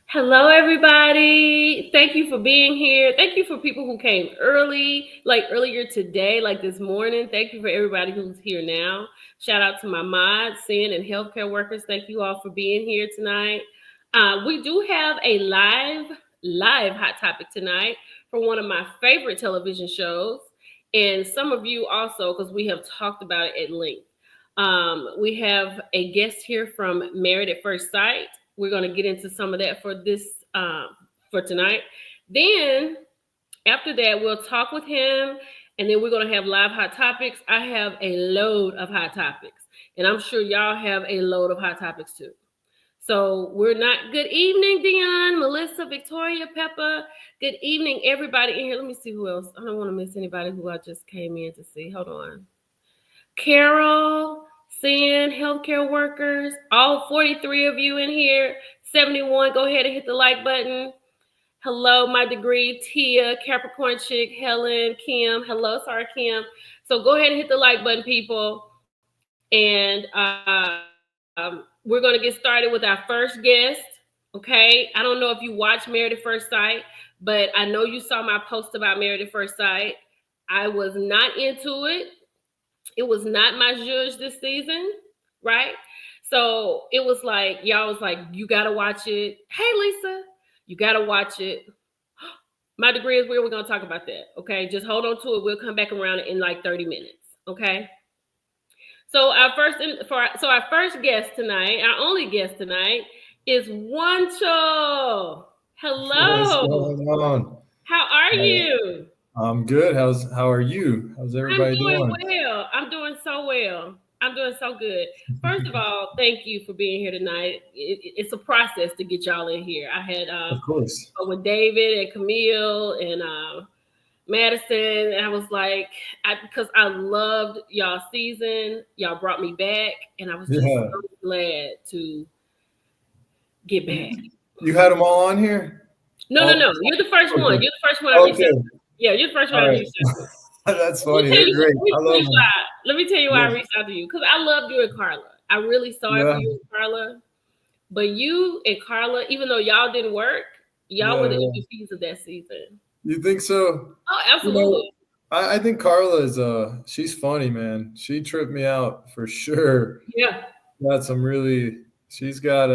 Hello, everybody. Thank you for being here. Thank you for people who came early, like earlier today, like this morning. Thank you for everybody who's here now. Shout out to my mods, sin, and healthcare workers. Thank you all for being here tonight. We do have a live hot topic tonight for one of my favorite television shows, and some of you also, because we have talked about it at length. We have a guest here from Married at First Sight. We're going to get into some of that for tonight. Then after that, we'll talk with him, and then we're going to have live hot topics. I have a load of hot topics, and I'm sure y'all have a load of hot topics too. So we're not. Good evening, Dion, Melissa, Victoria, Peppa. Good evening, everybody in here. Let me see who else. I don't want to miss anybody who I just came in to see. Hold on. Carol, Sin, healthcare workers, all 43 of you in here. 71, go ahead and hit the like button. Hello, my degree, Tia, Capricorn Chick, Helen, Kim. Hello, sorry, Kim. So go ahead and hit the like button, people. And we're going to get started with our first guest. Okay. I don't know if you watch Married at First Sight, but I know you saw my post about Married at First Sight. I was not into it. It was not my judge this season, right? So it was like, y'all was like, you got to watch it. Hey, Lisa, you got to watch it. My degree is where we're going to talk about that, okay? Just hold on to it. We'll come back around in like 30 minutes, okay? So our first guest tonight, our only guest tonight, is Wancho. What's Hello. going on? How are you? I'm good. How are you? How's I'm everybody doing doing? well. I'm doing so well. I'm doing so good. First of all, thank you for being here tonight. It's a process to get y'all in here. I had Of course. with David and Camille and Madison, and I was like, because I loved y'all season. Y'all brought me back, and I was just Yeah. so glad to get back. You had them all on here? No, no, Oh, no. You're the first one. okay. You're the first one I reached out Okay. to. Yeah, you're the first one All I right. reached out to. That's Let me funny. tell They're you. great. Let me I tell love you them. why. Let me tell you why I Yeah. reached out to you because I loved you and Carla. I really saw it for Yeah. you and Carla. But you and Carla, even though y'all didn't work, y'all were Yeah. the Yeah. MVPs of that season. You think so? Oh, You know, absolutely. I think Carla is she's funny, man. She tripped me out for sure. Yeah. Got some really she's got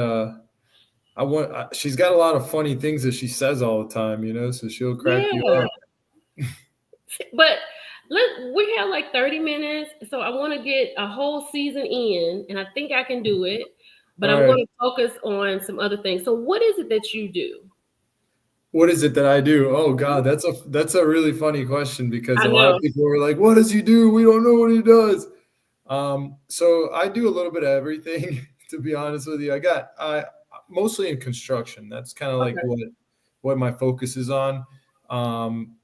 she's got a lot of funny things that she says all the time, so she'll crack you Yeah. up. But we have like 30 minutes, so I want to get a whole season in, and I think I can do it. But All I'm right. going to focus on some other things. So, what is it that you do? What is it that I do? Oh God, that's a really funny question because I a lot know. of people are like, "What does he do? We don't know what he does." So I do a little bit of everything. To be honest with you, I mostly in construction. That's kind of like Okay. what my focus is on. Um,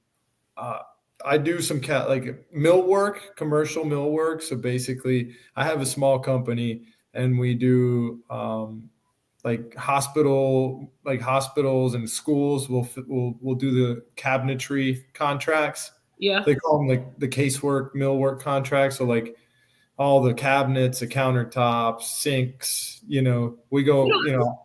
uh, I do some like mill work, commercial mill work. So basically, I have a small company, and we do like hospitals and schools will do the cabinetry contracts. Yeah. They call them like the casework, millwork contracts. So like all the cabinets, the countertops, sinks. We You go. know,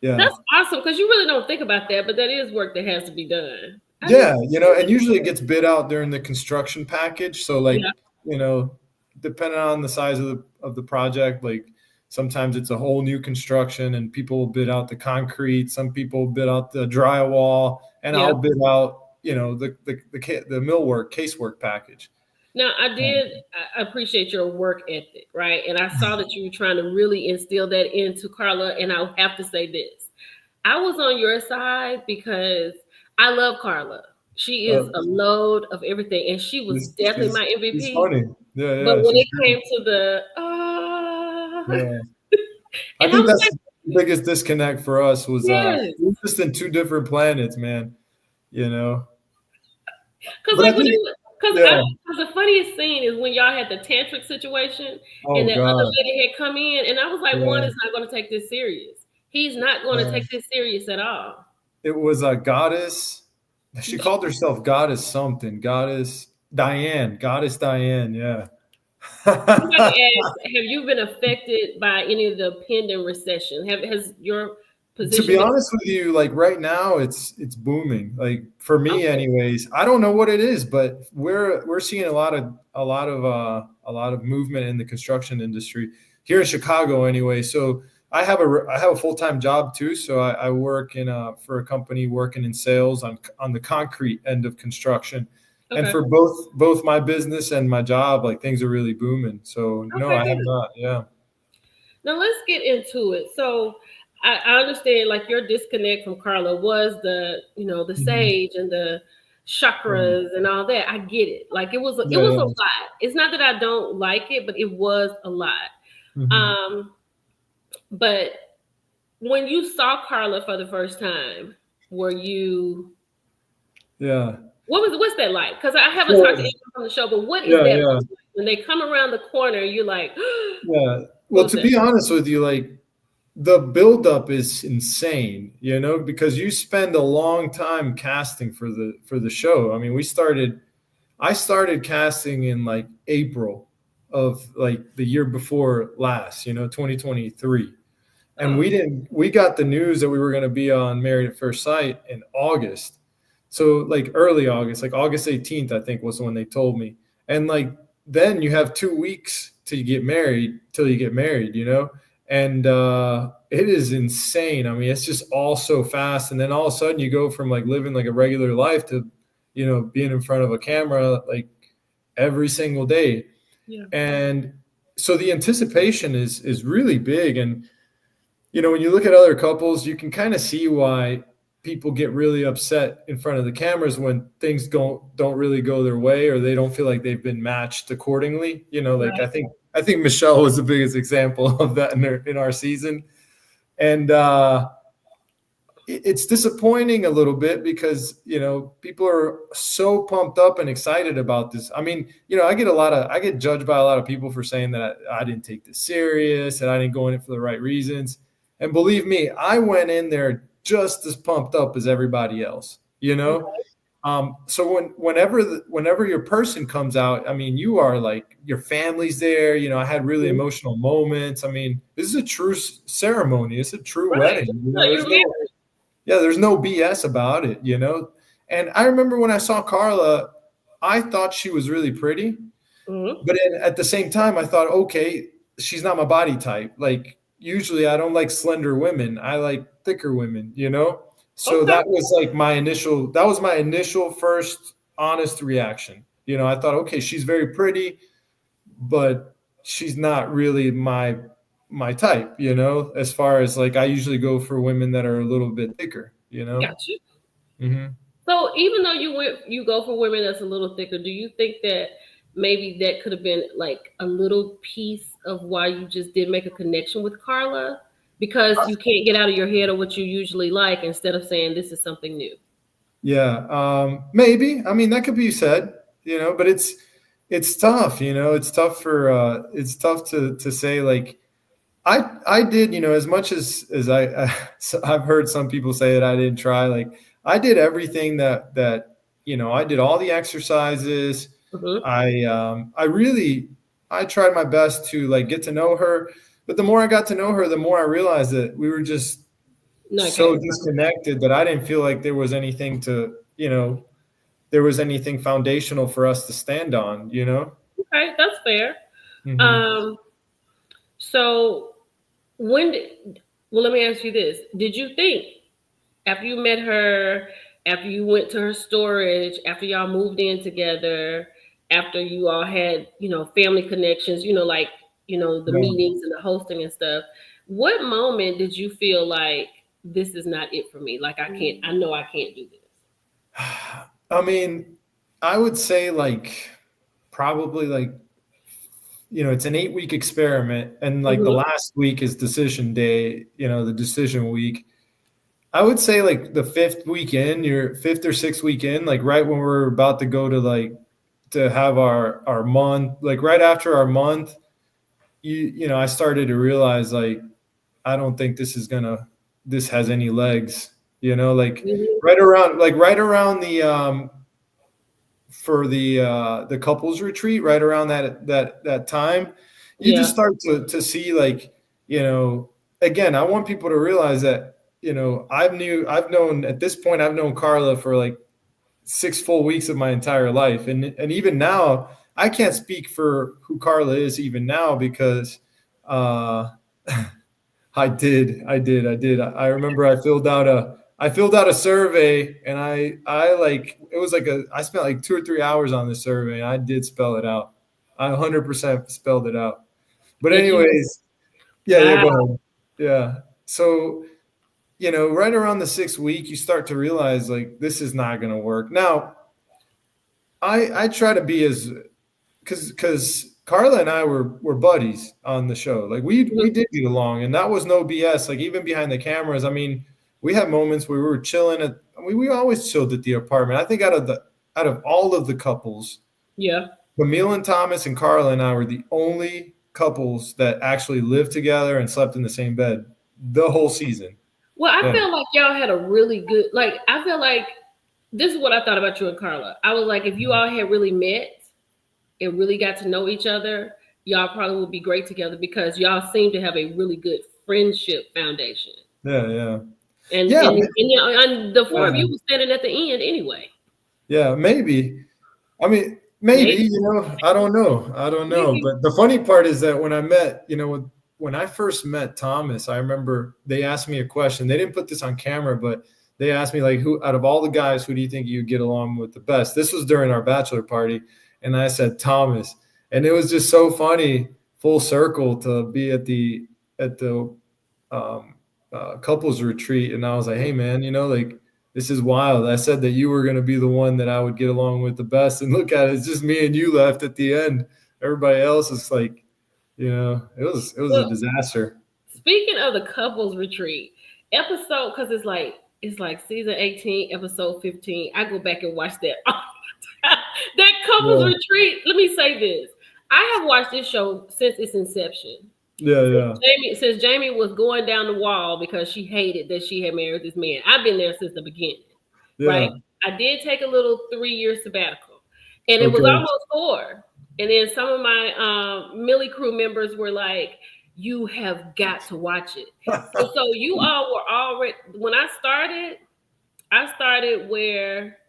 Yeah, that's awesome because you really don't think about that, but that is work that has to be done. I yeah. didn't. And usually it gets bid out during the construction package. So like Yeah. you know, depending on the size of the project, like sometimes it's a whole new construction and people will bid out the concrete. Some people bid out the drywall, and Yeah. I'll bid out the millwork casework package. Now, I appreciate your work ethic, right? And I saw that you were trying to really instill that into Carla. And I have to say this, I was on your side because I love Carla. She is Uh, a load of everything, and she was she's, definitely she's my she's MVP. funny. Yeah, But yeah, when she's it great. came to the, Yeah. I and I think was that's like, the biggest disconnect for us was yes, we're just in two different planets, man. You know. because But I like when think, it, yeah. because the funniest scene is when y'all had the tantric situation, and Oh that other God. lady had come in, and I was like, one Yeah. is not going to take this serious. He's not going to Uh, take this serious at all. it was a goddess. She called herself Goddess something. Goddess Diane. Yeah. Somebody asked, have you been affected by any of the pending recession? Has your To be position? honest with you, like right now, it's booming. Like for me, Okay. anyways. I don't know what it is, but we're seeing a lot of movement in the construction industry here in Chicago, anyway. So I have a full time job too. So I work for a company working in sales on the concrete end of construction, and Okay. for both my business and my job, like things are really booming. So no, Okay. I have Good. not. Yeah. Now let's get into it. So I understand like your disconnect from Carla was the Mhm. sage and the Yeah. chakras and all that. I get it. Like it Yeah. was a Yeah. lot. It's not that I don't like it, but it was a lot. Mhm. Um, but when you saw Carla for the first time, were you Yeah. what's that like? Because I haven't talked to So anyone on the show, but what is yeah, that yeah, like? When they come around the corner, you're like, yeah. Well, who's to that? be honest with you, like the buildup is insane, because you spend a long time casting for the show. I mean, I started casting in like April of like the year before last, 2023. And Oh, we got the news that we were going to be on Married at First Sight in August. So like early August, like August 18th, I think was when they told me. And like then you have 2 weeks till you get married, And it is insane. I mean, it's just all so fast. And then all of a sudden you go from like living like a regular life to, being in front of a camera like every single day. yeah. And so the anticipation is really big. And when you look at other couples, you can kind of see why people get really upset in front of the cameras when things don't really go their way, or they don't feel like they've been matched accordingly. Like Right. I think Michelle was the biggest example of that in our season. And it's disappointing a little bit because people are so pumped up and excited about this. I mean, I get judged by a lot of people for saying that I didn't take this serious and I didn't go in it for the right reasons. And believe me, I went in there just as pumped up as everybody else. So whenever your person comes out, I mean, you are like, your family's there. I had really Mhm. emotional moments. I mean, this is a true ceremony. It's a true Right. wedding. No, you're There's no married. Yeah, there's no BS about it. And I remember when I saw Carla, I thought she was really pretty, Mhm. but at the same time, I thought, okay, she's not my body type. Like usually, I don't like slender women. I like thicker women. So Okay. that was my initial first honest reaction. I thought, okay, she's very pretty, but she's not really my type, as far as like I usually go for women that are a little bit thicker. Got you. Hmm. So even though you go for women that's a little thicker, do you think that maybe that could have been like a little piece of why you just did make a connection with Carla? Because you can't get out of your head of what you usually like instead of saying this is something new. Yeah, maybe. I mean, that could be said, but it's tough. It's tough to say like I did, as much as I've heard some people say that I didn't try. Like I did everything that I did all the exercises. Hmm. I tried my best to like get to know her, but the more I got to know her, the more I realized that we were just No, I so can't. disconnected that I didn't feel like there was anything foundational for us to stand on. Okay, that's fair. Hmm. Um, so when did, well, let me ask you this. Did you think after you met her, after you went to her storage, after y'all moved in together, after you all had, family connections, like, the Yeah. meetings and the hosting and stuff, what moment did you feel like this is not it for me? Like I know I can't do this. I mean, I would say like probably like it's an 8-week experiment, and like the Hmm. last week is decision day, the decision week. I would say like the your fifth or sixth weekend, like right when we're about to go to like to have our month, like right after our month, I started to realize like I don't think this has any legs, like Hmm. right around the for the couples retreat, right around that time, you just Yeah. start to see like, again, I want people to realize that I've known at this point, I've known Carla for like 6 full weeks of my entire life. And even now, I can't speak for who Carla is even now because I remember I filled out a survey, and I like, it was like I spent like 2 or 3 hours on this survey, and I did spell it out. I 100% spelled it out. But Did you? anyways, yeah, Wow. go ahead. Yeah. So, right around the 6th week, you start to realize like this is not going to work. Now, I try to be as because Carla and I were buddies on the show. Like we did get along, and that was no BS. Like even behind the cameras, I mean, we had moments where we were chilling at. We always chilled at the apartment. I think out of all of the couples, Yeah. Camille and Thomas and Carla and I were the only couples that actually lived together and slept in the same bed the whole season. Well, I Yeah. feel like y'all had a really good, like, I feel like this is what I thought about you and Carla. I was like, if you all had really met and really got to know each other, y'all probably would be great together because y'all seem to have a really good friendship foundation. Yeah, yeah. And Yeah, and the four of yeah. you were standing at the end anyway. Yeah, maybe. I mean, maybe, Maybe. I don't know. I don't know. Maybe. But the funny part is that when I met, when I first met Thomas, I remember they asked me a question. They didn't put this on camera, but they asked me, like, who out of all the guys, who do you think you get along with the best? This was during our bachelor party. And I said Thomas. And it was just so funny, full circle, to be at the couples retreat. And I was like, hey, man, like, this is wild. I said that you were going to be the one that I would get along with the best. And look at it. It's just me and you left at the end. Everybody else is like, it was a Well, disaster. speaking of the couples retreat episode, because it's like season 18, episode 15. I go back and watch that. That couples Yeah. retreat. Let me say this. I have watched this show since its inception. Yeah. Yeah. Since Jamie was going down the wall because she hated that she had married this man. I've been there since the beginning, right? Yeah. I did take a little 3 year sabbatical, and it was Okay. almost 4. And then some of my Millie crew members were like, "You have got to watch it." So you all were already when I started. I started where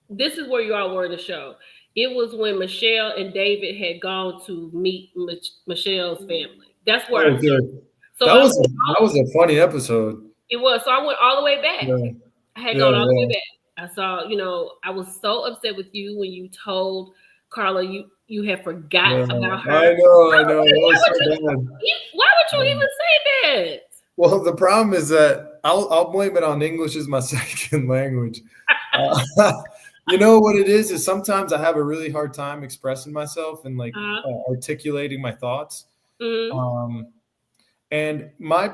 this is where you all were in the show. It was when Michelle and David had gone to meet Michelle's family. That's where I started. Okay. So That I was went that was a funny episode. it was. So I went all the way back. Yeah. I had Yeah. gone all the way Yeah. back. I saw, I was so upset with you when you told Carla you had forgot Yeah. about her. I know. I know. It was so bad. Why would you even say that? Well, the problem is that I'll blame it on English as my second language. You know what it is sometimes I have a really hard time expressing myself and like Uh, articulating my thoughts. mm, Um, and my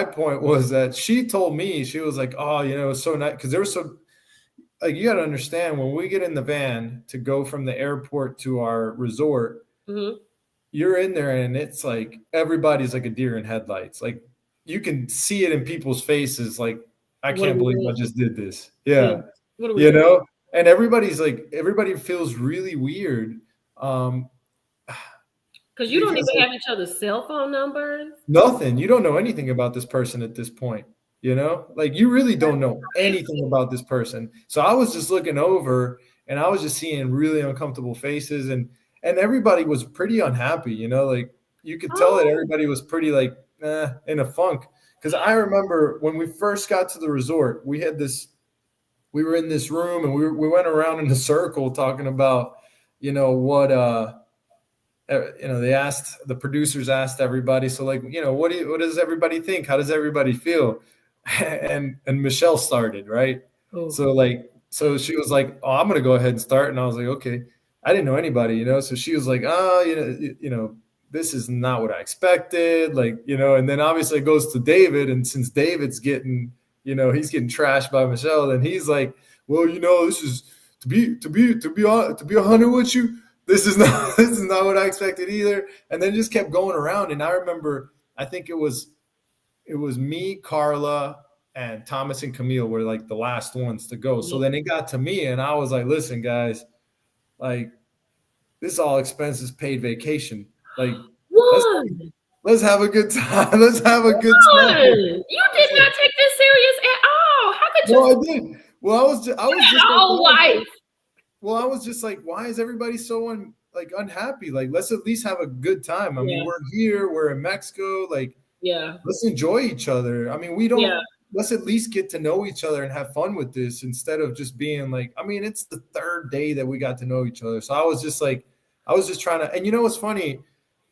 point was that she told me, she was like, oh, it's so nice because there was so, like, you got to understand, when we get in the van to go from the airport to our resort, mm-hmm. you're in there and it's like everybody's like a deer in headlights. Like you can see it in people's faces. Like, I What are can't we believe I doing? just did this. Yeah. Yeah. What are we doing? And everybody feels really weird. Um, Because you don't because even have each other's cell phone numbers. nothing, you don't know anything about this person at this point, like you really don't know anything about this person. So I was just looking over and I was just seeing really uncomfortable faces, and everybody was pretty unhappy, like you could tell that Oh, everybody was pretty like in a funk. Because I remember when we first got to the resort, we were in this room and we went around in a circle talking about, what the producers asked everybody, so like, what does everybody think? How does everybody feel? And Michelle started, right? oh. So she was like, oh, I'm gonna go ahead and start. And I was like, okay. I didn't know anybody, so she was like, oh, this is not what I expected, like, and then obviously it goes to David, and since David's getting, he's getting trashed by Michelle, and he's like, well, this is to be 100 with you, this is not what I expected either. And then just kept going around. And I remember, I think it was me, Carla, and Thomas and Camille were like the last ones to go. So then it got to me, and I was like, listen, guys, like, this is all expenses paid vacation. Like, One. let's have a good time. Let's have a good time. You did not take this No, I did. Well, I was just like, Oh, wife. well, I was just like, why is everybody so unhappy? Like, let's at least have a good time. I mean, Yeah. we're here, we're in Mexico. Like, Yeah. let's enjoy each other. I mean, Yeah. let's at least get to know each other and have fun with this instead of just being like, I mean, it's the third day that we got to know each other. So I was just like, I was just trying to, and you know what's funny?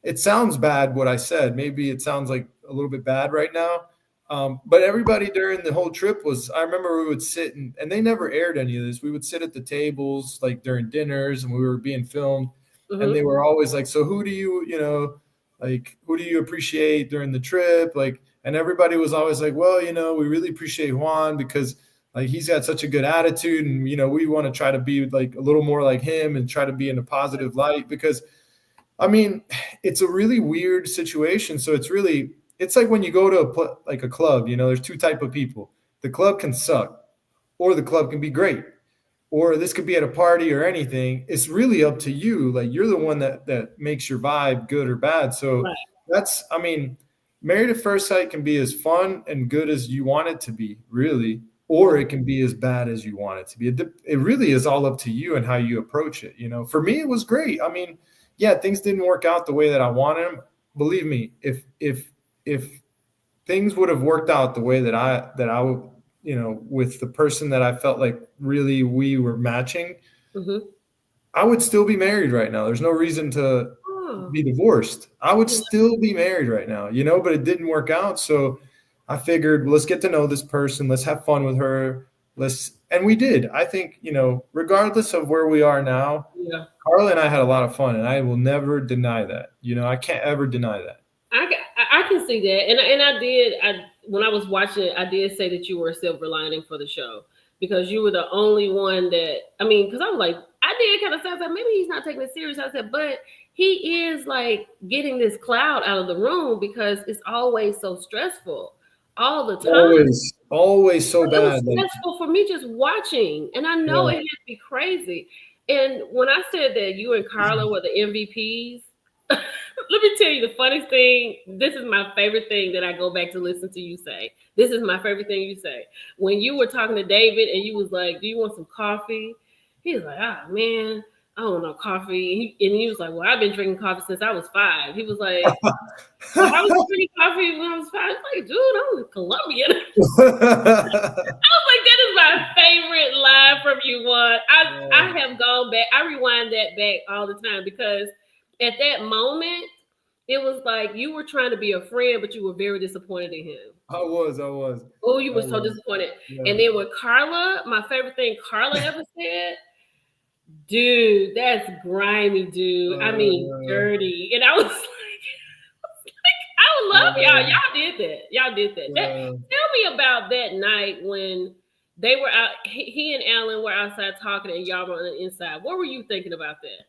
It sounds bad what I said. Maybe it sounds like a little bit bad right now. But everybody during the whole trip I remember we would sit and they never aired any of this. We would sit at the tables like during dinners and we were being filmed and they were always like, so who do who do you appreciate during the trip? Like, and everybody was always like, well, we really appreciate Juan because like he's got such a good attitude and, we want to try to be like a little more like him and try to be in a positive light because I mean, it's a really weird situation. So it's like when you go to a club, there's two type of people. The club can suck or the club can be great. Or this could be at a party or anything. It's really up to you. Like you're the one that makes your vibe good or bad. So I mean, Married at First Sight can be as fun and good as you want it to be, really, or it can be as bad as you want it to be. It really is all up to you and how you approach it. For me, it was great. I mean, yeah, things didn't work out the way that I wanted them. Believe me, if things would have worked out the way that I would, with the person that I felt like really we were matching, I would still be married right now. There's no reason to be divorced. I would still be married right now, but it didn't work out. So I figured, well, let's get to know this person. Let's have fun with her. And we did. I think, regardless of where we are now, Carla and I had a lot of fun, and I will never deny that. I can't ever deny that. I can see that, and I did. When I was watching it, I did say that you were a silver lining for the show because you were the only one that. I mean, because I was like, I did kind of say, like, maybe he's not taking it serious. I said, but he is like getting this cloud out of the room because it's always so stressful all the time. Always so bad. It was stressful for me just watching, and I know it had to be crazy. And when I said that you and Carla were the MVPs, let me tell you the funniest thing. This is my favorite thing that I go back to listen to you say. This is my favorite thing you say. When you were talking to David and you was like, do you want some coffee? He was like, oh, man, I don't want no coffee. And he was like, well, I've been drinking coffee since I was 5. He was like, well, I was drinking coffee when I was 5. I was like, dude, I'm Colombian. I was like, that is my favorite line from you, Juan. I have gone back. I rewind that back all the time because at that moment, it was like you were trying to be a friend, but you were very disappointed in him. I was. Oh, you were so disappointed. Yeah. And then with Carla, my favorite thing Carla ever said, dude, that's grimy, dude. I mean, dirty. And I was like, I love y'all. Y'all did that. Tell me about that night when they were out. He and Alan were outside talking, and y'all were on the inside. What were you thinking about that?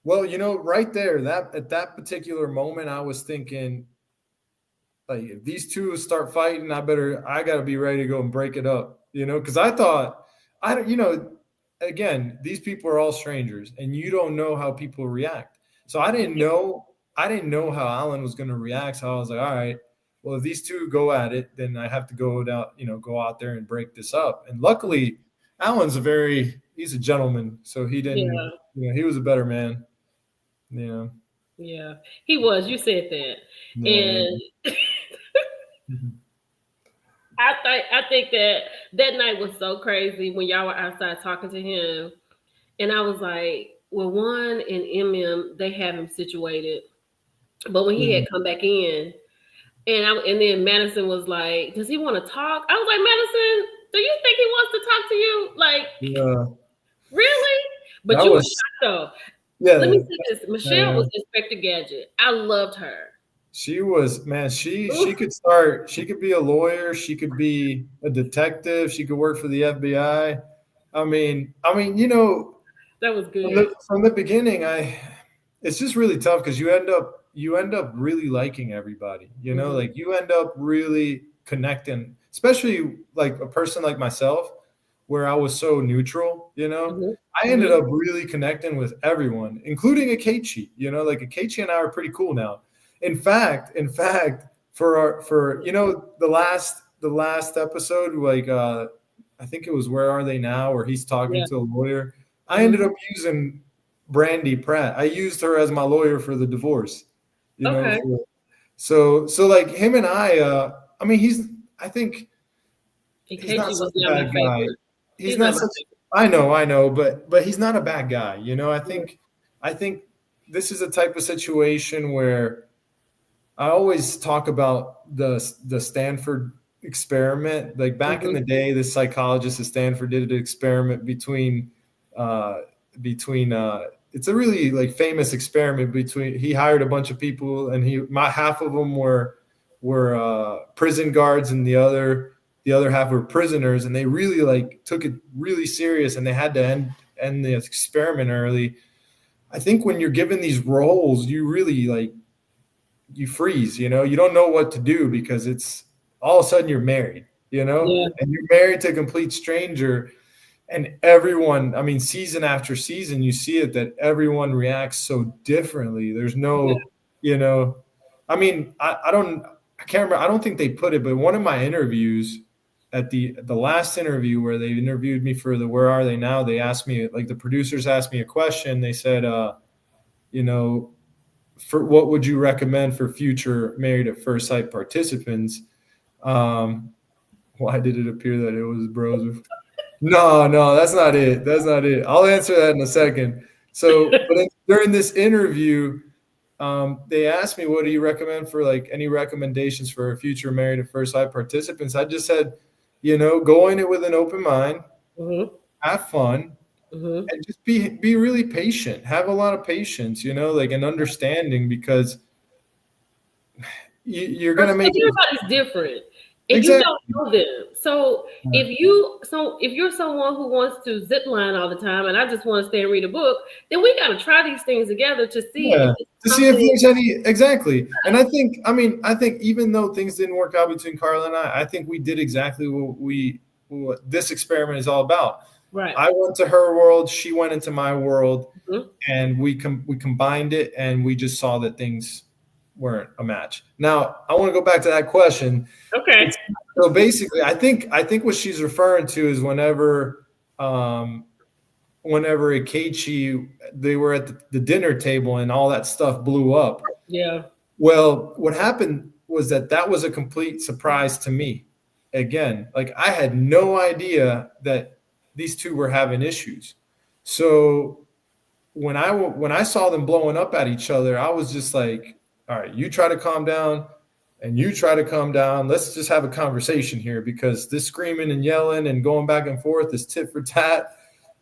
Well, right there, at that particular moment, I was thinking, like, if these two start fighting, I got to be ready to go and break it up, because I thought, again, these people are all strangers, and you don't know how people react. So I didn't know how Alan was going to react. So I was like, all right, well, if these two go at it, then I have to go out there and break this up. And luckily, Alan's he's a gentleman, so he didn't. He was a better man. Yeah, he was. You said that, and I think that night was so crazy when y'all were outside talking to him, and I was like, well, Juan and MM, they have him situated, but when he had come back in, and then Madison was like, does he want to talk? I was like, Madison, do you think he wants to talk to you? Like, really? But you were shocked though. Yeah. Let me say this. Michelle was Inspector Gadget. I loved her. She was, man, she could be a lawyer. She could be a detective. She could work for the FBI. I mean, that was good. From the beginning, it's just really tough because you end up really liking everybody, like you end up really connecting, especially like a person like myself, where I was so neutral, I ended up really connecting with everyone, including Akechi, like Akechi and I are pretty cool now. In fact, for the last episode, like I think it was Where Are They Now, where he's talking Yeah. to a lawyer. I ended Mhm. up using Brandy Pratt. I used her as my lawyer for the divorce. You know, Okay. so like him and I mean, I think he's not Ikechi such was a not my bad guy. favorite. He's He's not not my such. favorite. I know, but he's not a bad guy. You know, Yeah. I think this is a type of situation where I always talk about the Stanford experiment. Like back in Mhm. the day, this psychologist at Stanford did an experiment uh, between. It's a really like famous experiment between. He hired a bunch of people, and half of them were prison guards, and the other half were prisoners, and they really like took it really serious, and they had to end the experiment early. I think when you're given these roles, you really like you freeze, you know, you don't know what to do because it's all of a sudden you're married, you know, Yeah. and you're married to a complete stranger. And everyone, I mean, season after season, you see it that everyone reacts so differently. There's Yeah. no, you know, I mean, I can't remember. I don't think they put it, but one of my interviews at the last interview where they interviewed me for the Where Are They Now, they asked me, like the producers asked me a question. They said, you know, for what would you recommend for future Married at First Sight participants? Um, why did it appear that it was bros? No, no, that's not it. That's not it. I'll answer that in a second. So, during this interview, they asked me, "What do you recommend for like any recommendations for future Married at First Sight participants?" I just said, you know, go in it with an open mind, Mhm. have fun, Mhm. and just be really patient. Have a lot of patience, you know, like an understanding because you're gonna Because make it everybody's different, and you don't exactly. know them. So if you're someone who wants to zip line all the time, and I just want to stay and read a book, then we got to try these things together to see if Yeah, it's to see if something. there's any exactly. And I think even though things didn't work out between Carla and I think we did exactly what this experiment is all about. Right. I went to her world, she went into my world, Mhm. and we combined it, and we just saw that things weren't a match. Now, I want to go back to that question. Okay. It's, so basically, I think what she's referring to is um, whenever Akechi they were at the dinner table and all that stuff blew up. Yeah. Well, what happened was that was a complete surprise to me. Again, like I had no idea that these two were having issues. So when I saw them blowing up at each other, I was just like, all right, you try to calm down and you try to calm down. Let's just have a conversation here because this screaming and yelling and going back and forth is tit for tat.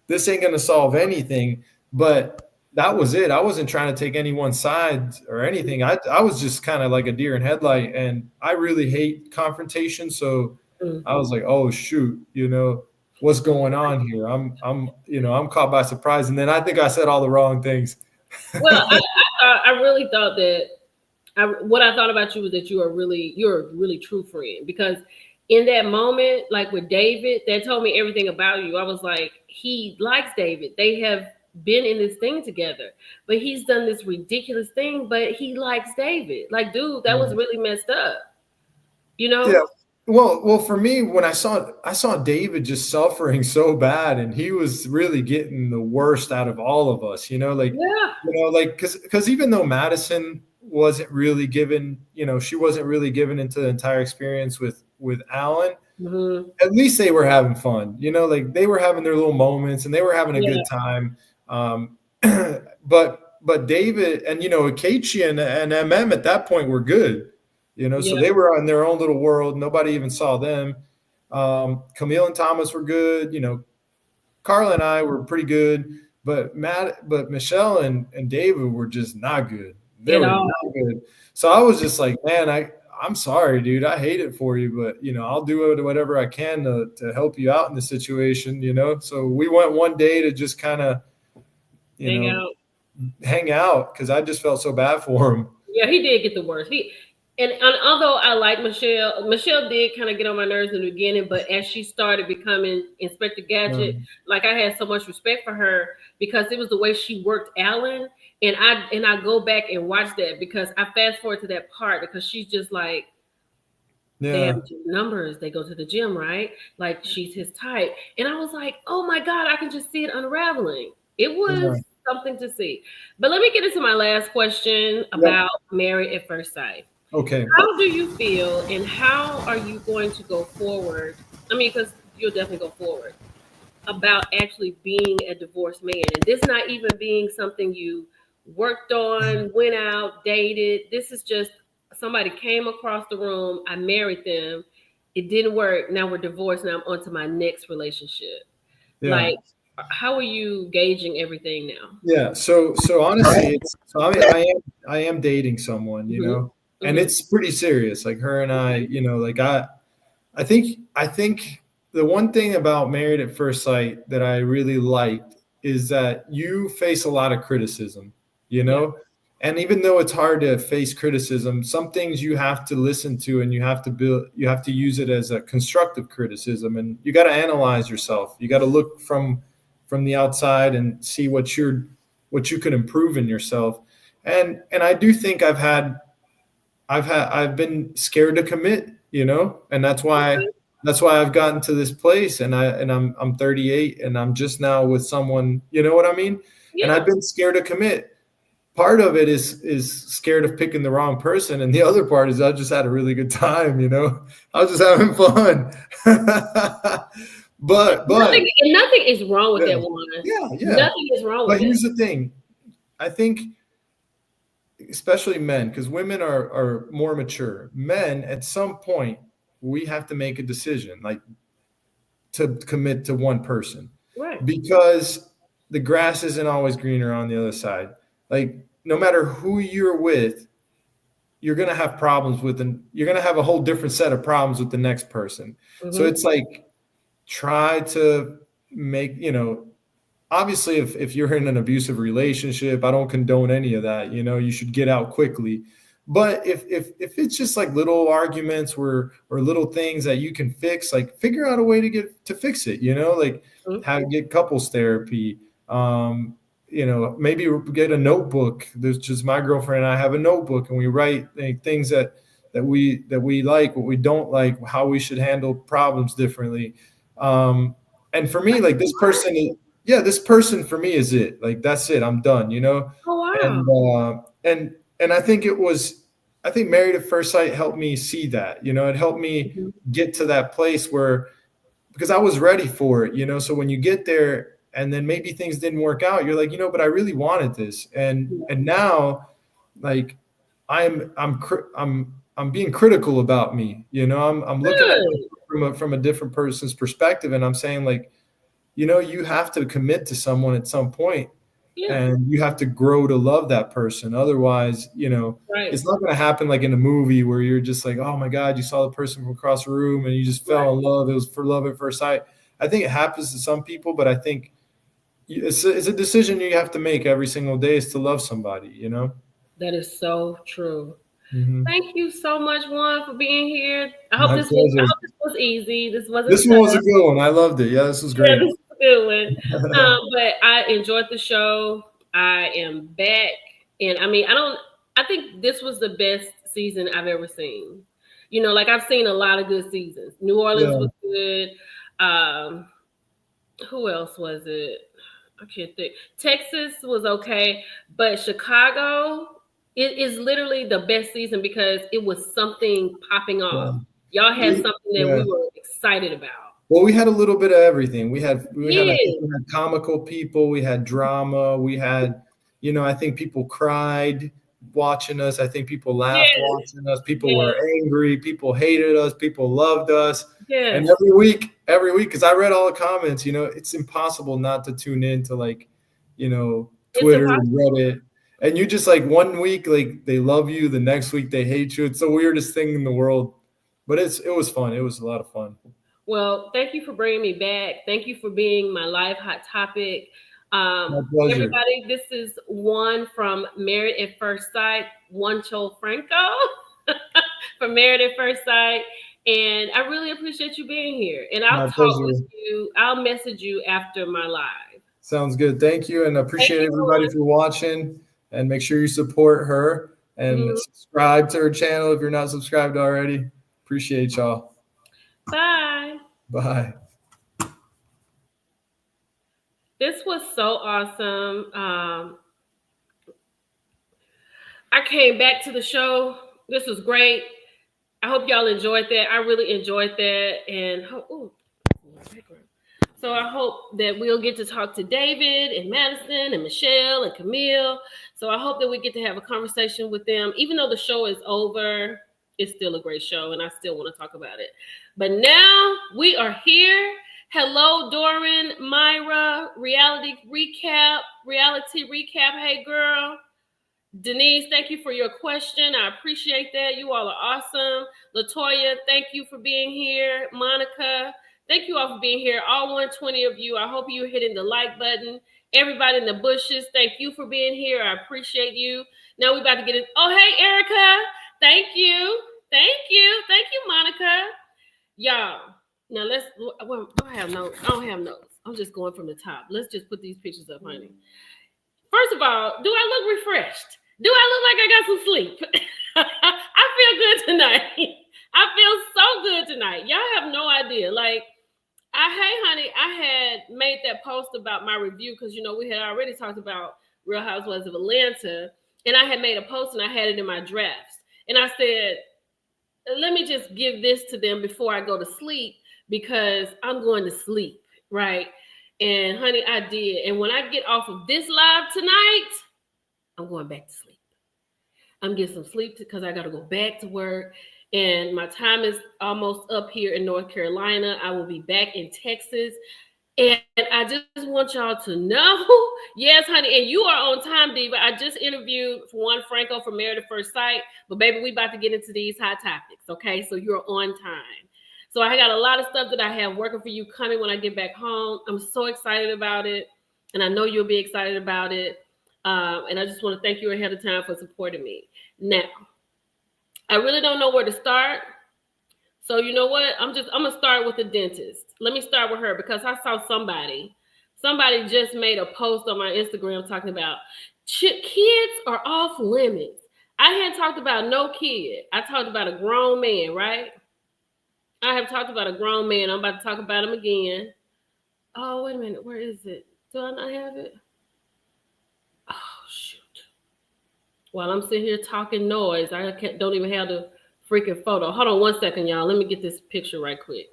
This ain't going to solve anything. But that was it. I wasn't trying to take anyone's side or anything. I was just kind of like a deer in headlight, and I really hate confrontation. So I Mhm. was like, oh shoot, you know what's going on here? I'm caught by surprise, and then I think I said all the wrong things. Well, I really thought that what I thought about you was that you're a really true friend because in that moment, like with David, that told me everything about you. I was like, he likes David. They have been in this thing together, but he's done this ridiculous thing, but he likes David. Like, dude, that was really messed up. You Yeah. know? Well, for me, when I saw David just suffering so bad, and he was really getting the worst out of all of us. Yeah. Like because even though Madison wasn't really given, she wasn't really given into the entire experience with Alan. Hmm. At least they were having fun. Like they were having their little moments, and they were having a Yeah. good time. But David and Akechi and MM at that point were good. So Yeah. they were in their own little world. Nobody even saw them. Camille and Thomas were good. Carla and I were pretty good, but Michelle and David were just not good. They At were all. not good. So I was just like, man, I'm sorry, dude. I hate it for you, but I'll do whatever I can to help you out in the situation. So we went one day to just kind of you Hang know out. hang out because I just felt so bad for him. Yeah, he did get the worst. And although I like Michelle, Michelle did kind of get on my nerves in the beginning, but as she started becoming Inspector Gadget, Um, like I had so much respect for her because it was the way she worked Alan, and I go back and watch that because I fast forward to that part because she's just like They have Yeah. numbers. They go to the gym, right? Like she's his type. And I was like, oh my God, I can just see it unraveling. It Yeah. was something to see. But let me get into my last question Yep. about Married at First Sight. Okay. How do you feel and how are you going to go forward? I mean, because you'll definitely go forward about actually being a divorced man. And this not even being something you worked on, went out, dated. This is just somebody came across the room. I married them. It didn't work. Now we're divorced. Now I'm on to my next relationship. Yeah. Like, how are you gauging everything now? Yeah. So honestly, it's so I am dating someone, Hmm. and Hmm. it's pretty serious. Like her and I, like I think the one thing about Married at First Sight that I really liked is that you face a lot of criticism, you Yeah. know? And even though it's hard to face criticism, some things you have to listen to and you have to use it as a constructive criticism, and you got to analyze yourself. You got to look from the outside and see what you can improve in yourself. And I do think I've been scared to commit, and that's why I've gotten to this place, and I'm 38, and I'm just now with someone, you know what I mean? And Yeah. I've been scared to commit. Part of it is scared of picking the wrong person, and the other part is I just had a really good time, I was just having fun. But Nothing is wrong with yeah, that one. yeah. Nothing is wrong with But that. here's the thing. I think especially men, because women are more mature. Men, at some point, we have to make a decision, like to commit to one person, Right. because the grass isn't always greener on the other side. Like, no matter who you're with, you're gonna have problems with, and you're gonna have a whole different set of problems with the next person. So Hmm. it's like, try to make, obviously, if you're in an abusive relationship, I don't condone any of that. You should get out quickly. But if it's just like little arguments or little things that you can fix, like figure out a way to fix it. Like get couples therapy. Maybe get a notebook. There's just my girlfriend and I have a notebook, and we write things that we like, what we don't like, how we should handle problems differently. And for me, like, this person for me is it. Like, that's it. I'm done. Oh wow. And I think Married at First Sight helped me see that. It helped me Mhm. get to that place where, because I was ready for it. So when you get there and then maybe things didn't work out, you're like, but I really wanted this, and now, like, I'm being critical about me. I'm looking at Good. from a different person's perspective, and I'm saying, like, you have to commit to someone at some point, Yeah. and you have to grow to love that person. Otherwise, Right. it's not going to happen like in a movie where you're just like, oh my God, you saw the person from across the room and you just Right. fell in love. It was for love at first sight. I think it happens to some people, but I think it's a decision you have to make every single day, is to love somebody. That is so true. Hmm. Thank you so much, Juan, for being here. My I pleasure. hope this was easy. This wasn't This tough. one was a good one. I loved it. Yeah, this was Yeah, great. this is a good one. But I enjoyed the show. I am back, and I mean, I think this was the best season I've ever seen. Like I've seen a lot of good seasons. New Orleans Yeah. was good. Um, who else was it? I can't think. Texas was okay, but Chicago, it is literally the best season because it was something popping Yeah. off. Y'all had something that we Yeah. were excited about. Well, we had a little bit of everything. I think Yeah, we had comical people, we had drama, we had, I think people cried watching us. I think people laughed yes, watching us. People yes, were angry. People hated us. People loved us. And yes. every week, because I read all the comments, it's impossible not to tune in to, like, It's Twitter and impossible. Reddit. And you just, like, one week, like, they love you, the next week they hate you. It's the weirdest thing in the world. But it was fun. It was a lot of fun. Well, thank you for bringing me back. Thank you for being my live hot topic. My pleasure. Everybody, this is Juan from Married at First Sight, Juan Franco from Married at First Sight. And I really appreciate you being here. And I'll My talk with pleasure. you. I'll message you after my live. Sounds good. Thank you, and Thank appreciate you, everybody for watching. And make sure you support her Juan. and Mhm. subscribe to her channel if you're not subscribed already. Appreciate y'all. Bye. Bye. This was so awesome. I came back to the show. This was great. I hope y'all enjoyed that. I really enjoyed that. And so I hope that we'll get to talk to David and Madison and Michelle and Camille. So I hope that we get to have a conversation with them. Even though the show is over, it's still a great show and I still want to talk about it. But now we are here. Hello, Doran, Myra, reality recap. Hey, girl. Denise, thank you for your question. I appreciate that. You all are awesome. Latoya, thank you for being here. Monica, thank you all for being here. All 120 of you. I hope you're hitting the like button. Everybody in the bushes, thank you for being here. I appreciate you. Now we're about to get it. Oh, hey, Erica. Thank you. Monica. Y'all, now let's, well, do I have notes? I don't have notes. I'm just going from the top. Let's just put these pictures up, honey. First of all, do I look refreshed? Do I look like I got some sleep? I feel good tonight. I feel so good tonight. Y'all have no idea. Like, hey, honey, I had made that post about my review because, we had already talked about Real Housewives of Atlanta. And I had made a post and I had it in my drafts. And I said, let me just give this to them before I go to sleep because I'm going to sleep, right? And honey, I did. And when I get off of this live tonight, I'm going back to sleep. I'm getting some sleep because I got to go back to work. And my time is almost up here in North Carolina. I will be back in Texas. And I just want y'all to know, yes, honey, and you are on time, Diva. I just interviewed Juan Franco from Married at First Sight. But baby, we about to get into these hot topics, okay? So you're on time. So I got a lot of stuff that I have working for you coming when I get back home. I'm so excited about it. And I know you'll be excited about it. And I just want to thank you ahead of time for supporting me. Now, I really don't know where to start. So you know what? I'm going to start with the dentist. Let me start with her because I saw somebody just made a post on my Instagram talking about kids are off limits. I hadn't talked about no kid. I talked about a grown man, right? I have talked about a grown man. I'm about to talk about him again. Oh, wait a minute. Where is it? Do I not have it? Oh, shoot. While I'm sitting here talking noise, I don't even have the freaking photo. Hold on 1 second, y'all. Let me get this picture right quick.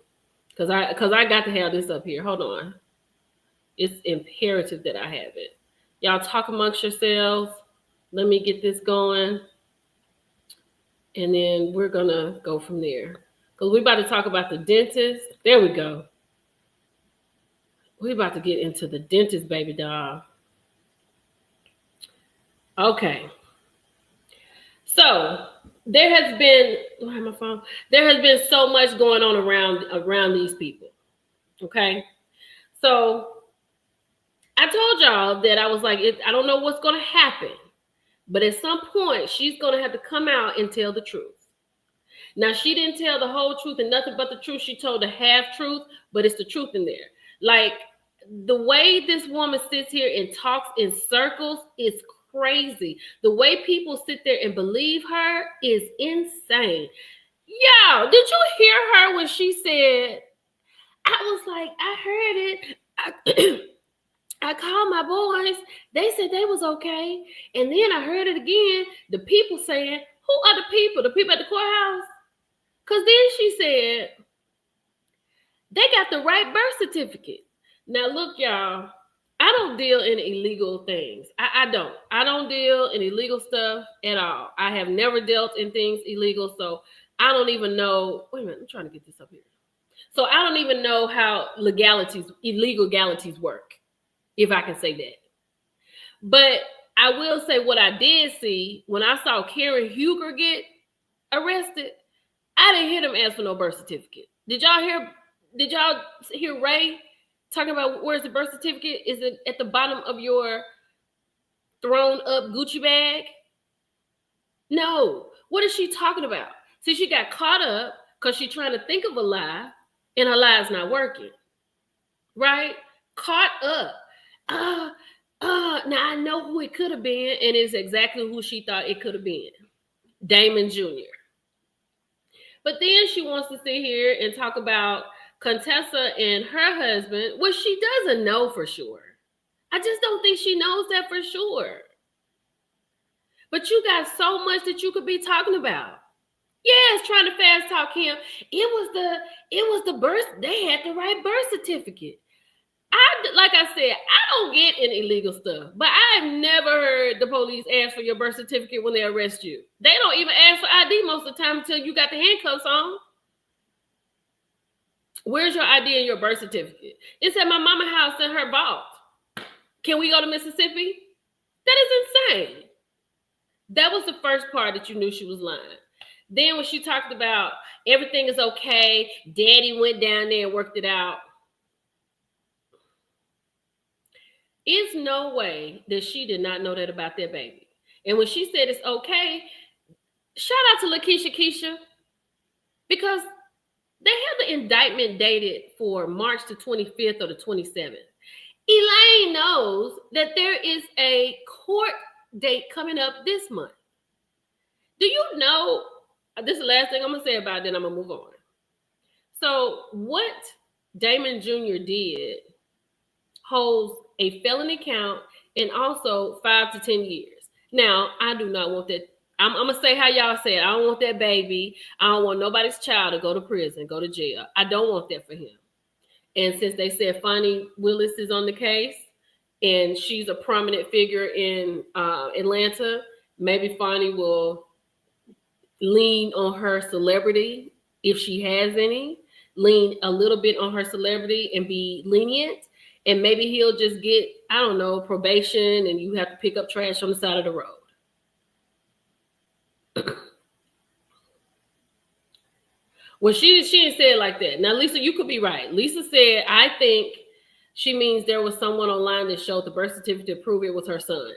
Because I got to have this up here. Hold on. It's imperative that I have it. Y'all talk amongst yourselves. Let me get this going. And then we're going to go from there. Because we're about to talk about the dentist. There we go. We're about to get into the dentist, baby doll. Okay. So there has been, there has been so much going on around these people. Okay. So I told y'all that I was like, I don't know what's going to happen, but at some point she's going to have to come out and tell the truth. Now, she didn't tell the whole truth and nothing but the truth. She told the half truth, but it's the truth in there. Like, the way this woman sits here and talks in circles is crazy. The way people sit there and believe her is insane. Yo, did you hear her when she said, I was like, I heard it. I called my boys. They said they was okay. And then I heard it again. The people saying, who are the people? The people at the courthouse? Because then she said, they got the right birth certificate. Now, look, y'all, I don't deal in illegal things. I don't. I don't deal in illegal stuff at all. I have never dealt in things illegal, so I don't even know. Wait a minute, I'm trying to get this up here. So I don't even know how illegalities work, if I can say that. But I will say what I did see when I saw Carrie Huger get arrested, I didn't hear them ask for no birth certificate. Did y'all hear Ray talking about where's the birth certificate? Is it at the bottom of your thrown up Gucci bag? No. What is she talking about? See, she got caught up because she's trying to think of a lie and her lie is not working. Right? Caught up. Now I know who it could have been, and it's exactly who she thought it could have been. Damon Jr. But then she wants to sit here and talk about Contessa and her husband, which she doesn't know for sure. I just don't think she knows that for sure. But you got so much that you could be talking about. Yes, trying to fast talk him. It was the birth. They had the right birth certificate. Like I said, I don't get in illegal stuff, but I've never heard the police ask for your birth certificate when they arrest you. They don't even ask for ID most of the time until you got the handcuffs on. Where's your ID and your birth certificate? It's at my mama's house in her vault. Can we go to Mississippi? That is insane. That was the first part that you knew she was lying. Then when she talked about everything is okay, daddy went down there and worked it out. It's no way that she did not know that about that baby. And when she said it's okay, shout out to Keisha, because they have the indictment dated for March the 25th or the 27th. Elaine knows that there is a court date coming up this month. Do you know, this is the last thing I'm going to say about it, then I'm going to move on. So what Damon Jr. did holds a felony count and also 5 to 10 years. Now, I do not want that. I'm going to say how y'all said. I don't want that baby. I don't want nobody's child to go to prison, go to jail. I don't want that for him. And since they said Fonnie Willis is on the case and she's a prominent figure in Atlanta, maybe Fonnie will lean on her celebrity, if she has any, lean a little bit on her celebrity and be lenient. And maybe he'll just get, I don't know, probation and you have to pick up trash on the side of the road. Well, she didn't say it like that. Now, Lisa, you could be right. Lisa said, I think she means there was someone online that showed the birth certificate to prove it was her son.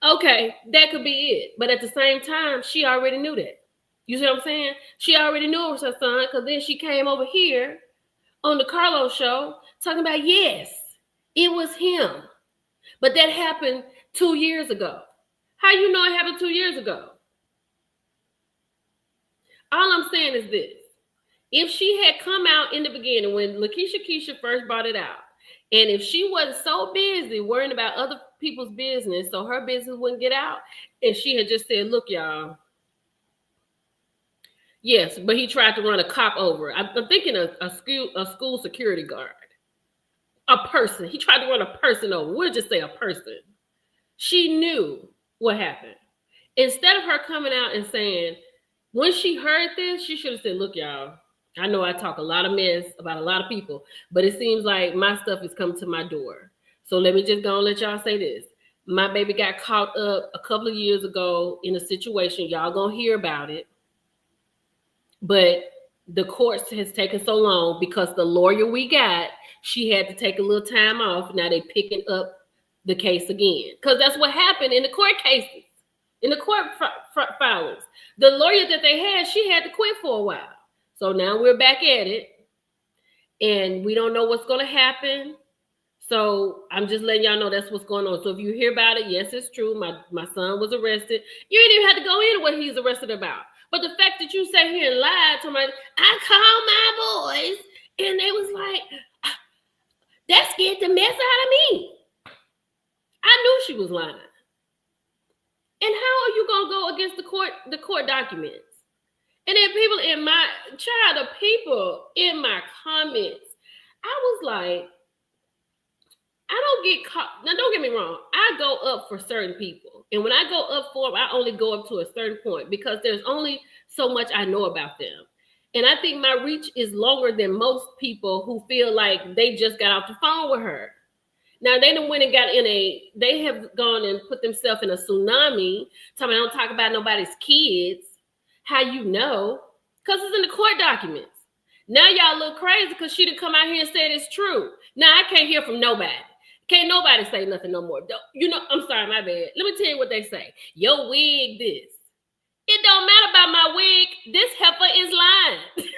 Okay, that could be it. But at the same time, she already knew that. You see what I'm saying? She already knew it was her son because then she came over here on the Carlos show talking about, yes, it was him. But that happened 2 years ago. How you know it happened 2 years ago? All I'm saying is this. If she had come out in the beginning when Keisha first brought it out, and if she wasn't so busy worrying about other people's business so her business wouldn't get out, and she had just said, look, y'all, yes, but he tried to run a cop over. I'm thinking a school security guard. A person. He tried to run a person over. We'll just say a person. She knew what happened. Instead of her coming out and saying, when she heard this, she should have said, look, y'all, I know I talk a lot of mess about a lot of people, but it seems like my stuff is coming to my door. So let me just go and let y'all say this. My baby got caught up a couple of years ago in a situation. Y'all gonna hear about it. But the courts has taken so long because the lawyer we got, she had to take a little time off. Now they picking up the case again. Because that's what happened in the court cases, in the court filings. The lawyer that they had, she had to quit for a while. So now we're back at it. And we don't know what's going to happen. So I'm just letting y'all know that's what's going on. So if you hear about it, yes, it's true. My son was arrested. You didn't even have to go into what he's arrested about. But the fact that you sat here and lied to my, I called my boys and they was like, that scared the mess out of me. I knew she was lying. And how are you going to go against the court documents? And then people in my comments, I was like, I don't get caught. Now, don't get me wrong. I go up for certain people. And when I go up for them, I only go up to a certain point because there's only so much I know about them. And I think my reach is longer than most people who feel like they just got off the phone with her. Now, they have gone and put themselves in a tsunami. Talking, I don't talk about nobody's kids. How you know? Because it's in the court documents. Now y'all look crazy because she didn't come out here and said it's true. Now I can't hear from nobody. Can't nobody say nothing no more. You know, I'm sorry, my bad. Let me tell you what they say. Your wig this. It don't matter about my wig. This heifer is lying.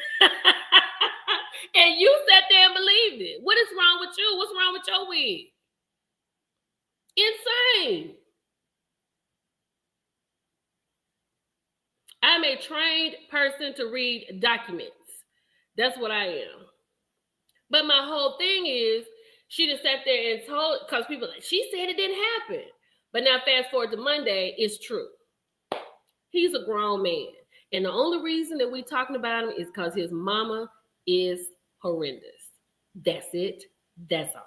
And you sat there and believed it. What is wrong with you? What's wrong with your wig? Insane. I'm a trained person to read documents. That's what I am. But my whole thing is, she just sat there and told, because people like, she said it didn't happen. But now fast forward to Monday, it's true. He's a grown man. And the only reason that we talking about him is because his mama is horrendous. That's it. That's all.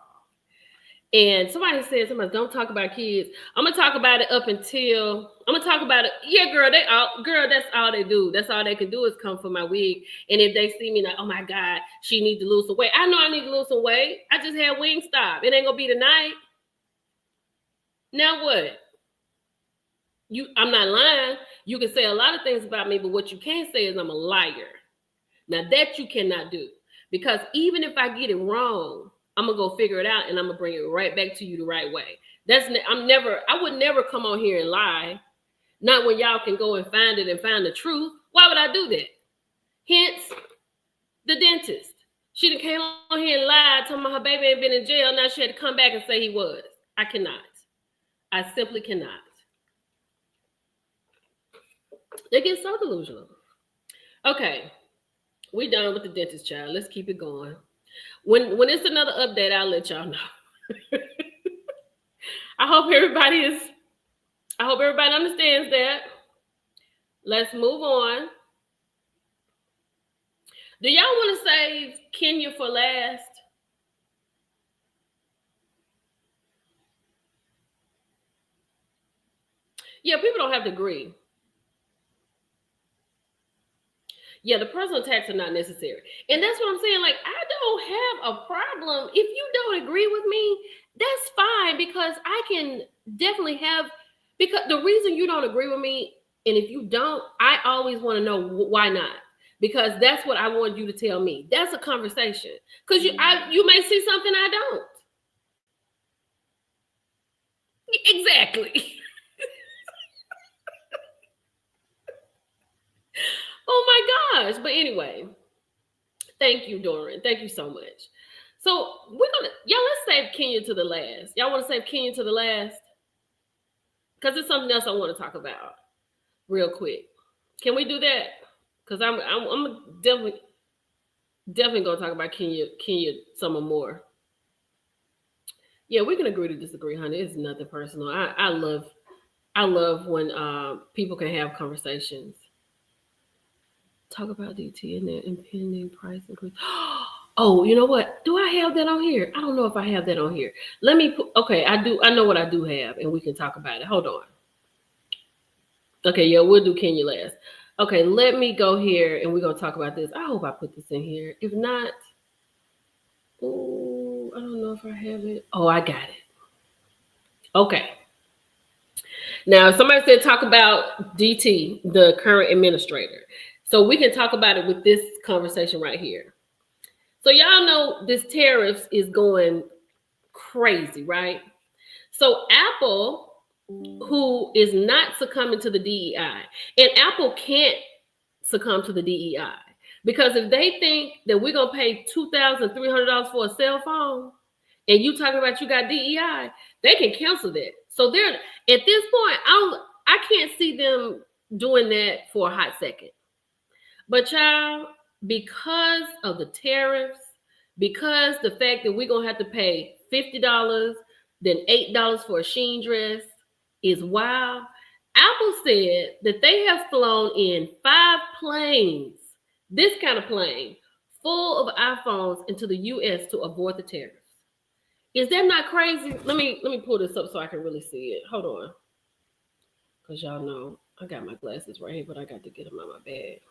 And somebody said, don't talk about kids. I'm gonna talk about it up until I'm gonna talk about it. Yeah, girl, that's all they do. That's all they can do is come for my wig. And if they see me like, oh my God, she needs to lose some weight. I know I need to lose some weight. I just had Wingstop. It ain't gonna be tonight. Now what? I'm not lying. You can say a lot of things about me, but what you can't say is I'm a liar. Now that you cannot do. Because even if I get it wrong, I'm gonna go figure it out and I'm gonna bring it right back to you the right way. I would never come on here and lie. Not when y'all can go and find it and find the truth. Why would I do that? Hence, the dentist. She done came on here and lied, told me her baby ain't been in jail. Now she had to come back and say he was. I cannot. I simply cannot. They get so delusional. Okay, we done with the dentist, child. Let's keep it going. When it's another update, I'll let y'all know. I hope everybody understands that. Let's move on. Do y'all want to save Kenya for last? Yeah, people don't have to agree. Yeah, the personal attacks are not necessary. And that's what I'm saying. Like, I don't have a problem. If you don't agree with me, that's fine, because I can definitely have, because the reason you don't agree with me, and if you don't, I always want to know why not. Because that's what I want you to tell me. That's a conversation. Because you may see something I don't. Exactly. Oh my gosh. But anyway, thank you, Doran. Thank you so much. So let's save Kenya to the last. Y'all want to save Kenya to the last? Because there's something else I want to talk about real quick. Can we do that? Because I'm definitely gonna talk about Kenya some more. Yeah, we can agree to disagree, honey. It's nothing personal. I love when people can have conversations. Talk about DT and their impending price increase. Oh, you know what? Do I have that on here? I don't know if I have that on here. Okay, I do. I know what I do have, and we can talk about it. Hold on. Okay, yeah, we'll do Kenya last. Okay, let me go here, and we're going to talk about this. I hope I put this in here. If not, I don't know if I have it. Oh, I got it. Okay. Now, somebody said talk about DT, the current administrator. So we can talk about it with this conversation right here. So y'all know this tariffs is going crazy, right? So Apple, who is not succumbing to the DEI, and Apple can't succumb to the DEI, because if they think that we're going to pay $2,300 for a cell phone, and you talking about you got DEI, they can cancel that. So they're at this point, I can't see them doing that for a hot second. But child, because of the tariffs, because the fact that we're gonna have to pay $50, then $8 for a Shein dress is wild. Apple said that they have flown in 5 planes, this kind of plane, full of iPhones into the US to avoid the tariffs. Is that not crazy? Let me pull this up so I can really see it. Hold on. Because y'all know I got my glasses right here, but I got to get them out of my bag.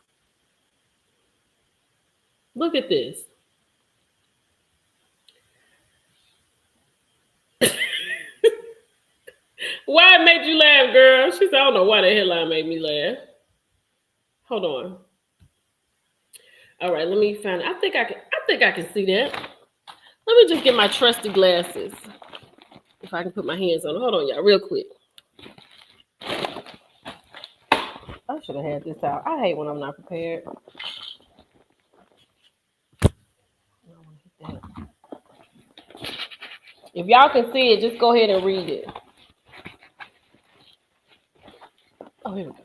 Look at this. Why it made you laugh, girl? She said, I don't know why the headline made me laugh. Hold on. All right, let me find it. I think I can see that. Let me just get my trusty glasses. If I can put my hands on it. Hold on, y'all, real quick. I should have had this out. I hate when I'm not prepared. If y'all can see it, just go ahead and read it. Oh, here we go.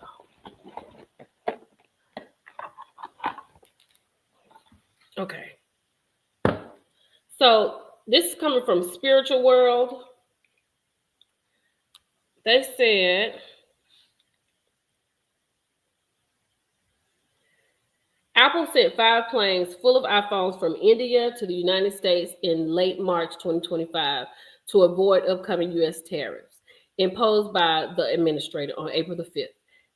So this is coming from Spiritual World. They said Apple sent 5 planes full of iPhones from India to the United States in late March 2025 to avoid upcoming U.S. tariffs imposed by the administrator on April the 5th.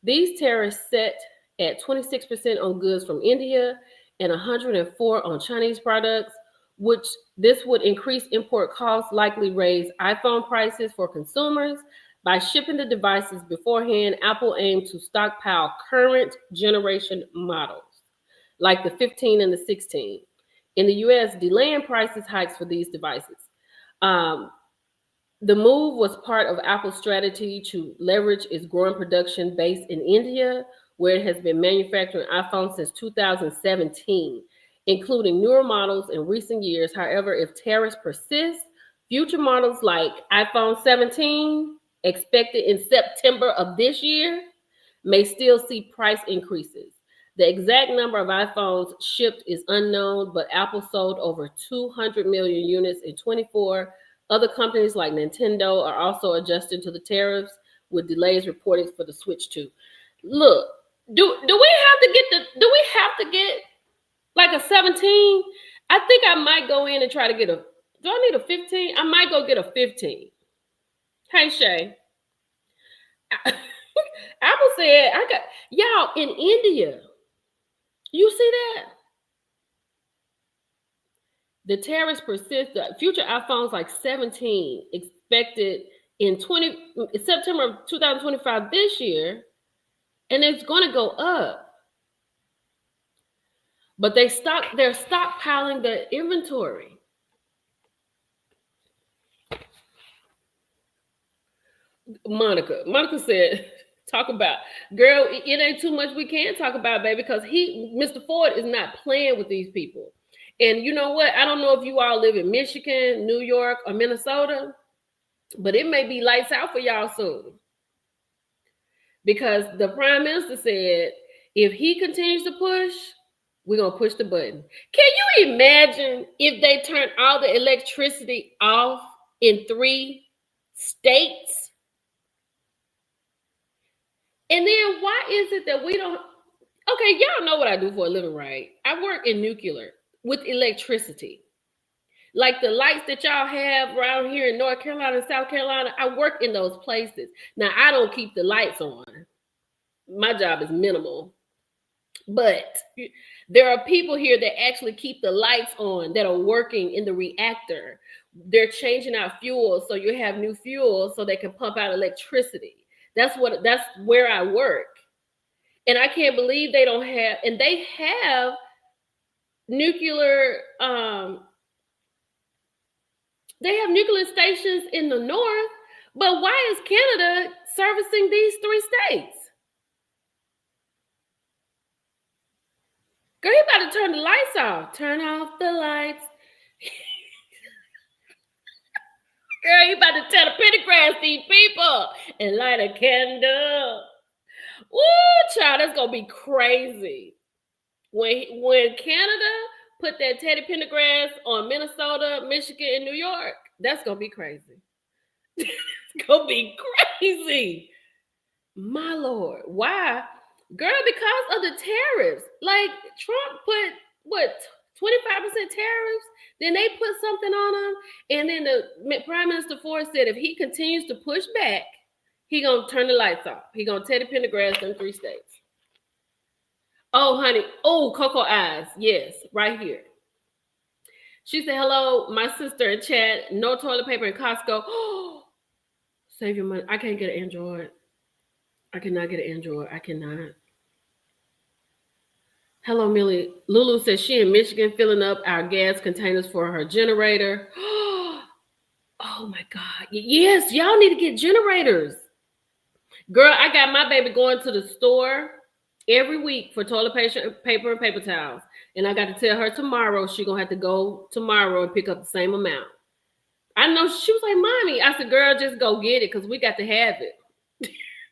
These tariffs set at 26% on goods from India and 104 on Chinese products, which this would increase import costs, likely raise iPhone prices for consumers. By shipping the devices beforehand, Apple aimed to stockpile current generation models like the 15 and the 16. In the US, delaying prices hikes for these devices. Um, the move was part of Apple's strategy to leverage its growing production base in India, where it has been manufacturing iPhones since 2017, including newer models in recent years. However, if tariffs persist, future models like iPhone 17, expected in September of this year, may still see price increases. The exact number of iPhones shipped is unknown, but Apple sold over 200 million units in 24. Other companies like Nintendo are also adjusting to the tariffs, with delays reported for the Switch 2. Look, do we have to get like a 17? I think I might go in and try to get a. Do I need a 15? I might go get a 15. Hey Shay. Apple said I got y'all in India. You see that? The tariffs persist. The future iPhones like 17 expected in September of 2025 this year, and it's going to go up. But they're stockpiling the inventory. Monica said, talk about, girl, it ain't too much we can talk about, baby, because Mr. Ford is not playing with these people. And you know what? I don't know if you all live in Michigan, New York, or Minnesota, but it may be lights out for y'all soon. Because the prime minister said, if he continues to push, we're going to push the button. Can you imagine if they turn all the electricity off in 3 states? And then why is it that we don't? Okay, y'all know what I do for a living, right? I work in nuclear with electricity. Like the lights that y'all have around here in North Carolina and South Carolina, I work in those places. Now, I don't keep the lights on. My job is minimal. But there are people here that actually keep the lights on that are working in the reactor. They're changing out fuel so you have new fuel so they can pump out electricity. That's where I work. And I can't believe they don't have, and they have nuclear stations in the north, but why is Canada servicing these 3 states? Girl, you about to turn the lights off. Turn off the lights. Girl, you about to tell the pentagram these people and light a candle. Woo, child, that's gonna be crazy. When Canada put that Teddy Pendergrass on Minnesota, Michigan, and New York, that's gonna be crazy. It's gonna be crazy. My Lord. Why? Girl, because of the tariffs. Like Trump put what 25% tariffs, then they put something on them, and then the Prime Minister Ford said if he continues to push back, he gonna turn the lights off. He gonna Teddy Pendergrass in 3 states. Oh, honey. Oh, Cocoa Eyes. Yes, right here. She said, hello, my sister in chat. No toilet paper in Costco. Oh, save your money. I can't get an Android. I cannot get an Android. I cannot. Hello, Millie. Lulu says she in Michigan filling up our gas containers for her generator. Oh, my God. Yes, y'all need to get generators. Girl, I got my baby going to the store every week for toilet paper and paper towels. And I got to tell her tomorrow she's going to have to go tomorrow and pick up the same amount. I know she was like, Mommy. I said, girl, just go get it because we got to have it.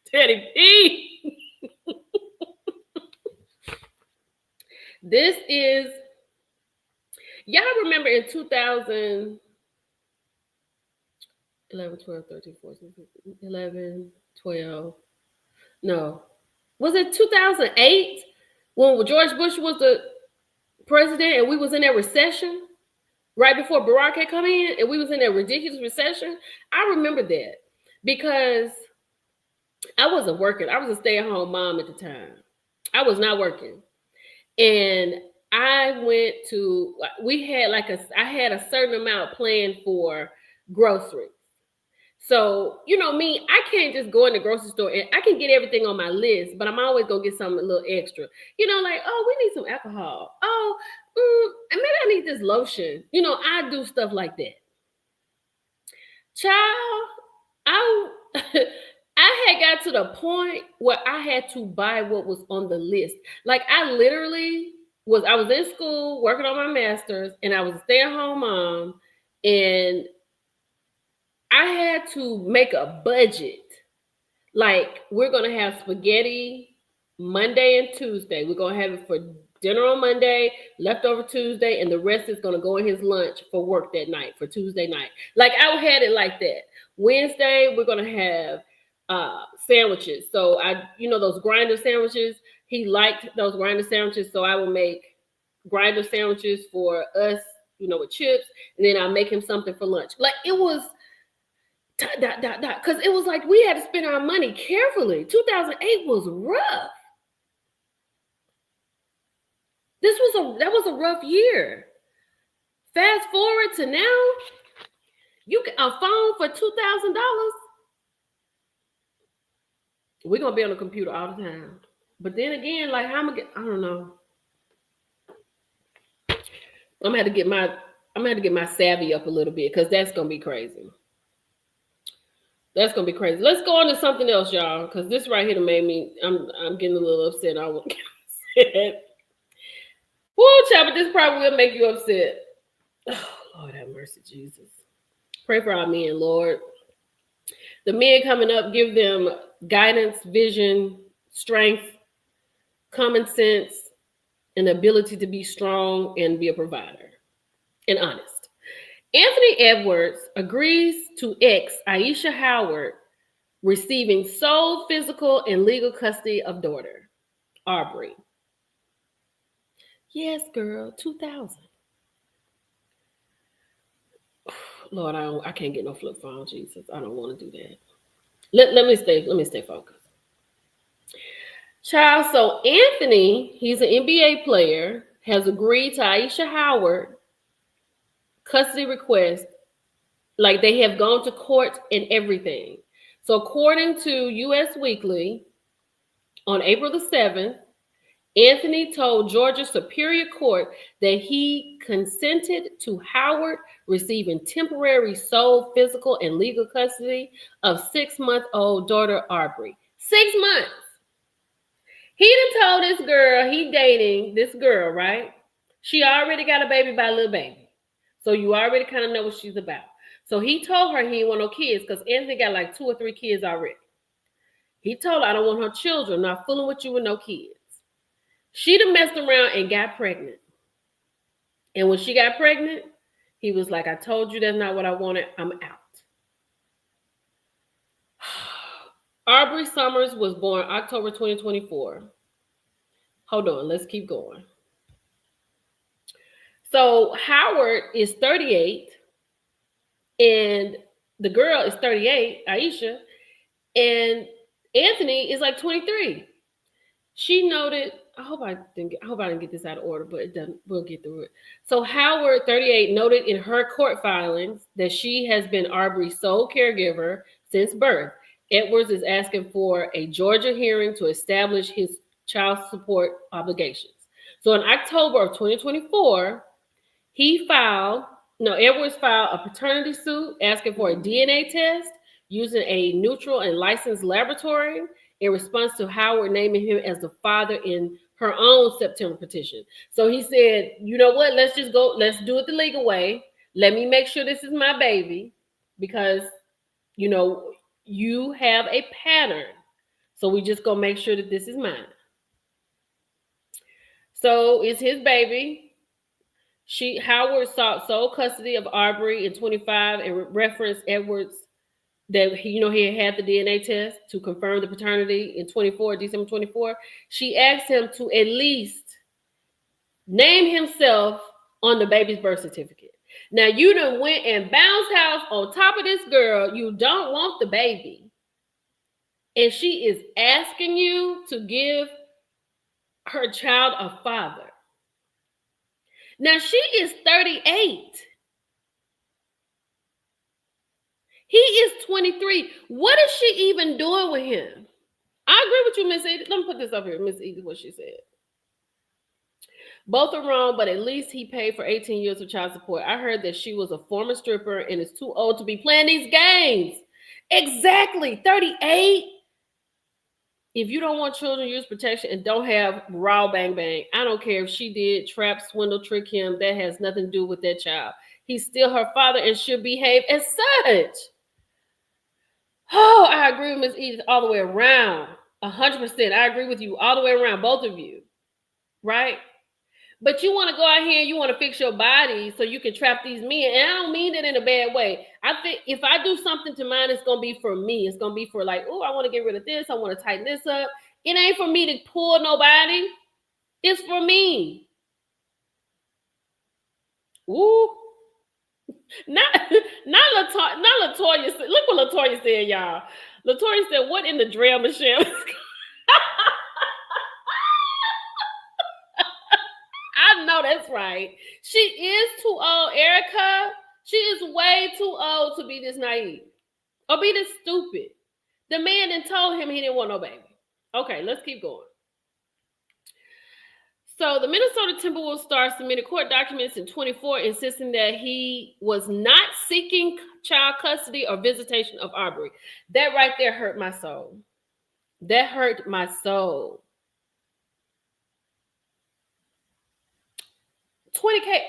Teddy P. This is, Y'all remember in 2011, 12, 13, 14, 15, 11, 12. No. Was it 2008 when George Bush was the president and we was in that recession right before Barack had come in and we was in that ridiculous recession? I remember that because I wasn't working. I was a stay-at-home mom at the time. I was not working. And I went to, I had a certain amount planned for groceries. So, you know me, I can't just go in the grocery store and I can get everything on my list, but I'm always going to get something a little extra. You know, like, oh, we need some alcohol. Oh, and maybe I need this lotion. You know, I do stuff like that. Child, I I had got to the point where I had to buy what was on the list. Like I literally I was in school working on my master's and I was a stay-at-home mom and I had to make a budget. Like we're going to have spaghetti Monday and Tuesday. We're going to have it for dinner on Monday, leftover Tuesday, and the rest is going to go in his lunch for work that night, for Tuesday night. Like I had it like that. Wednesday, we're going to have sandwiches. So those grinder sandwiches, he liked those grinder sandwiches. So I will make grinder sandwiches for us, with chips. And then I'll make him something for lunch. Like it was because it was like we had to spend our money carefully. 2008 was rough. That was a rough year. Fast forward to now, you get a phone for $2,000. We're gonna be on the computer all the time. But then again, like how am I don't know. I'm gonna have to get my savvy up a little bit because that's gonna be crazy. That's gonna be crazy. Let's go on to something else, y'all, because this right here made me. I'm getting a little upset. I won't get upset. Woo, child, but this probably will make you upset. Oh, Lord have mercy, Jesus. Pray for our men, Lord. The men coming up, give them guidance, vision, strength, common sense, and the ability to be strong and be a provider and honest. Anthony Edwards agrees to ex Aisha Howard receiving sole physical and legal custody of daughter, Aubrey. Yes, girl, 2000. Lord, I can't get no flip phone, Jesus. I don't want to do that. Let me stay focused. Child, so Anthony, he's an NBA player, has agreed to Aisha Howard custody request. Like they have gone to court and everything. So according to US Weekly, on April the 7th, Anthony told Georgia Superior Court that he consented to Howard receiving temporary sole physical and legal custody of 6-month-old daughter Aubrey. 6 months. He done told this girl he dating this girl, right? She already got a baby by a little baby. So you already kind of know what she's about. So he told her he didn't want no kids because Anthony got like 2 or 3 kids already. He told her, I don't want her children, not fooling with you with no kids. She done messed around and got pregnant. And when she got pregnant, he was like, I told you that's not what I wanted. I'm out. Aubrey Summers was born October 2024. Hold on, let's keep going. So Howard is 38 and the girl is 38, Aisha, and Anthony is like 23. She noted, I hope I didn't get this out of order, but it doesn't. We'll get through it. So Howard, 38, noted in her court filings that she has been Aubrey's sole caregiver since birth. Edwards is asking for a Georgia hearing to establish his child support obligations. So in October of 2024, Edwards filed a paternity suit asking for a DNA test using a neutral and licensed laboratory in response to Howard naming him as the father in her own September petition. So he said, you know what, let's do it the legal way. Let me make sure this is my baby because, you have a pattern. So we just gonna make sure that this is mine. So it's his baby. Howard sought sole custody of Arbery in 25 and referenced Edwards that he had the DNA test to confirm the paternity in December 24. She asked him to at least name himself on the baby's birth certificate. Now you done went and bounced house on top of this girl. You don't want the baby. And she is asking you to give her child a father. Now she is 38. He is 23. What is she even doing with him? I agree with you, Miss Edith. Let me put this up here, Miss Edith, what she said. Both are wrong, but at least he paid for 18 years of child support. I heard that she was a former stripper and is too old to be playing these games. Exactly, 38. If you don't want children, use protection and don't have raw bang bang. I don't care if she did trap, swindle, trick him. That has nothing to do with that child. He's still her father and should behave as such. Oh, I agree with Miss Edith all the way around. 100%. I agree with you all the way around, both of you. Right? But you want to go out here and you want to fix your body so you can trap these men. And I don't mean that in a bad way. I think if I do something to mine, it's going to be for me. It's going to be for like, oh, I want to get rid of this. I want to tighten this up. It ain't for me to pull nobody. It's for me. Ooh. Not LaToya. Look what LaToya said, y'all. LaToya said, what in the drill, Michelle? I know that's right. She is too old, Erica. She is way too old to be this naive or be this stupid. The man then told him he didn't want no baby. Okay, let's keep going. So the Minnesota Timberwolves star submitted court documents in 24 insisting that he was not seeking child custody or visitation of Arbery. That right there hurt my soul. That hurt my soul. 20K.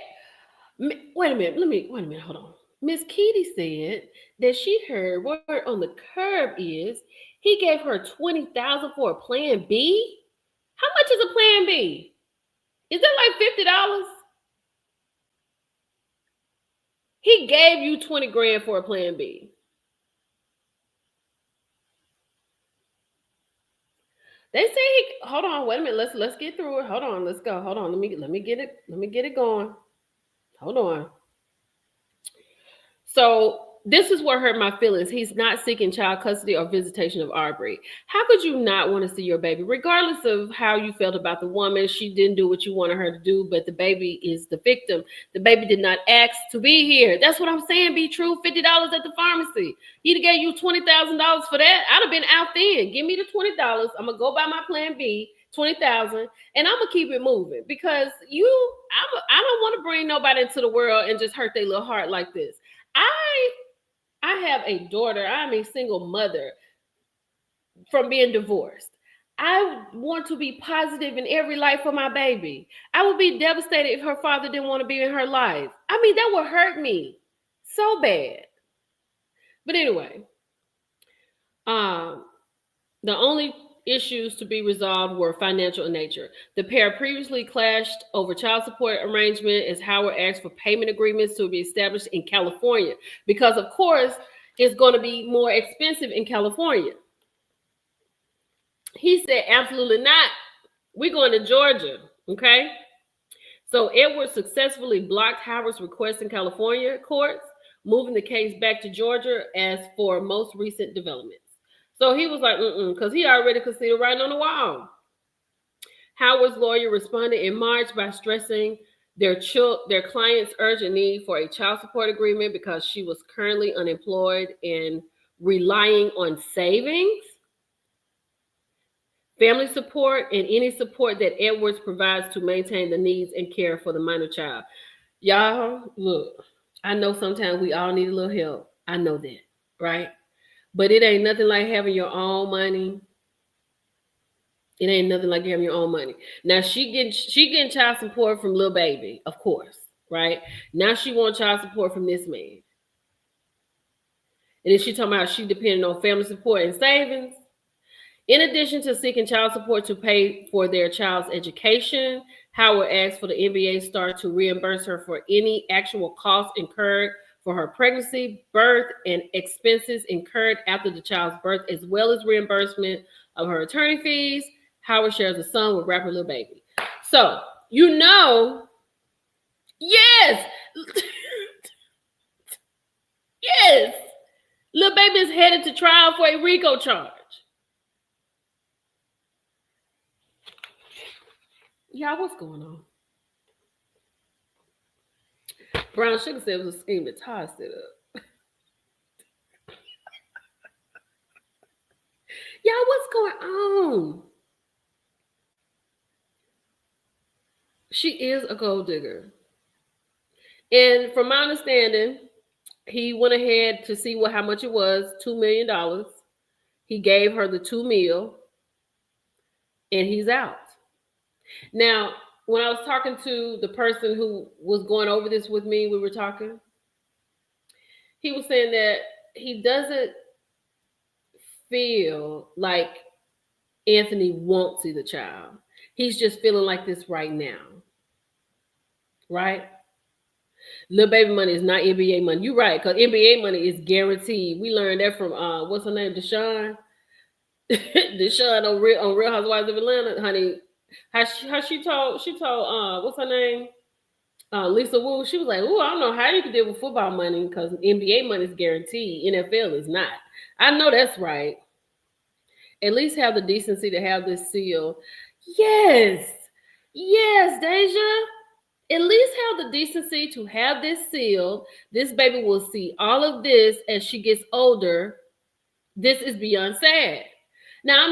Wait a minute, hold on. Miss Keedy said that she heard word on the curb is he gave her $20,000 for a plan B. How much is a plan B? Is that like $50? He gave you 20 grand for a plan B. They say hold on, wait a minute. Let's get through it. Hold on, let's go. Hold on. Let me get it going. Hold on. So this is what hurt my feelings. He's not seeking child custody or visitation of Arbery. How could you not want to see your baby? Regardless of how you felt about the woman, she didn't do what you wanted her to do, but the baby is the victim. The baby did not ask to be here. That's what I'm saying. Be true. $50 at the pharmacy. He'd have gave you $20,000 for that. I'd have been out then. Give me the $20. I'm going to go buy my plan B. 20,000, and I'm gonna keep it moving because I don't want to bring nobody into the world and just hurt their little heart like this. I have a daughter. I'm a single mother from being divorced. I want to be positive in every life for my baby. I would be devastated if her father didn't want to be in her life. I mean, that would hurt me so bad. But anyway, the only issues to be resolved were financial in nature. The pair previously clashed over child support arrangement as Howard asked for payment agreements to be established in California because, of course, it's going to be more expensive in California. He said, absolutely not. We're going to Georgia, okay? So Edwards successfully blocked Howard's request in California courts, moving the case back to Georgia as for most recent developments. So he was like, because he already could see the writing on the wall. Howard's lawyer responded in March by stressing their client's urgent need for a child support agreement because she was currently unemployed and relying on savings, family support, and any support that Edwards provides to maintain the needs and care for the minor child. Y'all, look, I know sometimes we all need a little help. I know that, right? But it ain't nothing like having your own money. It ain't nothing like having your own money. Now she getting child support from Lil Baby, of course, right? Now she wants child support from this man. And then she talking about she depending on family support and savings. In addition to seeking child support to pay for their child's education, Howard asked for the NBA star to reimburse her for any actual costs incurred for her pregnancy, birth, and expenses incurred after the child's birth, as well as reimbursement of her attorney fees. Howard shares a son with rapper Lil Baby. So, yes, yes, Lil Baby is headed to trial for a RICO charge. Y'all, what's going on? Brown Sugar said it was a scheme that Todd set up. Y'all, what's going on? She is a gold digger. And from my understanding, he went ahead to see how much it was, $2 million. He gave her the $2 million, and he's out. Now, when I was talking to the person who was going over this with me, we were talking, he was saying that he doesn't feel like Anthony won't see the child. He's just feeling like this right now. Right? Lil Baby money is not NBA money. You're right, because NBA money is guaranteed. We learned that from what's her name, Deshaun. Deshaun on Real Housewives of Atlanta, honey. How she told what's her name? Lisa Wu. She was like, "Ooh, I don't know how you can deal with football money because NBA money is guaranteed. NFL is not." I know that's right. At least have the decency to have this seal. Yes, Deja. At least have the decency to have this sealed. This baby will see all of this as she gets older. This is beyond sad. Now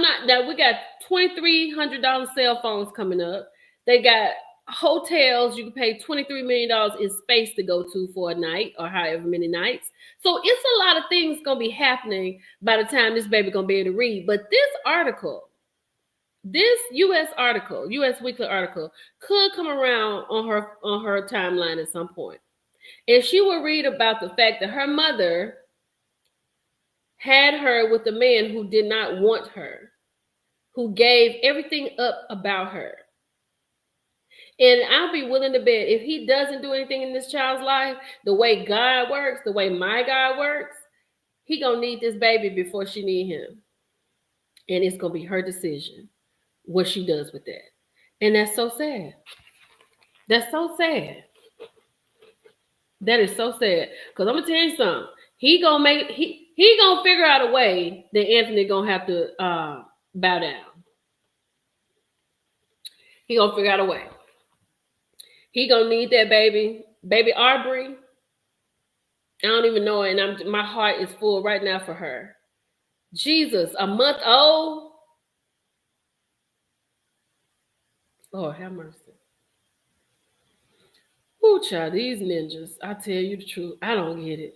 we got $2,300 cell phones coming up. They got hotels you can pay $23 million in space to go to for a night or however many nights. So it's a lot of things gonna be happening by the time this baby gonna be able to read. But this U.S. Weekly article, could come around on her timeline at some point. And she will read about the fact that her mother had her with a man who did not want her, who gave everything up about her. And I'll be willing to bet if he doesn't do anything in this child's life, the way God works, the way my God works, he gonna need this baby before she need him. And it's gonna be her decision what she does with that. And that's so sad. That's so sad. That is so sad. Because I'm gonna tell you something. He gonna figure out a way that Anthony gonna have to bow down. He gonna figure out a way. He gonna need that baby Aubrey. I don't even know it, and my heart is full right now for her. Jesus, a month old. Lord have mercy. Ooh, child, these ninjas. I tell you the truth. I don't get it.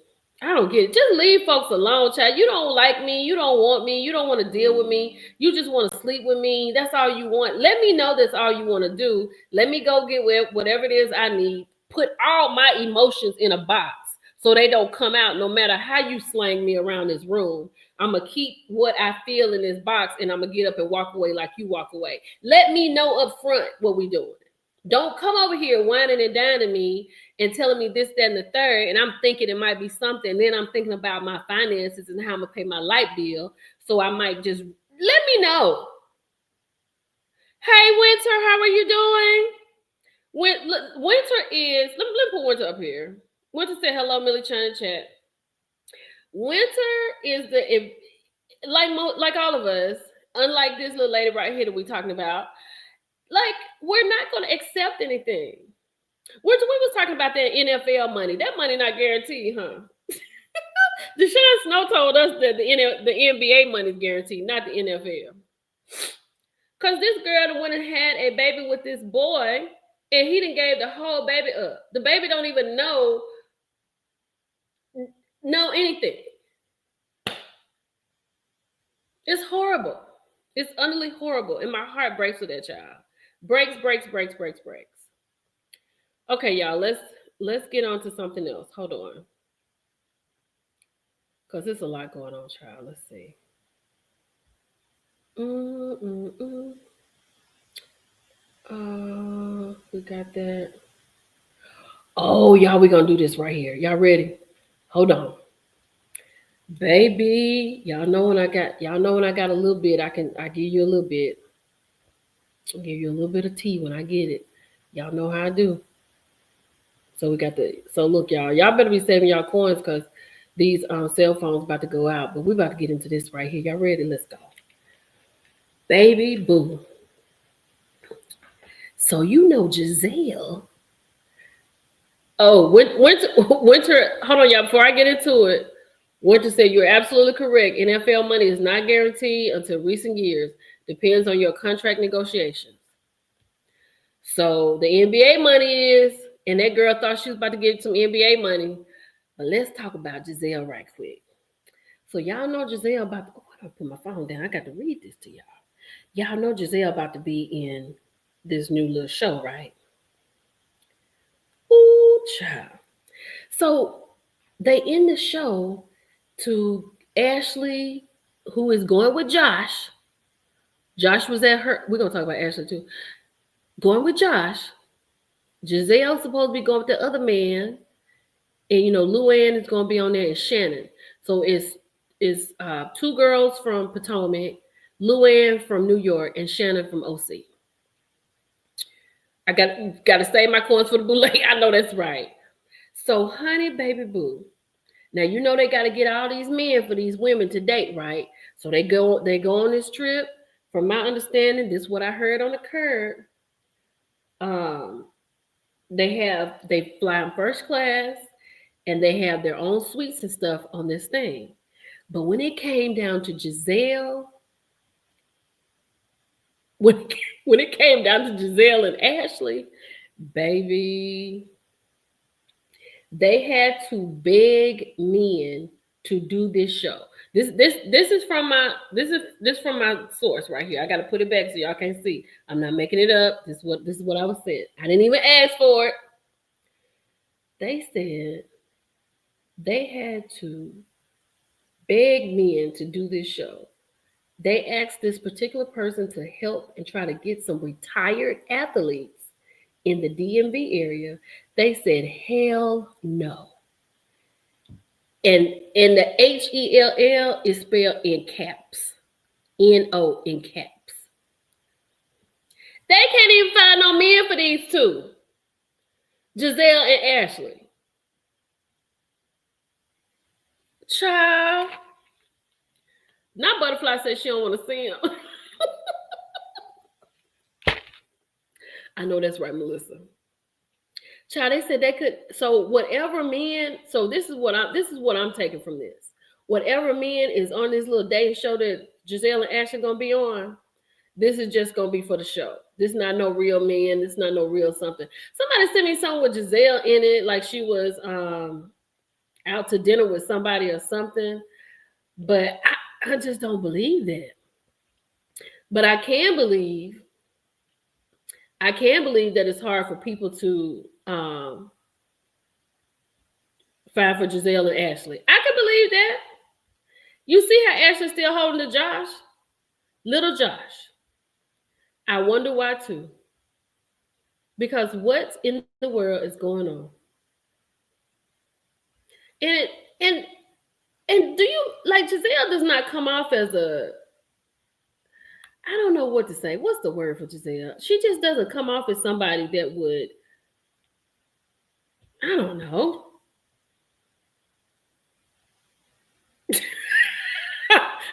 Just leave folks alone, child. You don't like me. You don't want me. You don't want to deal with me. You just want to sleep with me. That's all you want. Let me know that's all you want to do. Let me go get whatever it is I need. Put all my emotions in a box so they don't come out no matter how you slang me around this room. I'm going to keep what I feel in this box, and I'm going to get up and walk away like you walk away. Let me know up front what we doing. Don't come over here whining and dining me and telling me this, that, and the third, and I'm thinking it might be something. Then I'm thinking about my finances and how I'm going to pay my light bill. So I might just, let me know. Hey, Winter, how are you doing? Winter is, let me put Winter up here. Winter said, hello, Millie Chan chat. Winter is like all of us, unlike this little lady right here that we're talking about, like, we're not going to accept anything. We was talking about that NFL money. That money not guaranteed, huh? Deshaun Snow told us that the NBA money is guaranteed, not the NFL. Because this girl went and had a baby with this boy, and he done gave the whole baby up. The baby don't even know anything. It's horrible. It's utterly horrible, and my heart breaks with that child. Breaks. Okay, y'all, let's get on to something else. Hold on. Because there's a lot going on, child. Let's see. We got that. Oh, y'all, we gonna do this right here. Y'all ready? Hold on. Baby, y'all know when I got a little bit, I give you a little bit. I'll give you a little bit of tea when I get it. Y'all know how I do. So we got so look, y'all better be saving y'all coins because these cell phones about to go out. But we about to get into this right here. Y'all ready? Let's go. Baby boo. So you know Giselle. Oh, Winter. Hold on, y'all. Before I get into it, Winter said you're absolutely correct. NFL money is not guaranteed until recent years. Depends on your contract negotiations. So the NBA money is, and that girl thought she was about to get some NBA money. But let's talk about Giselle right quick. So y'all know Giselle about to, oh, I gotta put my phone down. I got to read this to y'all. Y'all know Giselle about to be in this new little show, right? Ooh, child. So they in the show to Ashley, who is going with Josh. Josh was at her. We're gonna talk about Ashley too. Going with Josh. Giselle's supposed to be going with the other man, and you know Luann is gonna be on there and Shannon. So it's two girls from Potomac, Luann from New York, and Shannon from OC. I got to save my coins for the boule. I know that's right. So, honey, baby boo. Now you know they got to get all these men for these women to date, right? So they go on this trip. From my understanding, this is what I heard on the curb. Um, they fly in first class and they have their own suites and stuff on this thing. But when it came down to Giselle, when it came down to Giselle and Ashley, baby, they had to beg men to do this show. This is from my source right here. I got to put it back so y'all can see. I'm not making it up. This is what I was saying. I didn't even ask for it. They said they had to beg men to do this show. They asked this particular person to help and try to get some retired athletes in the DMV area. They said, hell no. And the HELL is spelled in caps. NO in caps. They can't even find no men for these two. Giselle and Ashley. Child. Now Butterfly said she don't want to see him. I know that's right, Melissa. Child, they said they could. So whatever men. So this is what I'm taking from this. Whatever men is on this little dating show that Giselle and Ashley gonna be on, this is just gonna be for the show. This is not no real men. This is not no real something. Somebody sent me something with Giselle in it, like she was out to dinner with somebody or something. But I just don't believe that. But I can believe that it's hard for people to find for Giselle and Ashley. I can believe that. You see how Ashley's still holding to Josh? Little Josh. I wonder why too. Because what in the world is going on? And do you like Giselle does not come off as a, I don't know what to say. What's the word for Giselle? She just doesn't come off as somebody that would, I don't know.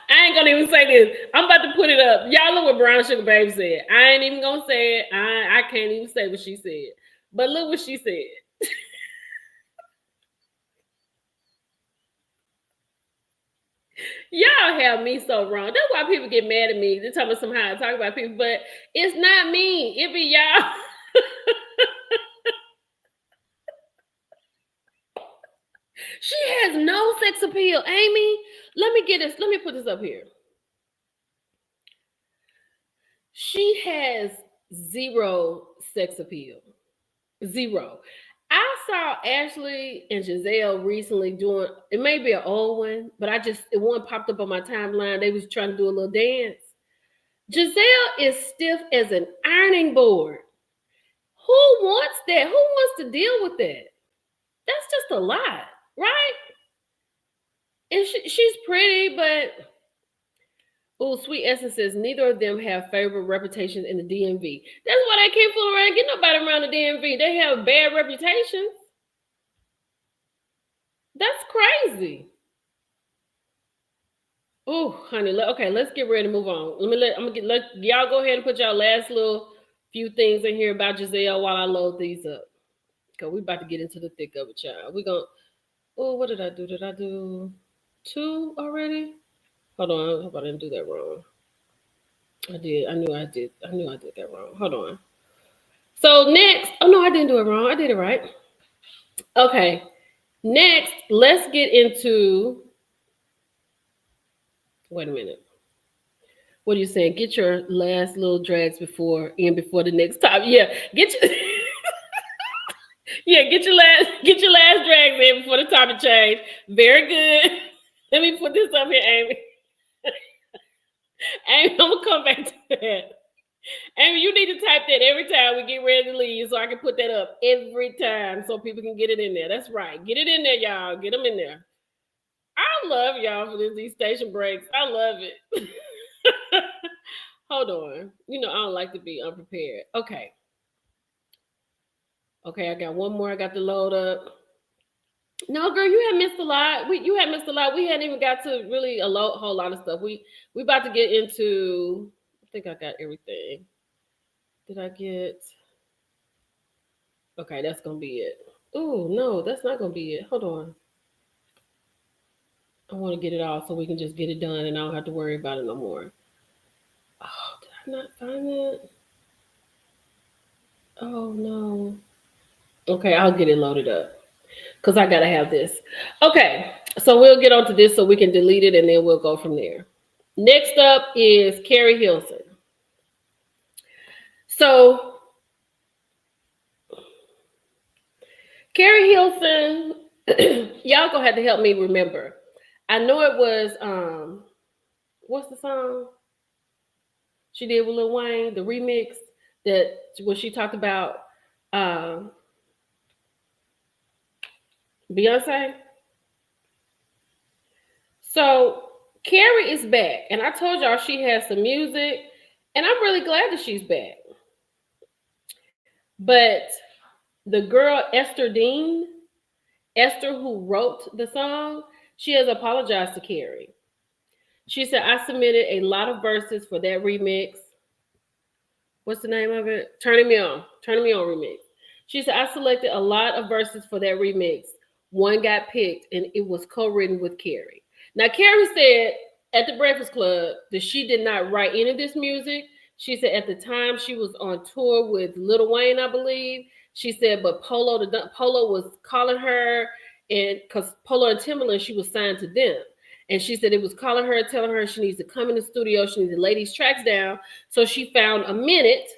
I ain't gonna even say this. I'm about to put it up. Y'all look what Brown Sugar Baby said. I ain't even gonna say it. I can't even say what she said. But look what she said. Y'all have me so wrong. That's why people get mad at me. They're talking about somehow I talk about people, but it's not me. It be y'all. She has no sex appeal, Amy. Let me get this. Let me put this up here. She has zero sex appeal. Zero. I saw Ashley and Giselle recently doing, it may be an old one, but one popped up on my timeline. They was trying to do a little dance. Giselle is stiff as an ironing board. Who wants that? Who wants to deal with that? That's just a lot, right? And she's pretty, but oh, Sweet Essence says neither of them have favorable reputations in the DMV. That's why they can't fool around and get nobody around the DMV. They have bad reputations. That's crazy. Oh, honey. Okay, let's get ready to move on. Let y'all go ahead and put y'all last little few things in here about Giselle while I load these up. Cause we about to get into the thick of it, y'all. We gonna. Oh, what did I do? Did I do 2 already? Hold on. I hope I didn't do that wrong. I did. I knew I did. I knew I did that wrong. Hold on. So next, oh no, I didn't do it wrong. I did it right. Okay. Next, let's get into. Wait a minute. What are you saying? Get your last little drags before the next time. Yeah, get your get your last drags in before the topic change. Very good. Let me put this up here, Amy. Amy, I'm gonna come back to that. Amy, you need to type that every time we get ready to leave so I can put that up every time so people can get it in there. That's right. Get it in there, y'all. Get them in there. I love y'all for these station breaks. I love it. Hold on. You know, I don't like to be unprepared. Okay. Okay, I got one more. I got to load up. No, girl, you had missed a lot. You had missed a lot. We hadn't even got to really whole lot of stuff. We about to get into. I think I got everything. Did I get? Okay, that's gonna be it. Oh no, that's not gonna be it. Hold on. I want to get it all so we can just get it done and I don't have to worry about it no more. Oh, did I not find it? Oh no. Okay, I'll get it loaded up because I gotta have this. Okay, so we'll get onto this so we can delete it and then we'll go from there. Next up is Carrie Hilson. So Carrie Hilson, y'all gonna have to help me remember. I know it was what's the song she did with Lil Wayne, the remix that when she talked about Beyonce. So Carrie is back, and I told y'all she has some music, and I'm really glad that she's back. But the girl Esther who wrote the song, she has apologized to Carrie. She said, I submitted a lot of verses for that remix. What's the name of it? Turning Me On remix. She said, I selected a lot of verses for that remix. One got picked, and it was co-written with Carrie. Now, Carrie said at the Breakfast Club that she did not write any of this music. She said at the time she was on tour with Lil Wayne, I believe. She said, but Polo was calling her, and because Polo and Timberland, she was signed to them. And she said it was calling her, telling her she needs to come in the studio. She needs to lay these tracks down. So she found a minute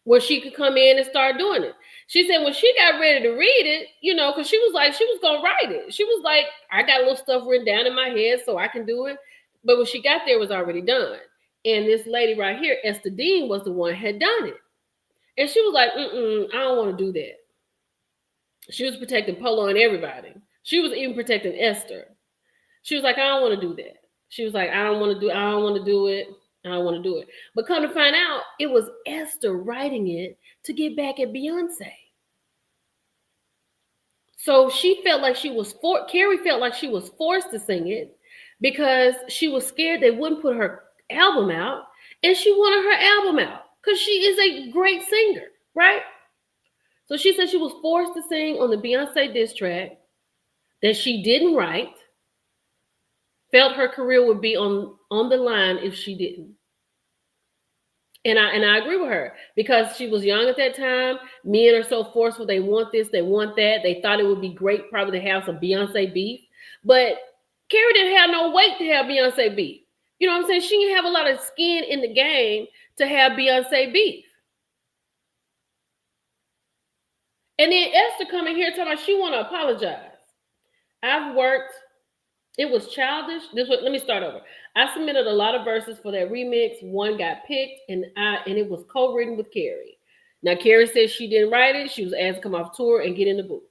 where she could come in and start doing it. She said when she got ready to read it, you know, because she was going to write it. She was like, I got a little stuff written down in my head so I can do it. But when she got there, it was already done. And this lady right here, Esther Dean, was the one had done it. And she was like, I don't want to do that. She was protecting Polo and everybody. She was even protecting Esther. She was like, I don't want to do that. She was like, I don't want to do it. I don't want to do it. But come to find out, it was Esther writing it to get back at Beyonce. So she felt like Carrie felt like she was forced to sing it because she was scared they wouldn't put her album out. And she wanted her album out because she is a great singer, right? So she said she was forced to sing on the Beyonce diss track that she didn't write. Felt her career would be on the line if she didn't. And I agree with her because she was young at that time. Men are so forceful. They want this, they want that. They thought it would be great probably to have some Beyonce beef. But Carrie didn't have no weight to have Beyonce beef. You know what I'm saying? She didn't have a lot of skin in the game to have Beyonce beef. And then Esther coming here talking about she want to apologize. It was childish. Let me start over. I submitted a lot of verses for that remix. One got picked, and it was co-written with Carrie. Now, Carrie says she didn't write it. She was asked to come off tour and get in the booth.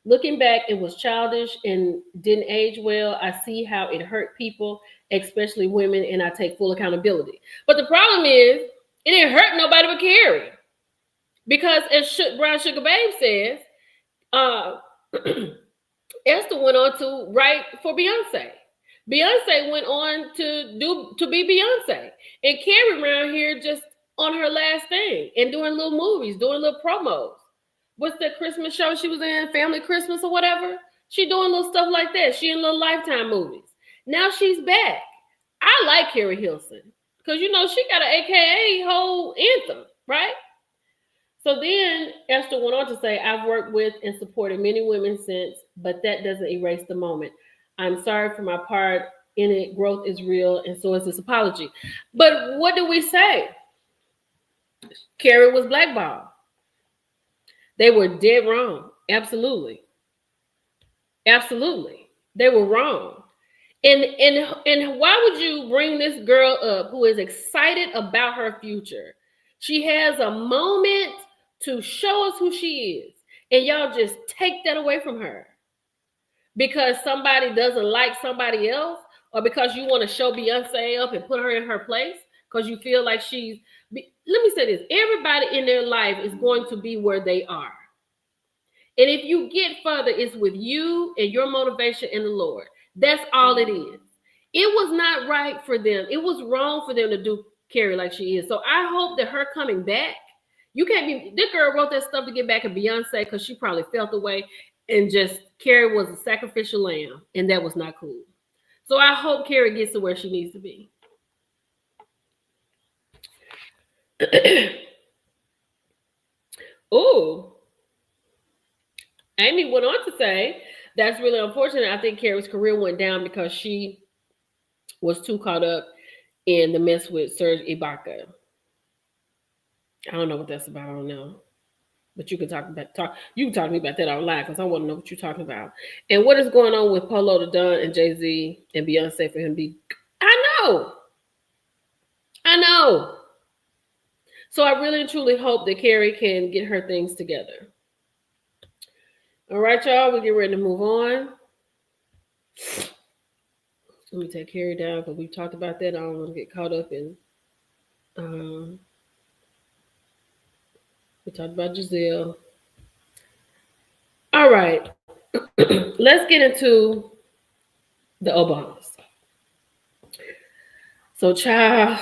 Looking back, it was childish and didn't age well. I see how it hurt people, especially women, and I take full accountability. But the problem is, it didn't hurt nobody but Carrie. Because as Brown Sugar Babe says, uh, Esther went on to write for Beyonce. Beyonce went on to be Beyonce. And Carrie around here just on her last thing and doing little movies, doing little promos. What's that Christmas show she was in? Family Christmas or whatever? She doing little stuff like that. She in little Lifetime movies. Now she's back. I like Carrie Hilson because, you know, she got an AKA whole anthem, right? So then Esther went on to say, I've worked with and supported many women since, but that doesn't erase the moment. I'm sorry for my part in it. Growth is real, and so is this apology. But what do we say? Carrie was blackballed. They were dead wrong. Absolutely. Absolutely. They were wrong. And why would you bring this girl up who is excited about her future? She has a moment to show us who she is. And y'all just take that away from her. Because somebody doesn't like somebody else, or because you want to show Beyonce up and put her in her place, because you feel like she's... Let me say this. Everybody in their life is going to be where they are. And if you get further, it's with you and your motivation in the Lord. That's all it is. It was not right for them. It was wrong for them to do Carrie like she is. So I hope that her coming back, you can't be... This girl wrote that stuff to get back at Beyonce because she probably felt the way, and just Carrie was a sacrificial lamb, and that was not cool. So I hope Carrie gets to where she needs to be. Oh, Amy went on to say, that's really unfortunate. I think Carrie's career went down because she was too caught up in the mess with Serge Ibaka. I don't know what that's about. I don't know. But you can talk to me about that online because I want to know what you're talking about. And what is going on with Polo the Don and Jay-Z and Beyonce for him to be... I know. So I really and truly hope that Carrie can get her things together. All right, y'all, we'll get ready to move on. Let me take Carrie down because we talked about that. I don't want to get caught up in... we talked about Giselle. All right. Let's get into the Obamas. So, child,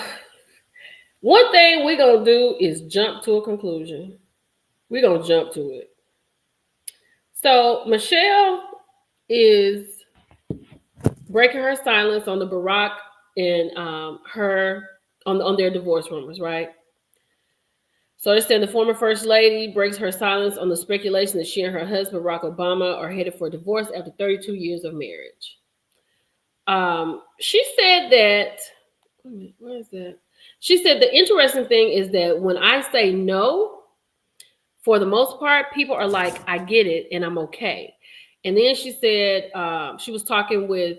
one thing we're going to do is jump to a conclusion. We're going to jump to it. So, Michelle is breaking her silence on the Barack and her on their divorce rumors, right? So they're saying the former first lady breaks her silence on the speculation that she and her husband, Barack Obama, are headed for divorce after 32 years of marriage. She said that... Where is that? She said the interesting thing is that when I say no, for the most part, people are like, I get it and I'm okay. And then she said she was talking with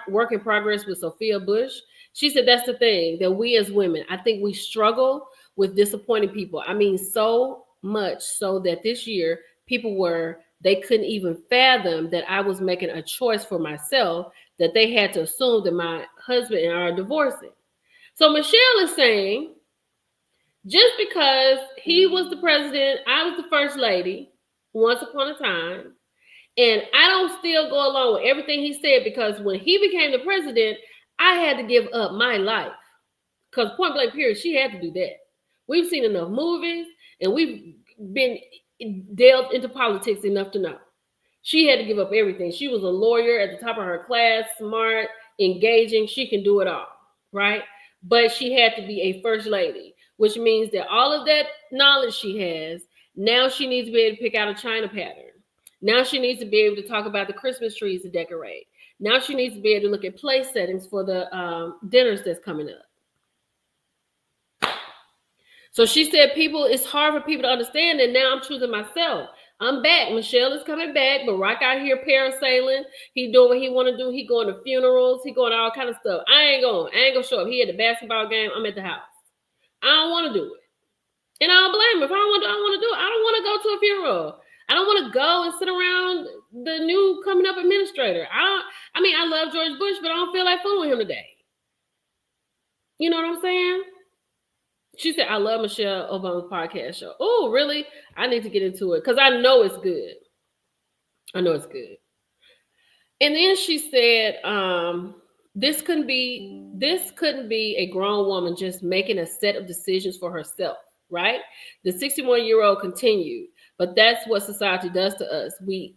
Work in Progress with Sophia Bush. She said that's the thing, that we as women, I think we struggle with disappointing people. I mean, so much so that this year they couldn't even fathom that I was making a choice for myself, that they had to assume that my husband and I are divorcing. So Michelle is saying, just because he was the president, I was the first lady once upon a time, and I don't still go along with everything he said because when he became the president, I had to give up my life. Because point blank period, she had to do that. We've seen enough movies and we've been delved into politics enough to know. She had to give up everything. She was a lawyer at the top of her class, smart, engaging. She can do it all, right? But she had to be a first lady, which means that all of that knowledge she has, now she needs to be able to pick out a China pattern. Now she needs to be able to talk about the Christmas trees to decorate. Now she needs to be able to look at place settings for the dinners that's coming up. So she said it's hard for people to understand that now I'm choosing myself. I'm back. Michelle is coming back. Barack out here parasailing. He doing what he want to do. He going to funerals. He going to all kind of stuff. I ain't going to show up. He at the basketball game. I'm at the house. I don't want to do it. And I don't blame her. If I don't want to do, I don't want to do it. I don't want to go to a funeral. I don't want to go and sit around the new coming up administrator. I mean, I love George Bush, but I don't feel like fooling with him today. You know what I'm saying? She said, I love Michelle Obama's podcast show. Oh, really? I need to get into it because I know it's good. I know it's good. And then she said, this couldn't be a grown woman just making a set of decisions for herself, right? The 61-year-old continued, but that's what society does to us. We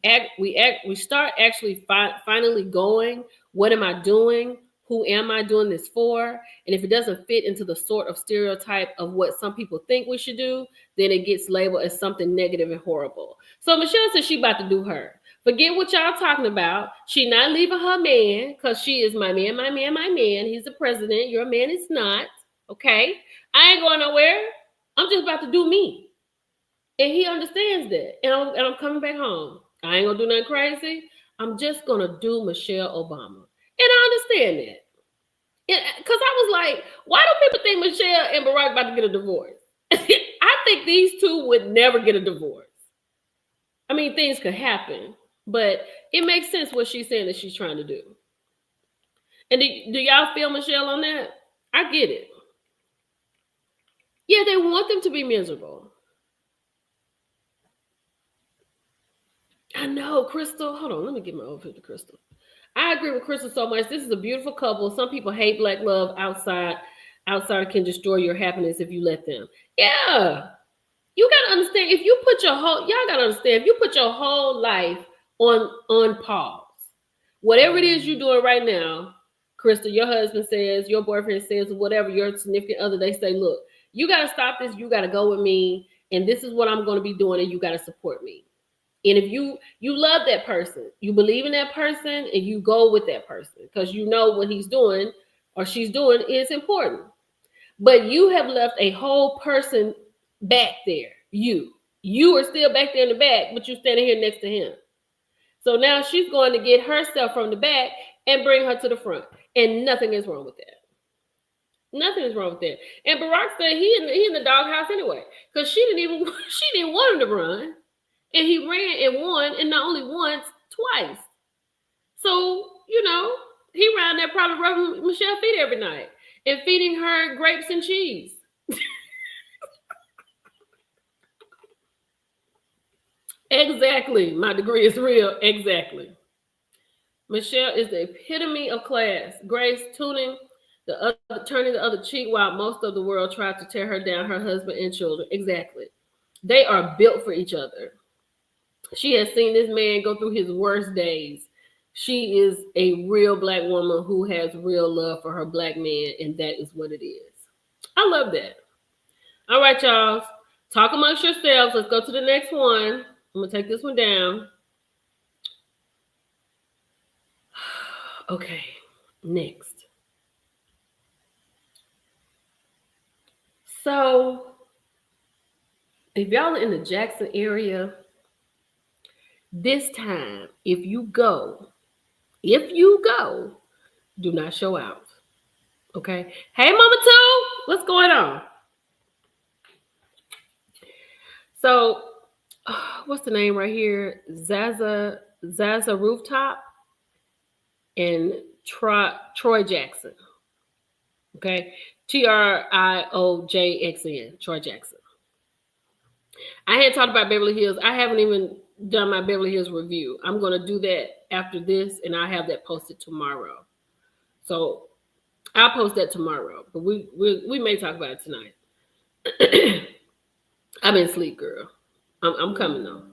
start actually finally going, what am I doing? Who am I doing this for? And if it doesn't fit into the sort of stereotype of what some people think we should do, then it gets labeled as something negative and horrible. So Michelle said she about to do her. Forget what y'all talking about. She not leaving her man because she is my man, my man, my man. He's the president. Your man is not. Okay? I ain't going nowhere. I'm just about to do me. And he understands that. And I'm coming back home. I ain't going to do nothing crazy. I'm just going to do Michelle Obama. And I understand that. Because I was like, why do people think Michelle and Barack about to get a divorce? I think these two would never get a divorce. I mean, things could happen. But it makes sense what she's saying that she's trying to do. And do y'all feel Michelle on that? I get it. Yeah, they want them to be miserable. I know, Crystal. Hold on, let me get my outfit to Crystal. I agree with Crystal so much. This is a beautiful couple. Some people hate black love outside can destroy your happiness if you let them. Yeah. You gotta understand, if you put your whole life on pause. Whatever it is you're doing right now, Crystal, your husband says, your boyfriend says, whatever, your significant other, they say, look, you got to stop this. You got to go with me. And this is what I'm going to be doing. And you got to support me. And if you love that person, you believe in that person, and you go with that person because you know what he's doing or she's doing is important. But you have left a whole person back there. You are still back there in the back, but you're standing here next to him. So now she's going to get herself from the back and bring her to the front. And nothing is wrong with that. Nothing is wrong with that. And Barack said he in the doghouse anyway. Because she didn't want him to run. And he ran and won, and not only once, twice. So, he ran there probably rubbing Michelle's feet every night and feeding her grapes and cheese. Exactly. My degree is real. Exactly. Michelle is the epitome of class. Grace turning the other cheek while most of the world tried to tear her down, her husband and children. Exactly. They are built for each other. She has seen this man go through his worst days. She is a real black woman who has real love for her black man, and that is what it is. I love that. All right, y'all. Talk amongst yourselves. Let's go to the next one. I'm going to take this one down. Okay, next. So, if y'all are in the Jackson area, this time, if you go, do not show out. Okay? Hey, Mama Two, what's going on? So, what's the name right here? Zaza Rooftop and Troy Jackson. Okay? TRIOJXN, Troy Jackson. I had talked about Beverly Hills. I haven't even done my Beverly Hills review. I'm going to do that after this, and I'll have that posted tomorrow. So I'll post that tomorrow, but we may talk about it tonight. I've been asleep, girl. I'm coming though.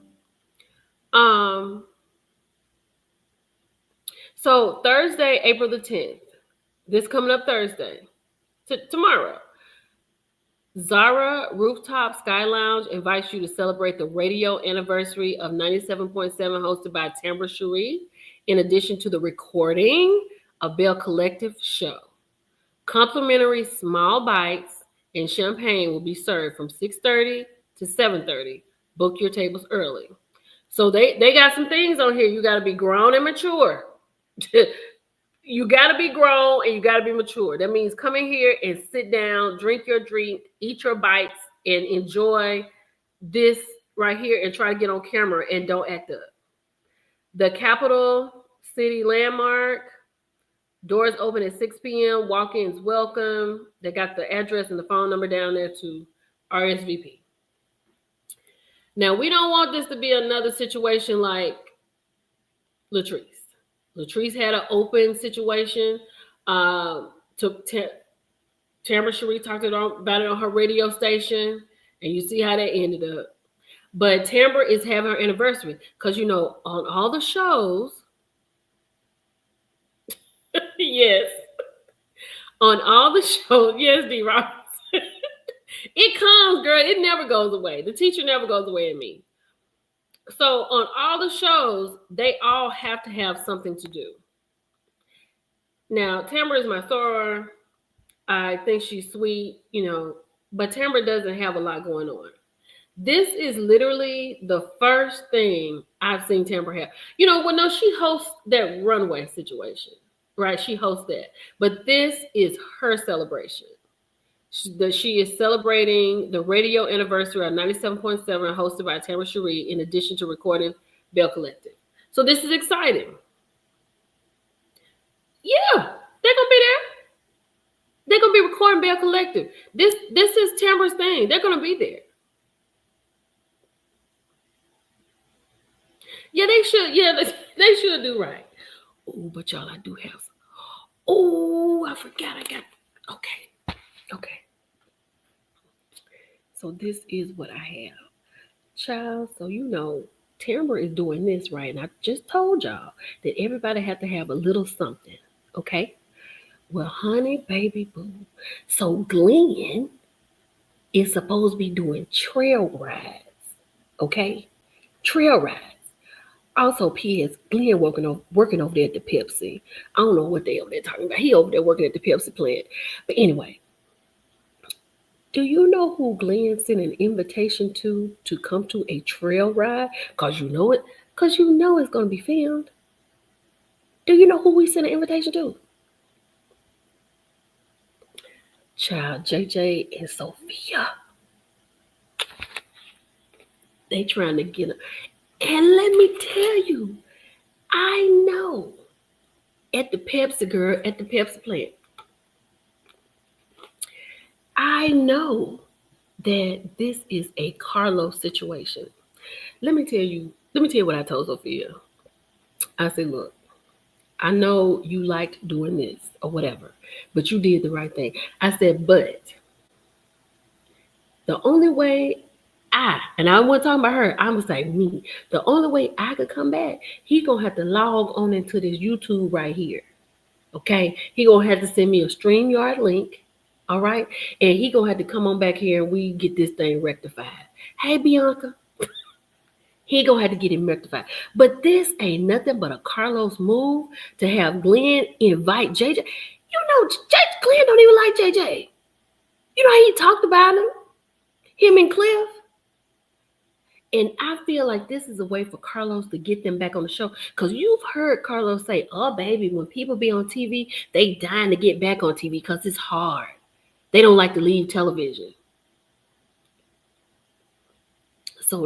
So Thursday, April the 10th, this coming up Thursday, tomorrow, Zara Rooftop Sky Lounge invites you to celebrate the radio anniversary of 97.7 hosted by Tambra Cherie, in addition to the recording of Bell Collective show. Complimentary small bites and champagne will be served from 6:30 to 7:30. Book your tables early. So they got some things on here. You got to be grown and mature. You got to be grown and you got to be mature. That means come in here and sit down, drink your drink, eat your bites, and enjoy this right here and try to get on camera and don't act up. The Capital City Landmark, doors open at 6 p.m. Walk-ins welcome. They got the address and the phone number down there to RSVP. Now, we don't want this to be another situation like Latrice. Latrice had an open situation. Tamara Cherie talked about it on her radio station, and you see how that ended up. But Tamara is having her anniversary because, you know, on all the shows, yes, on all the shows, yes, D. Roberts, it comes, girl. It never goes away. The teacher never goes away in me. So on all the shows, they all have to have something to do. Now, Tamara is my soror. I think she's sweet, you know, but Tamara doesn't have a lot going on. This is literally the first thing I've seen Tamara have. You know, well, no, she hosts that runway situation, right? She hosts that. But this is her celebration. She is celebrating the radio anniversary of 97.7 hosted by Tamara Cherie in addition to recording Bell Collective. So this is exciting. Yeah, they're going to be there. They're going to be recording Bell Collective. This is Tamara's thing. They're going to be there. Yeah, they should. Yeah, they should do right. Oh, but y'all, I do have some. Oh, I forgot. I got. Okay. So this is what I have, child. So you know, Tamara is doing this right, and I just told y'all that everybody had to have a little something. Okay. Well, honey, baby, boo. So Glenn is supposed to be doing trail rides. Okay, trail rides. Also, P.S. Glenn working over there at the Pepsi. I don't know what they over there talking about. He over there working at the Pepsi plant. But anyway, do you know who Glenn sent an invitation to come to a trail ride? Cause you know it. Cause you know it's gonna be filmed. Do you know who we sent an invitation to? Child, JJ and Sophia. They trying to get her. And let me tell you, I know at the Pepsi plant, I know that this is a Carlos situation. Let me tell you what I told Sophia. I said, look, I know you liked doing this or whatever, but you did the right thing. I said, but the only way and I wasn't talking about her, I'm gonna say me. The only way I could come back, he gonna have to log on into this YouTube right here. Okay? He gonna have to send me a StreamYard link. All right? And he gonna have to come on back here and we get this thing rectified. Hey Bianca. He gonna have to get him rectified. But this ain't nothing but a Carlos move to have Glenn invite JJ. You know, Glenn don't even like JJ. You know how he talked about him and Cliff? And I feel like this is a way for Carlos to get them back on the show. Because you've heard Carlos say, oh, baby, when people be on TV, they dying to get back on TV because it's hard. They don't like to leave television. So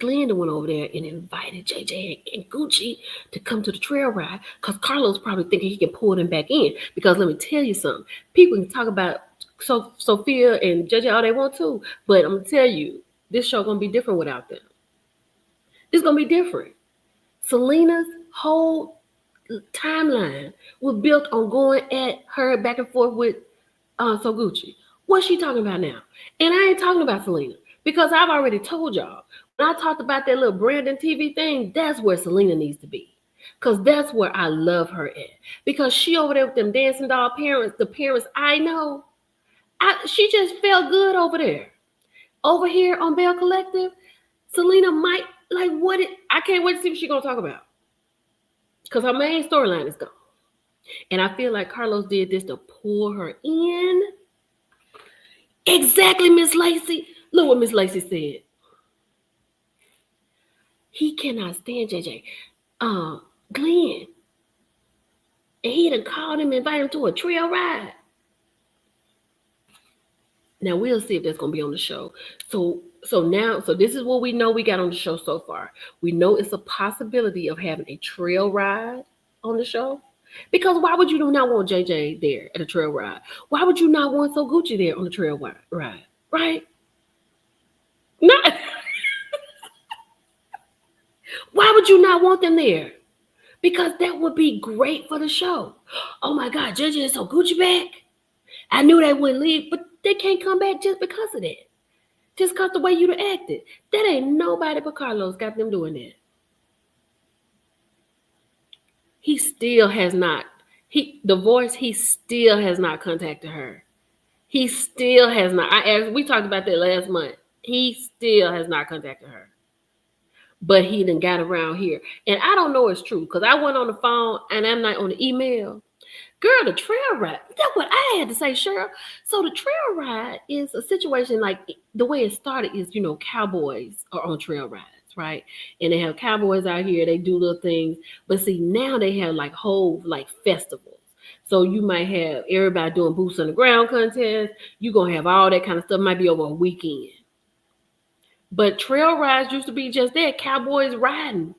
Glenn went over there and invited JJ and Gucci to come to the trail ride because Carlos probably thinking he can pull them back in. Because let me tell you something. People can talk about Sophia and JJ all they want to, but I'm going to tell you, this show going to be different without them. It's going to be different. Selena's whole timeline was built on going at her back and forth with Gucci. What's she talking about now? And I ain't talking about Selena because I've already told y'all. When I talked about that little Brandon TV thing, that's where Selena needs to be. Because that's where I love her at. Because she over there with them dancing doll parents, the parents I know, she just felt good over there. Over here on Bell Collective, Selena might, I can't wait to see what she's going to talk about. Because her main storyline is gone. And I feel like Carlos did this to pull her in. Exactly, Miss Lacey. Look what Miss Lacey said. He cannot stand JJ. Glenn. And he done called him and invited him to a trail ride. Now we'll see if that's gonna be on the show. So this is what we know we got on the show so far. We know it's a possibility of having a trail ride on the show. Because why would you not want JJ there at a trail ride? Why would you not want So Gucci there on the trail ride? Right? Not. Why would you not want them there? Because that would be great for the show. Oh my God, JJ and So Gucci back. I knew they wouldn't leave, but they can't come back just because of that. Just because the way you'd have acted. That ain't nobody but Carlos got them doing that. He still has not. He still has not contacted her. He still has not. We talked about that last month. He still has not contacted her. But he done got around here. And I don't know it's true because I went on the phone and I'm not on the email. Girl, the trail ride. That's what I had to say, Cheryl. So the trail ride is a situation like the way it started is, cowboys are on trail rides, right? And they have cowboys out here. They do little things. But see, now they have like whole like festivals. So you might have everybody doing boots on the ground contest. You're going to have all that kind of stuff. Might be over a weekend. But trail rides used to be just that, cowboys riding.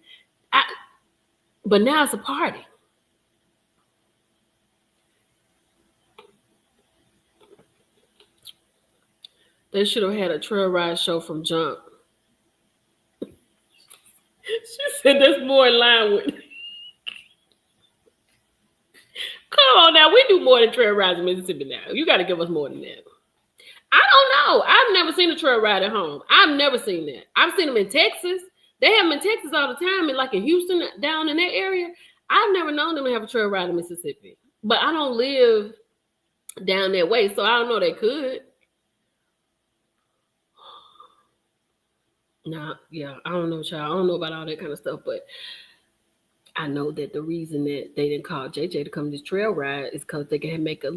But now it's a party. They should have had a trail ride show from jump. She said that's more in line with. Come on now, we do more than trail rides in Mississippi now. You got to give us more than that. I don't know. I've never seen a trail ride at home. I've never seen that. I've seen them in Texas. They have them in Texas all the time, and like in Houston, down in that area. I've never known them to have a trail ride in Mississippi. But I don't live down that way, so I don't know they could. Nah, yeah, I don't know, child. I don't know about all that kind of stuff, but I know that the reason that they didn't call JJ to come to this trail ride is because they can make a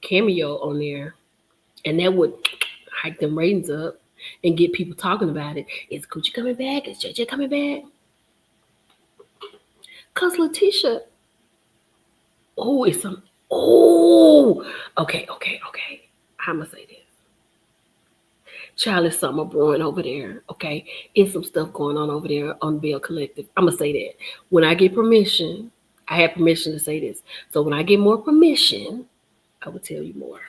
cameo on there, and that would hike them ratings up and get people talking about it. Is Gucci coming back? Is JJ coming back? Cause Letitia, okay. I'ma say this. Child, is something brewing over there, okay? It's some stuff going on over there on Bell Collective. I'm going to say that. When I get permission, I have permission to say this. So when I get more permission, I will tell you more.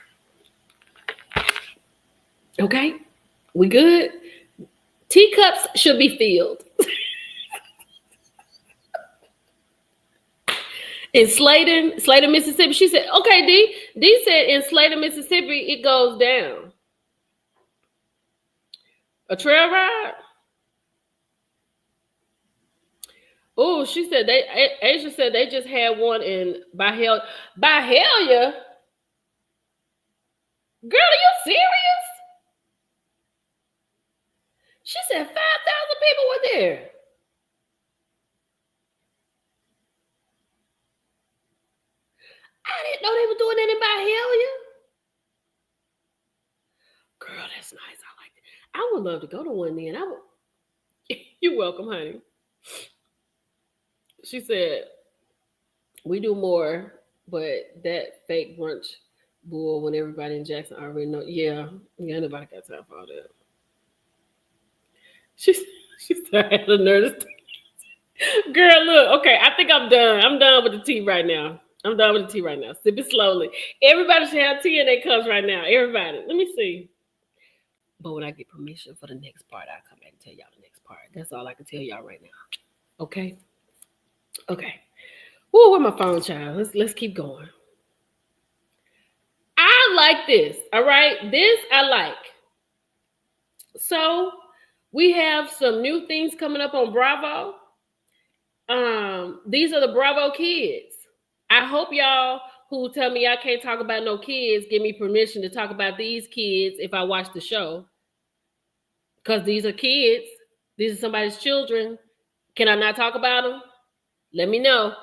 Okay? We good? Teacups should be filled. In Sladen, Mississippi, she said, okay, D. D said in Sladen, Mississippi, it goes down. A trail ride? Oh, she said Asia said they just had one in Byhalia. Girl, are you serious? She said 5,000 people were there. I didn't know they were doing that in Byhalia. Girl, that's nice. I like it. I would love to go to one then. You're welcome, honey. She said, we do more, but that fake brunch bull when everybody in Jackson already know. Yeah, nobody got time for all that. She said, I had a nervous. Girl, look, okay, I think I'm done. I'm done with the tea right now. Sip it slowly. Everybody should have tea in their cups right now. Everybody. Let me see. But when I get permission for the next part, I'll come back and tell y'all the next part. That's all I can tell y'all right now. Okay? Okay. Ooh, where my phone, child? Let's keep going. I like this. All right? This I like. So we have some new things coming up on Bravo. These are the Bravo kids. I hope y'all who tell me I can't talk about no kids give me permission to talk about these kids if I watch the show. Because these are kids. These are somebody's children. Can I not talk about them? Let me know.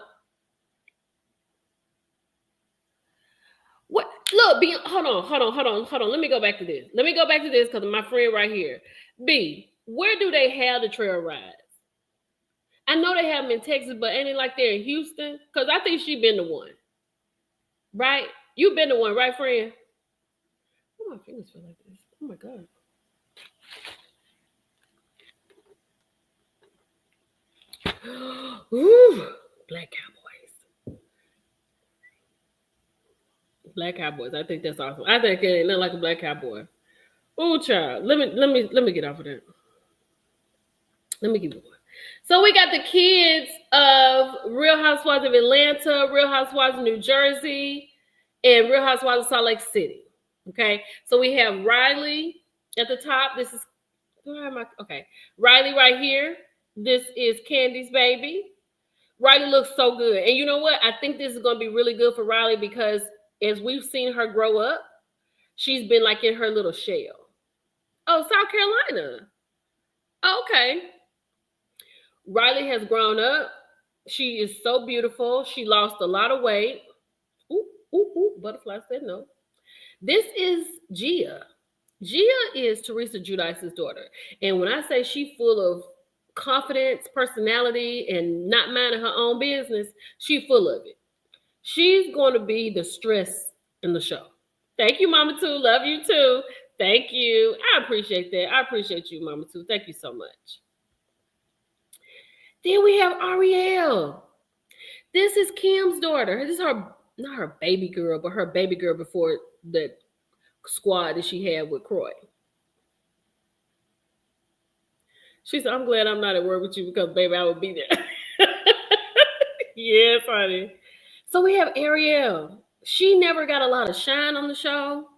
What? Look, B, hold on. Let me go back to this. Because my friend right here. B, where do they have the trail rides? I know they have them in Texas, but ain't it like they're in Houston? Because I think she been the one. Right? You been the one, right, friend? my fingers feel like this? Oh my god. Ooh, Black Cowboys. Black Cowboys. I think that's awesome. I think it ain't nothing like a black cowboy. Oh, child. Let me get off of that. Let me keep going. So we got the kids of Real Housewives of Atlanta, Real Housewives of New Jersey, and Real Housewives of Salt Lake City. Okay. So we have Riley at the top. This is where am I? Okay. Riley right here. This is Candy's baby. Riley looks so good. And you know what? I think this is going to be really good for Riley because as we've seen her grow up, she's been like in her little shell. Oh, South Carolina. Okay. Riley has grown up. She is so beautiful. She lost a lot of weight. Ooh, ooh, ooh. Butterfly said no. This is Gia. Gia is Teresa Giudice's daughter. And when I say she's full of confidence, personality, and not minding her own business, she's full of it. She's going to be the stress in the show. Thank you, Mama Two. Love you too. Thank you. I appreciate that. I appreciate you, Mama Two. Thank you so much. Then we have Ariel. This is Kim's daughter. This is her, not her baby girl, but her baby girl before the squad that she had with Croy. She said, I'm glad I'm not at work with you because, baby, I would be there. Yes, honey. So we have Ariel. She never got a lot of shine on the show.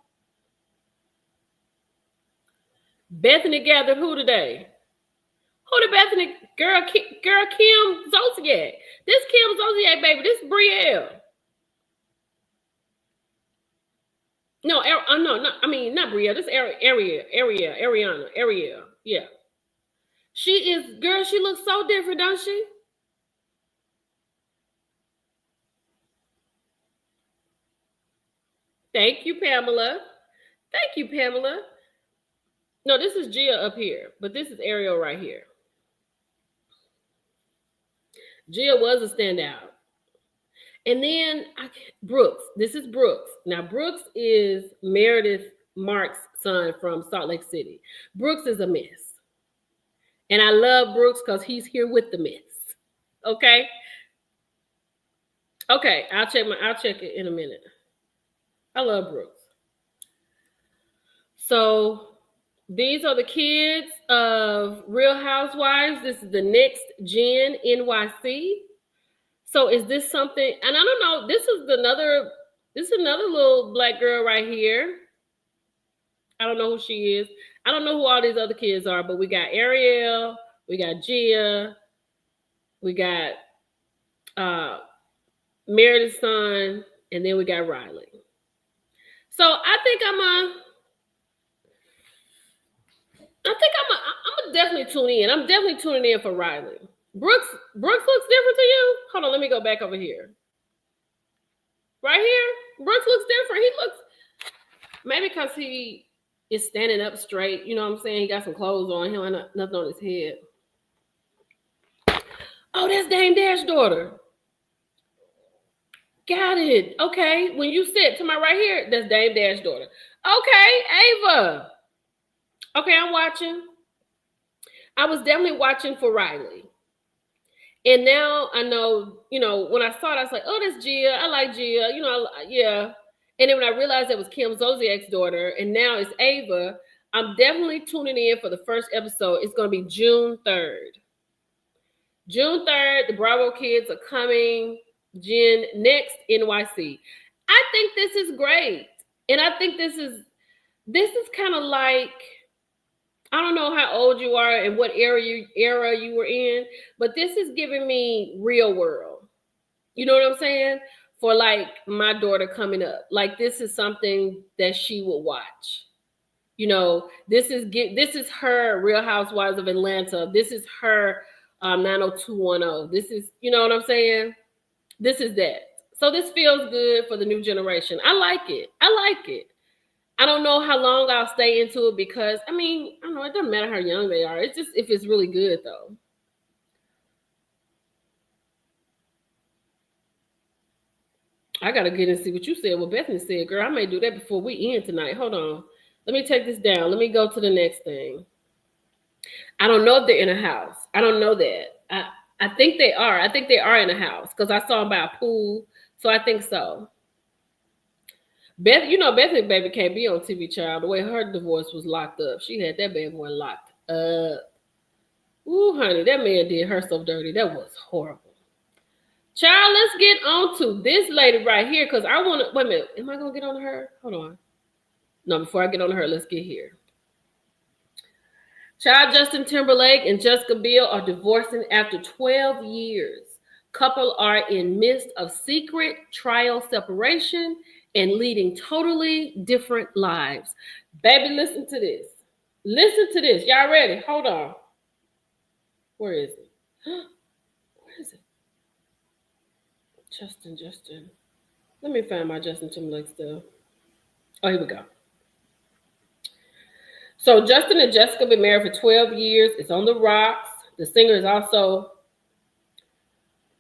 Bethany gathered who today? Who the Bethany? Girl Kim Zolciak. This Kim Zolciak, baby. This Brielle. No, not Brielle. This Ariel. Yeah. She is, girl, she looks so different, don't she? Thank you, Pamela. Thank you, Pamela. No, this is Gia up here, but this is Ariel right here. Gia was a standout. And then Brooks. This is Brooks. Now, Brooks is Meredith Mark's son from Salt Lake City. Brooks is a mess. And I love Brooks because he's here with the mess. Okay? Okay, I'll check it in a minute. I love Brooks. So these are the kids of Real Housewives. This is the next gen NYC. So is this something? And I don't know. This is another little black girl right here. I don't know who she is. I don't know who all these other kids are, but we got Ariel, we got Gia, we got Meredith's son, and then we got Riley. So I think I'm gonna definitely tune in. I'm definitely tuning in for Riley. Brooks looks different to you? Hold on, let me go back over here. Right here, Brooks looks different. He looks, maybe because he is standing up straight. You know what I'm saying? He got some clothes on. He don't have nothing on his head. Oh, that's Dame Dash's daughter. Got it. Okay. When you sit to my right here, that's Dame Dash's daughter. Okay, Ava. Okay, I'm watching. I was definitely watching for Riley. And now I know, when I saw it, I was like, oh, that's Gia. I like Gia. Yeah. And then when I realized it was Kim Zolciak's daughter, and now it's Ava, I'm definitely tuning in for the first episode. It's going to be June 3rd. June 3rd, the Bravo kids are coming. Gen Next NYC. I think this is great. And I think this is kind of like, I don't know how old you are and what era you were in, but this is giving me Real World. You know what I'm saying? For like my daughter coming up. Like this is something that she will watch. This is her Real Housewives of Atlanta. This is her 90210. This is, you know what I'm saying? This is that. So this feels good for the new generation. I like it. I don't know how long I'll stay into it because, I don't know. It doesn't matter how young they are. It's just if it's really good, though. I got to get and see what you said, what Bethany said. Girl, I may do that before we end tonight. Hold on. Let me take this down. Let me go to the next thing. I don't know if they're in a house. I don't know that. I think they are. I think they are in a house because I saw them by a pool. So I think so. Beth, Bethany baby can't be on TV, child. The way her divorce was locked up, she had that baby boy locked up. Ooh, honey, that man did her so dirty. That was horrible. Child, let's get on to this lady right here because I want to. Wait a minute. Am I going to get on her? Hold on. No, before I get on her, let's get here. Child, Justin Timberlake and Jessica Biel are divorcing after 12 years. Couple are in midst of secret trial separation and leading totally different lives. Baby, listen to this. Listen to this. Y'all ready? Hold on. Where is it? Where is it? Justin. Let me find my Justin Timberlake stuff. Oh, here we go. So Justin and Jessica have been married for 12 years. It's on the rocks. The singer is also,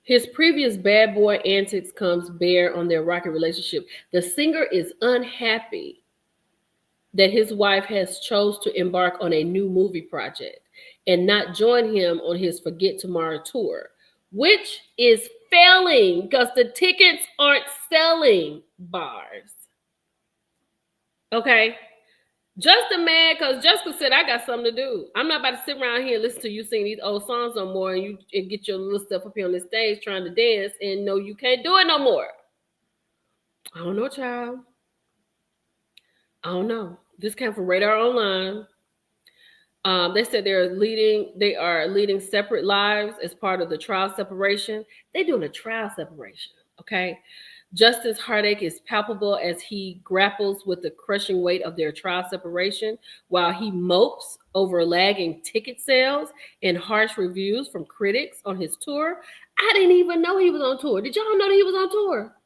his previous bad boy antics comes bare on their rocky relationship. The singer is unhappy that his wife has chose to embark on a new movie project and not join him on his Forget Tomorrow tour, which is failing because the tickets aren't selling, bars. Okay? Justin mad because Jessica said, I got something to do. I'm not about to sit around here and listen to you sing these old songs no more and get your little stuff up here on the stage trying to dance and no, you can't do it no more. I don't know, child. I don't know. This came from Radar Online. They said they are leading separate lives as part of the trial separation. They're doing a trial separation, okay? Justin's heartache is palpable as he grapples with the crushing weight of their trial separation while he mopes over lagging ticket sales and harsh reviews from critics on his tour. I didn't even know he was on tour. Did y'all know that he was on tour?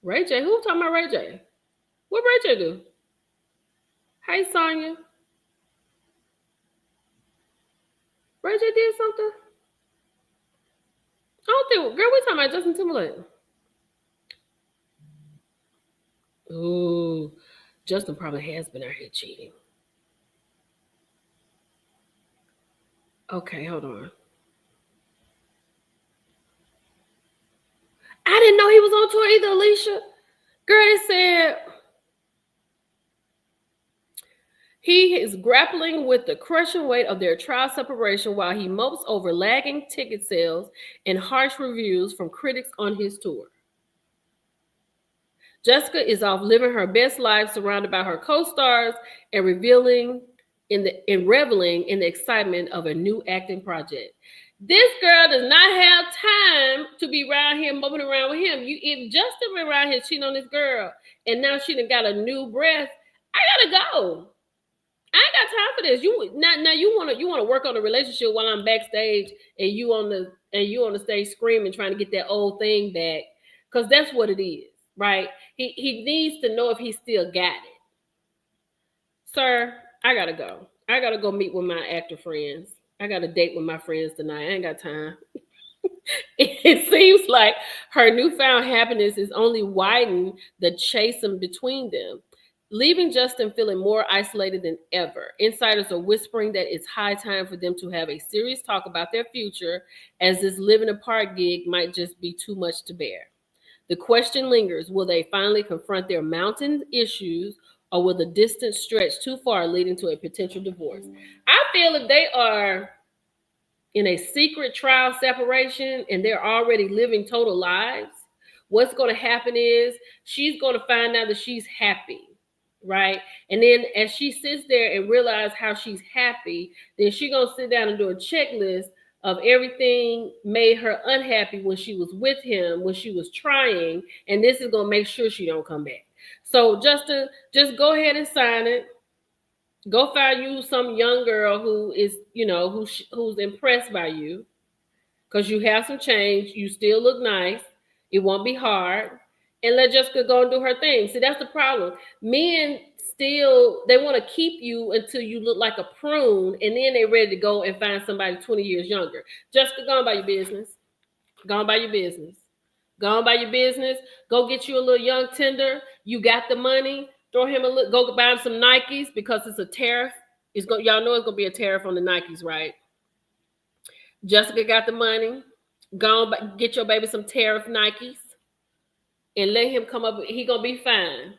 Ray J. Who talking about Ray J? What Ray J do? Hey, Sonya. Ray J did something? I don't think, girl, we talking about Justin Timberlake. Ooh, Justin probably has been out here cheating. Okay, hold on. I didn't know he was on tour either, Alicia. Girl, it said he is grappling with the crushing weight of their trial separation while he mopes over lagging ticket sales and harsh reviews from critics on his tour. Jessica is off living her best life surrounded by her co-stars and reveling reveling in the excitement of a new acting project. This girl does not have time to be around here moping around with him. If Justin been around here cheating on this girl and now she done got a new breath, I gotta go. I ain't got time for this. You want to work on the relationship while I'm backstage and you on the stage screaming trying to get that old thing back, because that's what it is, right? He needs to know if he still got it. Sir, I gotta go. I gotta go meet with my actor friends. I got a date with my friends tonight. I ain't got time. It seems like her newfound happiness is only widening the chasm between them, leaving Justin feeling more isolated than ever. Insiders are whispering that it's high time for them to have a serious talk about their future, as this living apart gig might just be too much to bear. The question lingers, will they finally confront their mountain issues, or will the distance stretch too far, leading to a potential divorce? I feel if they are in a secret trial separation and they're already living total lives, what's going to happen is she's going to find out that she's happy, right? And then as she sits there and realizes how she's happy, then she's going to sit down and do a checklist of everything made her unhappy when she was with him, when she was trying, and this is going to make sure she don't come back. So Justin, just go ahead and sign it. Go find you some young girl who is, who's impressed by you, because you have some change. You still look nice. It won't be hard. And let Jessica go and do her thing. See, that's the problem. Men still, they want to keep you until you look like a prune, and then they're ready to go and find somebody 20 years younger. Jessica, go on by your business. Go on by your business. Go on by your business. Go get you a little young tender. You got the money. Throw him a look. Go buy him some Nikes because it's a tariff. Y'all know it's gonna be a tariff on the Nikes, right? Jessica got the money. Go on, get your baby some tariff Nikes, and let him come up. He gonna be fine.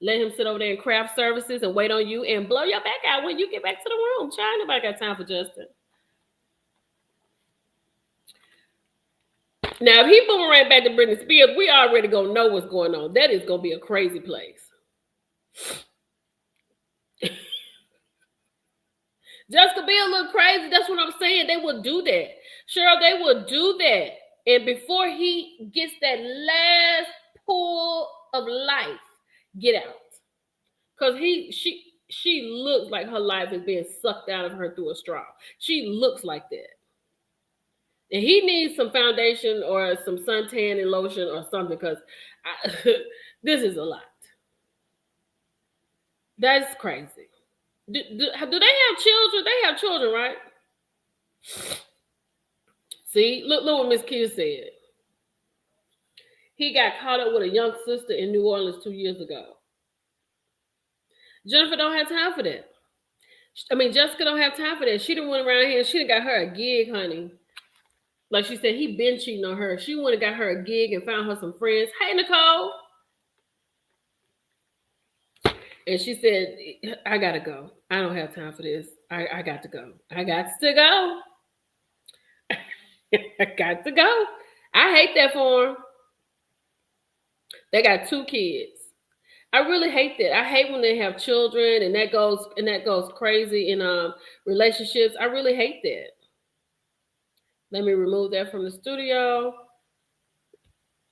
Let him sit over there in craft services and wait on you and blow your back out when you get back to the room. Child, nobody got time for Justin. Now, if he boomerang back to Britney Spears, we already gonna know what's going on. That is gonna be a crazy place. Jessica be a little crazy. That's what I'm saying. They will do that. Cheryl, they will do that. And before he gets that last pull of life, get out. Because she looks like her life is being sucked out of her through a straw. She looks like that. And he needs some foundation or some suntan and lotion or something because this is a lot. That's crazy. Do they have children? They have children, right? See, look what Miss Kia said. He got caught up with a young sister in New Orleans 2 years ago. Jennifer don't have time for that. I mean, Jessica don't have time for that. She done went around here and she done got her a gig, honey. Like she said, he been cheating on her. She went and got her a gig and found her some friends. Hey, Nicole. And she said, I gotta go. I don't have time for this. I got to go. I got to go. I got to go. I hate that for him. They got 2 kids. I really hate that. I hate when they have children and that goes crazy in relationships. I really hate that. Let me remove that from the studio.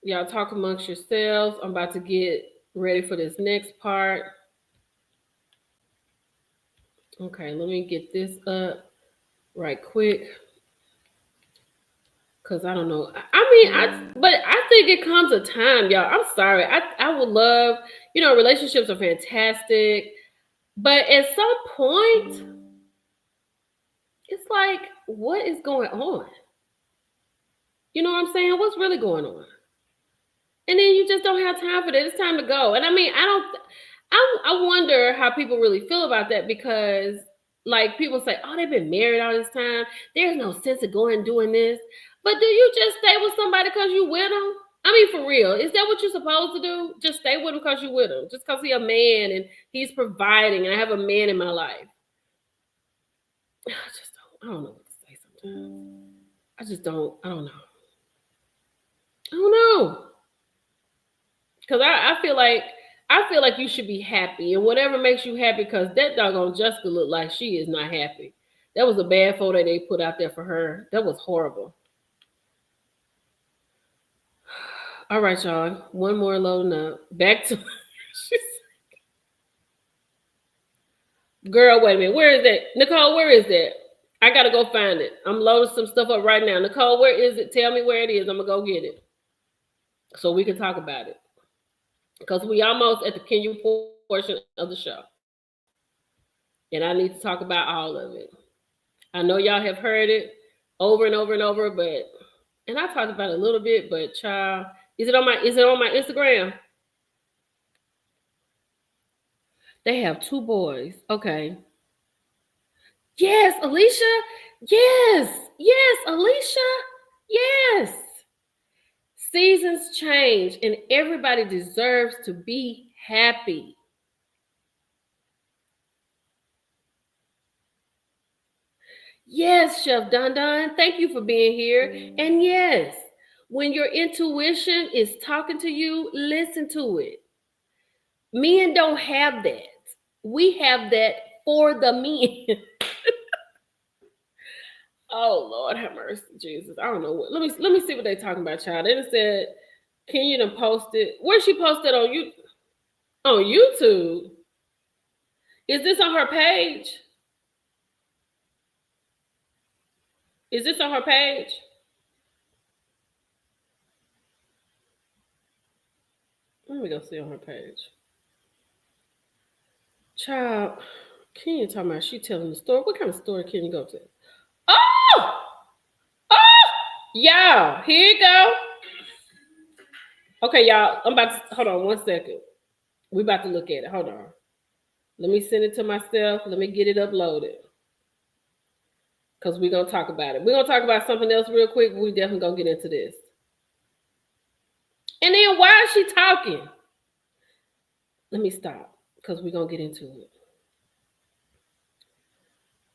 Y'all talk amongst yourselves. I'm about to get ready for this next part. Okay, let me get this up right quick. Because I don't know. But I think it comes a time, y'all. I'm sorry. I would love, relationships are fantastic. But at some point, it's like, what is going on? You know what I'm saying? What's really going on? And then you just don't have time for that. It's time to go. And I mean, I wonder how people really feel about that because, like, people say, oh, they've been married all this time. There's no sense of going and doing this. But do you just stay with somebody because you with them? I mean, for real, is that what you're supposed to do? Just stay with him because you with him. Just because he's a man and he's providing and I have a man in my life. I don't know what to say sometimes. I don't know. Because I feel like you should be happy and whatever makes you happy because that doggone Jessica looked like she is not happy. That was a bad photo they put out there for her. That was horrible. All right, y'all. One more loading up. Back to girl, wait a minute. Where is that? Nicole, where is that? I gotta go find it. I'm loading some stuff up right now. Nicole, where is it? Tell me where it is. I'm gonna go get it. So we can talk about it. Because we almost at the Can You portion of the show. And I need to talk about all of it. I know y'all have heard it over and over and over, and I talked about it a little bit, but child, is it on my Instagram? They have 2 boys. Okay. Yes, Alicia. Yes, Alicia. Yes. Seasons change and everybody deserves to be happy. Yes, Chef Don Don, thank you for being here. And yes, when your intuition is talking to you, listen to it. Men don't have that. We have that for the men. Oh Lord, have mercy, Jesus. I don't know what. Let me see what they're talking about, child. They just said, "Can you done post it?" Where she posted on you on YouTube? Is this on her page? Is this on her page? Let me go see on her page. Child, Kenya talking about she telling the story. What kind of story can you go to? Oh! Y'all, here you go. Okay, y'all, I'm about to, hold on 1 second. We about to look at it. Hold on. Let me send it to myself. Let me get it uploaded. Because we're going to talk about it. We're going to talk about something else real quick. We definitely going to get into this. And then why is she talking? Let me stop. Because we're going to get into it.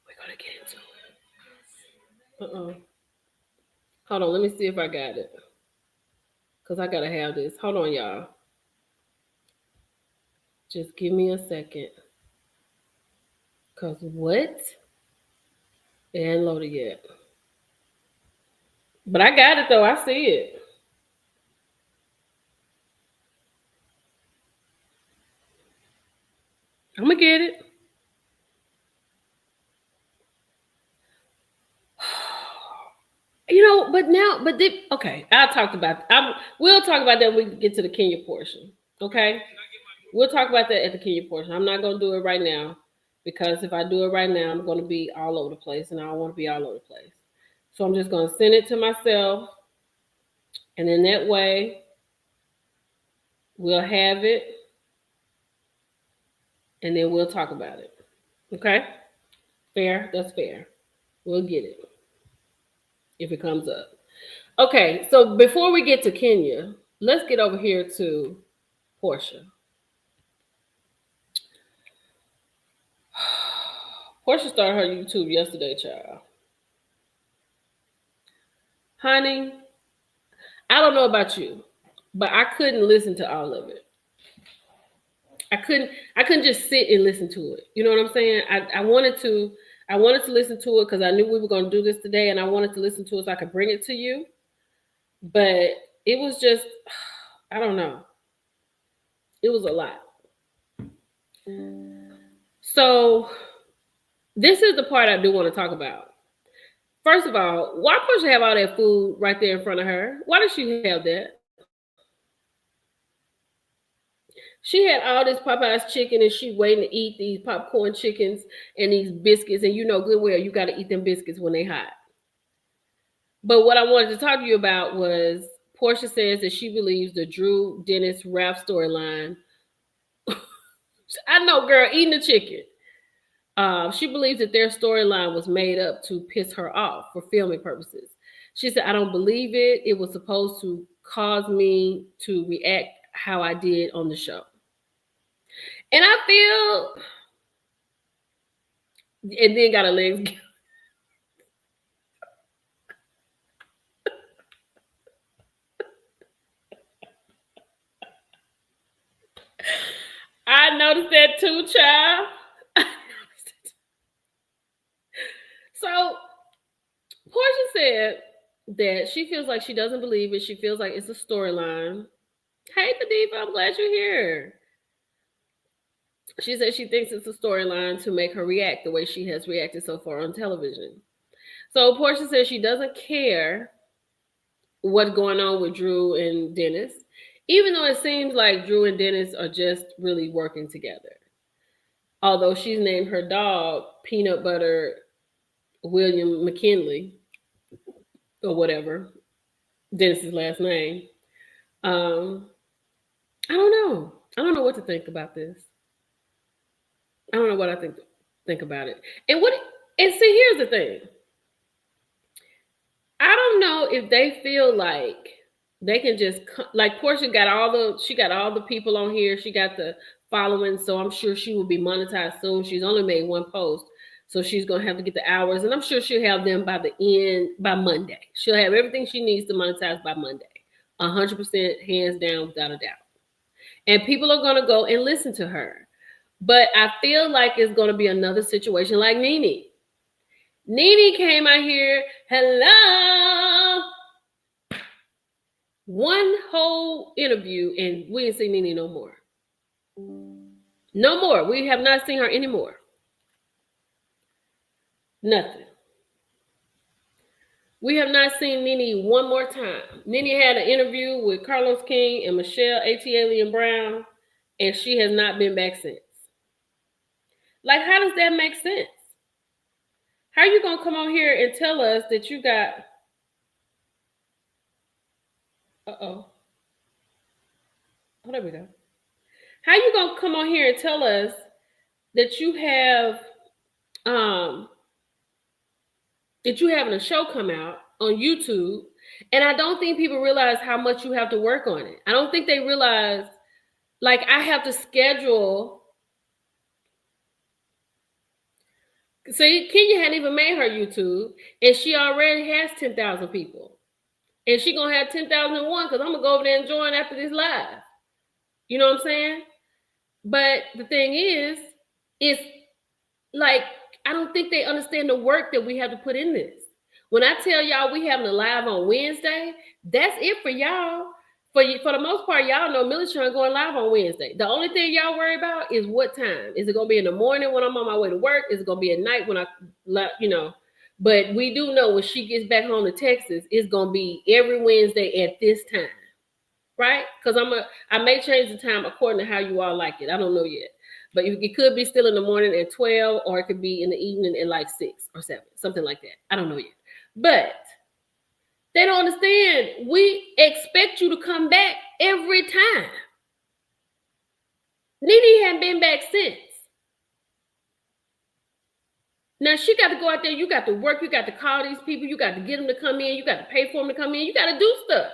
We're going to get into it. Hold on. Let me see if I got it. Because I got to have this. Hold on, y'all. Just give me a second. Because what? It ain't loaded yet. But I got it, though. I see it. I'm going to get it. Okay, we'll talk about that when we get to the Kenya portion. Okay, we'll talk about that at the Kenya portion. I'm not gonna do it right now because if I do it right now, I'm gonna be all over the place, and I don't want to be all over the place. So I'm just gonna send it to myself, and then that way we'll have it, and then we'll talk about it. Okay, fair? That's fair. We'll get it if it comes up. Okay, so before we get to Kenya, let's get over here to Porsha. Porsha started her YouTube yesterday, child. Honey, I don't know about you, but I couldn't listen to all of it. I couldn't just sit and listen to it. You know what I'm saying? I wanted to listen to it because I knew we were going to do this today, and I wanted to listen to it so I could bring it to you. But it was just, I don't know. It was a lot. So this is the part I do want to talk about. First of all, why Porsha have all that food right there in front of her? Why does she have that? She had all this Popeye's chicken and she waiting to eat these popcorn chickens and these biscuits. And you know good well you got to eat them biscuits when they hot. But what I wanted to talk to you about was Porsha says that she believes the Drew Dennis rap storyline. I know, girl, eating the chicken. She believes that their storyline was made up to piss her off for filming purposes. She said, I don't believe it. It was supposed to cause me to react how I did on the show. And I feel, and then got her legs. I noticed that too, child. So Porsha said that she feels like she doesn't believe it. She feels like it's a storyline. Hey, Khadifa, I'm glad you're here. She said she thinks it's a storyline to make her react the way she has reacted so far on television. So Porsha says she doesn't care what's going on with Drew and Dennis, even though it seems like Drew and Dennis are just really working together. Although she's named her dog Peanut Butter William McKinley or whatever, Dennis's last name. I don't know. I don't know what to think about this. I don't know what I think about it. And see, here's the thing. I don't know if they feel like they can just like Porsha got all the people on here. She got the following, so I'm sure she will be monetized soon. She's only made one post, so she's gonna have to get the hours, and I'm sure she'll have them by Monday. She'll have everything she needs to monetize by Monday, 100% hands down, without a doubt. And people are gonna go and listen to her. But I feel like it's gonna be another situation like Nene. Nene came out here, hello, one whole interview, and we didn't see Nene no more. No more. We have not seen her anymore. Nothing. We have not seen Nene one more time. Nene had an interview with Carlos King and Michelle A.T. Alien Brown, and she has not been back since. Like, how does that make sense? How are you going to come on here and tell us that you got... Uh-oh. Oh, there we go. How you gonna come on here and tell us that you have that you having a show come out on YouTube? And I don't think people realize how much you have to work on it. I don't think they realize, like, I have to schedule. See, Kenya hadn't even made her YouTube, and she already has 10,000 people. And she gonna have 10,001 because I'm gonna go over there and join after this live. You know what I'm saying? But the thing is, it's like, I don't think they understand the work that we have to put in this. When I tell y'all we having a live on Wednesday, that's it for y'all. For the most part, y'all know Military going live on Wednesday. The only thing y'all worry about is what time. Is it gonna be in the morning when I'm on my way to work? Is it gonna be at night when But we do know when she gets back home to Texas, it's gonna be every Wednesday at this time, right? Because I may change the time according to how you all like it. I don't know yet. But it could be still in the morning at 12, or it could be in the evening at like 6 or 7, something like that. I don't know yet. But they don't understand. We expect you to come back every time. Nene hadn't been back since. Now she got to go out there. You got to work. You got to call these people. You got to get them to come in. You got to pay for them to come in. You got to do stuff.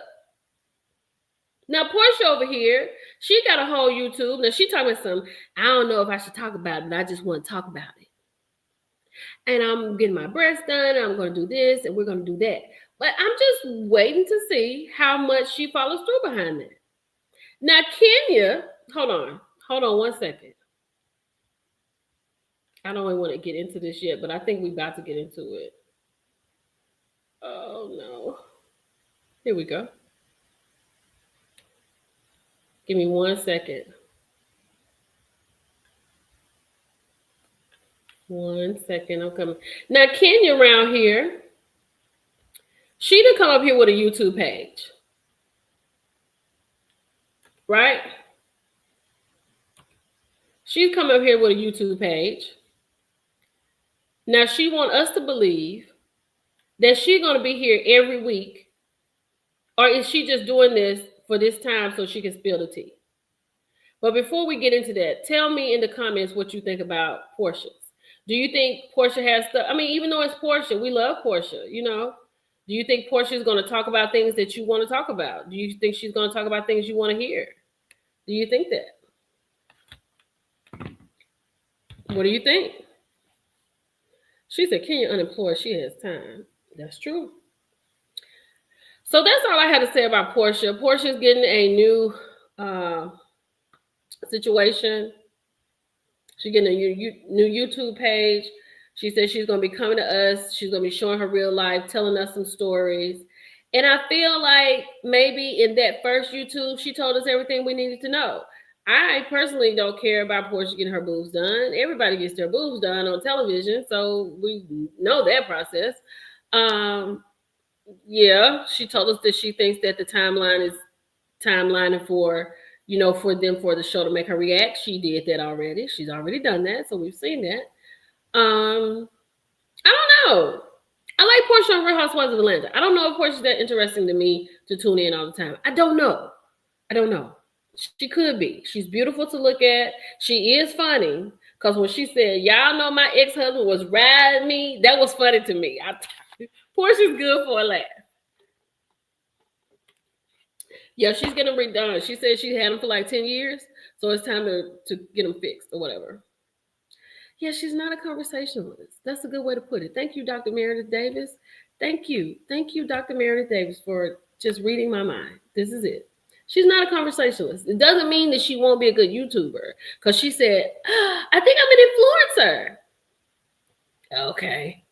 Now, Porsha over here, she got a whole YouTube. Now, she talking about something. I don't know if I should talk about it, but I just want to talk about it. And I'm getting my breast done. And I'm going to do this, and we're going to do that. But I'm just waiting to see how much she follows through behind that. Now, Kenya, hold on 1 second. I don't really want to get into this yet, but I think we're about to get into it. Oh, no. Here we go. Give me 1 second. 1 second, I'm coming. Now, Kenya around here, she didn't come up here with a YouTube page, right? She's come up here with a YouTube page. Now, she wants us to believe that she's going to be here every week, or is she just doing this for this time so she can spill the tea? But before we get into that, tell me in the comments what you think about Porsha's. Do you think Porsha has stuff? I mean, even though it's Porsha, we love Porsha, you know? Do you think Porsha is going to talk about things that you want to talk about? Do you think she's going to talk about things you want to hear? Do you think that? What do you think? She said, Kenya unemployed. She has time. That's true. So that's all I had to say about Porsha. Porsha's getting a new situation. She's getting a new YouTube page. She said she's going to be coming to us. She's going to be showing her real life, telling us some stories. And I feel like maybe in that first YouTube, she told us everything we needed to know. I personally don't care about Porsha getting her boobs done. Everybody gets their boobs done on television, so we know that process. Yeah, she told us that she thinks that the timeline is timelining for the show to make her react. She did that already. She's already done that, so we've seen that. I don't know. I like Porsha on Real Housewives of Atlanta. I don't know if Porsha's that interesting to me to tune in all the time. I don't know. She could be. She's beautiful to look at. She is funny. Because when she said, y'all know my ex-husband was riding me, that was funny to me. Porsha's good for a laugh. Yeah, she's getting them redone. She said she had them for like 10 years. So it's time to get them fixed or whatever. Yeah, she's not a conversationalist. That's a good way to put it. Thank you, Dr. Meredith Davis. Thank you, Dr. Meredith Davis, for just reading my mind. This is it. She's not a conversationalist. It doesn't mean that she won't be a good YouTuber. Because she said, I think I'm an influencer. Okay.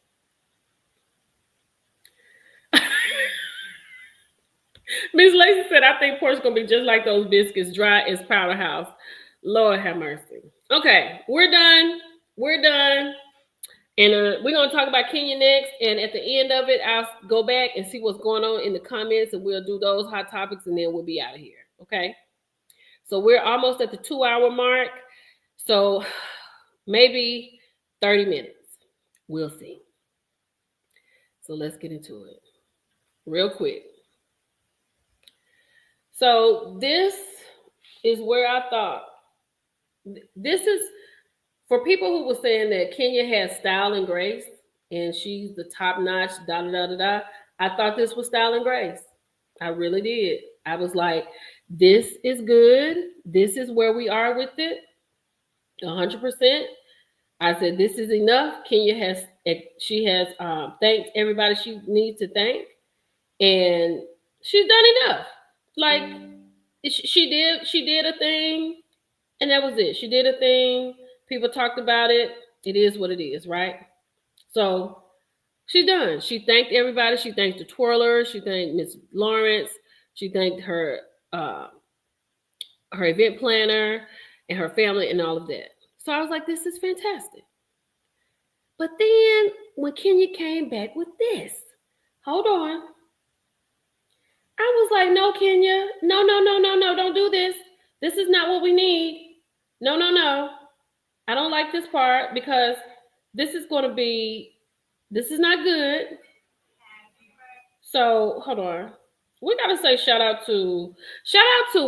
Miss Lacey said, I think Porsha's going to be just like those biscuits, dry as Powderhouse. Lord have mercy. Okay, we're done. And we're going to talk about Kenya next. And at the end of it, I'll go back and see what's going on in the comments. And we'll do those hot topics. And then we'll be out of here. Okay. So we're almost at the 2-hour mark. So maybe 30 minutes. We'll see. So let's get into it real quick. So this is where I thought this is for people who were saying that Kenya has style and grace and she's the top notch, da da da da da. I thought this was style and grace. I really did. I was like, this is good. This is where we are with it. 100%. I said, this is enough. Kenya has, she has thanked everybody she needs to thank. And she's done enough. Like, she did a thing. And that was it. She did a thing. People talked about it. It is what it is, right? So she's done. She thanked everybody. She thanked the twirlers. She thanked Miss Lawrence. She thanked her event planner and her family and all of that. So I was like, this is fantastic. But then when Kenya came back with this, hold on. I was like, no, Kenya. No, don't do this. This is not what we need. No. I don't like this part because this is not good. So hold on. We gotta say shout out to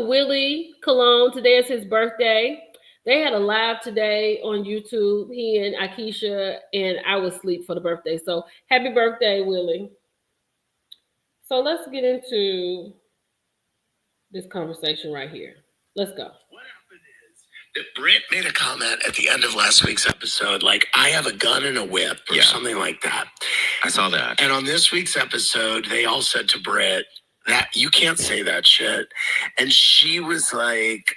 Willie Cologne. Today is his birthday. They had a live today on YouTube. He and Akeisha, and I was asleep for the birthday. So happy birthday, Willie. So let's get into this conversation right here. Let's go. What happened is that Britt made a comment at the end of last week's episode, like, I have a gun and a whip or something like that. I saw that. And on this week's episode, they all said to Britt that you can't say that shit. And she was like,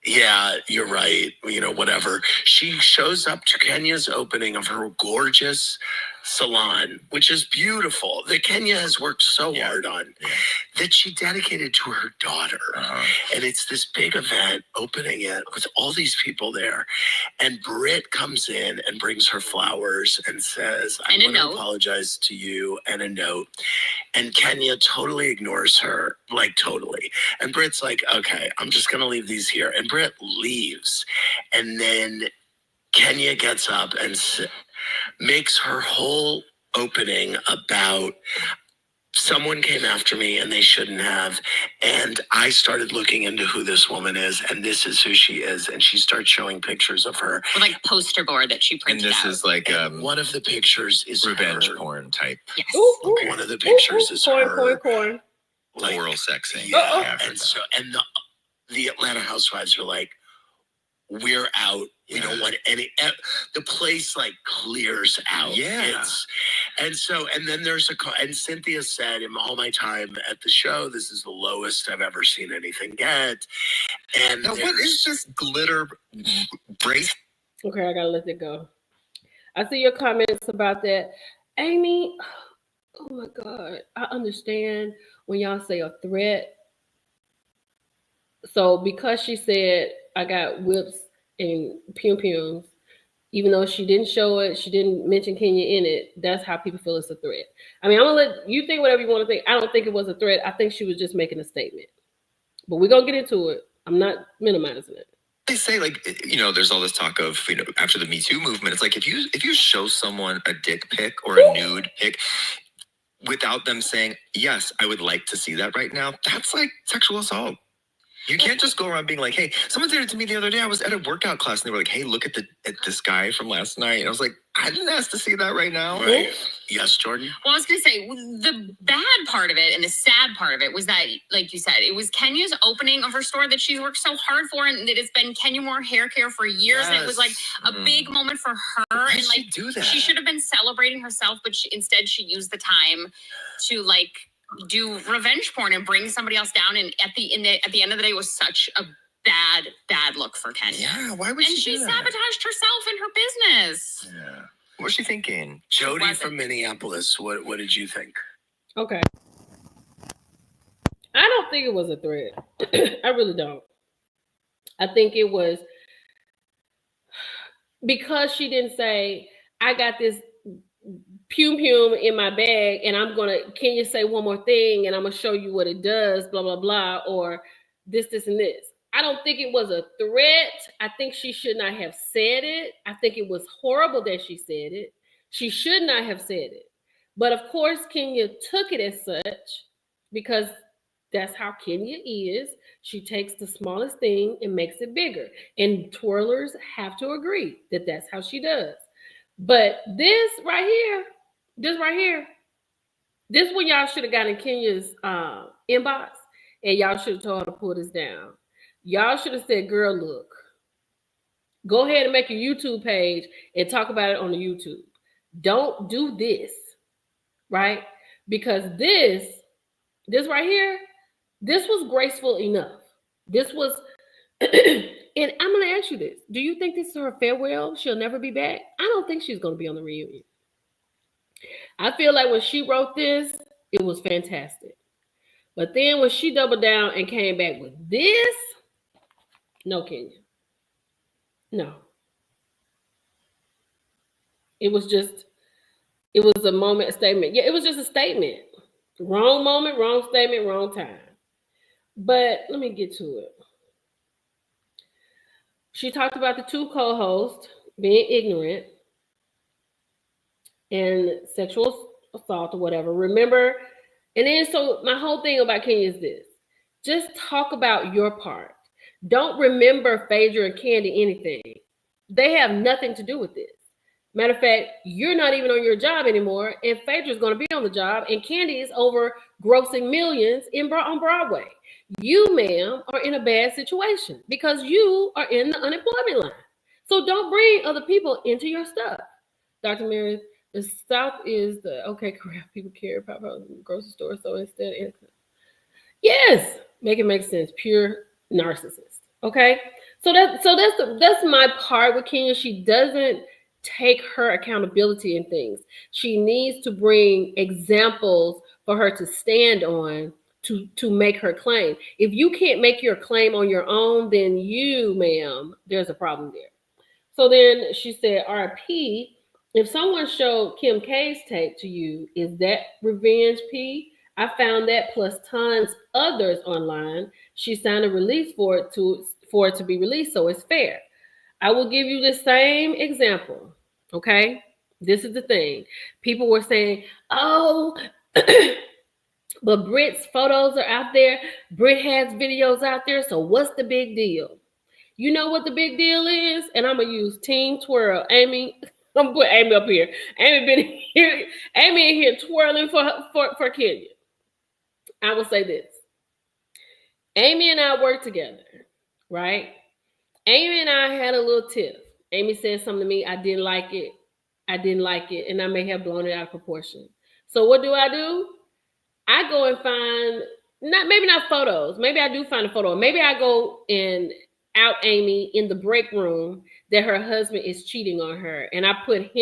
yeah, you're right. You know, whatever. She shows up to Kenya's opening of her gorgeous salon, which is beautiful, that Kenya has worked so hard on, that she dedicated to her daughter. And it's this big event, opening it with all these people there. And Britt comes in and brings her flowers and says, I want to apologize to you, and a note. And Kenya totally ignores her, like totally. And Britt's like, okay, I'm just going to leave these here. And Britt leaves. And then Kenya gets up and makes her whole opening about someone came after me and they shouldn't have. And I started looking into who this woman is, and this is who she is. And she starts showing pictures of her. With like poster board that she printed out. And this is like one of the pictures is revenge her. Porn type. Yes. One of the pictures is her. Corn. Like, oral sexing. Yeah. And the Atlanta Housewives were like, we're out. We don't want any. The place like clears out. Yeah. And then there's and Cynthia said, in all my time at the show, this is the lowest I've ever seen anything get. And now, what is this glitter brace? Okay, I gotta let it go. I see your comments about that, Amy. Oh my God, I understand when y'all say a threat. So because she said I got whips and pum-pums, even though she didn't show it, she didn't mention Kenya in it, that's how people feel it's a threat. I mean, I'm gonna let you think whatever you want to think. I don't think it was a threat. I think she was just making a statement. But we're gonna get into it. I'm not minimizing it. They say, like, you know, there's all this talk of, you know, after the Me Too movement, it's like if you show someone a dick pic or a nude pic without them saying, yes, I would like to see that right now, that's like sexual assault. You can't just go around being like, hey, someone did it to me the other day. I was at a workout class and they were like, hey, look at this guy from last night. And I was like, I didn't ask to see that right now. Right. Yes, Jordan? Well, I was going to say, the bad part of it and the sad part of it was that, like you said, it was Kenya's opening of her store that she's worked so hard for, and that it's been Kenya Moore hair care for years. And it was like a big moment for her. Why and like, do that? She should have been celebrating herself, but instead she used the time to like do revenge porn and bring somebody else down. And at the end of the day, it was such a bad look for Kenya. Yeah, why would she do that? sabotaged herself and her business. Yeah. What was she thinking? Jody from Minneapolis, what did you think? Okay. I don't think it was a threat. I really don't. I think it was because she didn't say, I got this pum in my bag and can you say one more thing and I'm gonna show you what it does, blah blah blah, or this and this. I don't think it was a threat. I think she should not have said it. I think it was horrible that she said it. She should not have said it. But of course Kenya took it as such because That's how Kenya is. She takes the smallest thing and makes it bigger. And twirlers have to agree that that's how she does. But this right here, this one y'all should have got in Kenya's inbox, and y'all should have told her to pull this down. Y'all should have said, girl, look, go ahead and make a YouTube page and talk about it on the YouTube. Don't do this, right? Because this right here, this was graceful enough. This was, and I'm going to ask you this. Do you think this is her farewell? She'll never be back? I don't think she's going to be on the reunion. I feel like when she wrote this, it was fantastic. But then when she doubled down and came back with this, no, Kenya. No. It was a moment, a statement. Yeah, it was just a statement. Wrong moment, wrong statement, wrong time. But let me get to it. She talked about the two co-hosts being ignorant and sexual assault or whatever. Remember? And then so my whole thing about Kenya is this. Just talk about your part. Don't remember Phaedra and Candy anything. They have nothing to do with this. Matter of fact, you're not even on your job anymore, and Phaedra's going to be on the job, and Candy is over grossing millions on Broadway. You, ma'am, are in a bad situation because you are in the unemployment line. So don't bring other people into your stuff. Dr. Mary, the South is the okay crap people carry about the grocery store. So instead, yes, make it make sense. Pure narcissist. Okay, so that's my part with Kenya. She doesn't take her accountability in things. She needs to bring examples for her to stand on to make her claim. If you can't make your claim on your own, then you, ma'am, there's a problem there. So then she said, RP, if someone showed Kim K's tape to you, is that revenge, P? I found that plus tons others online. She signed a release for it to be released, so it's fair. I will give you the same example, okay? This is the thing. People were saying, oh, but Brit's photos are out there. Brit has videos out there, so what's the big deal? You know what the big deal is? And I'm going to use Team Twirl. Amy, I'm going to put Amy up here. Amy in here twirling for Kenya. I will say this. Amy and I work together, right? Amy and I had a little tiff. Amy said something to me. I didn't like it. And I may have blown it out of proportion. So what do? I go and find, maybe not photos. Maybe I do find a photo. Maybe I go and out Amy in the break room that her husband is cheating on her. And I put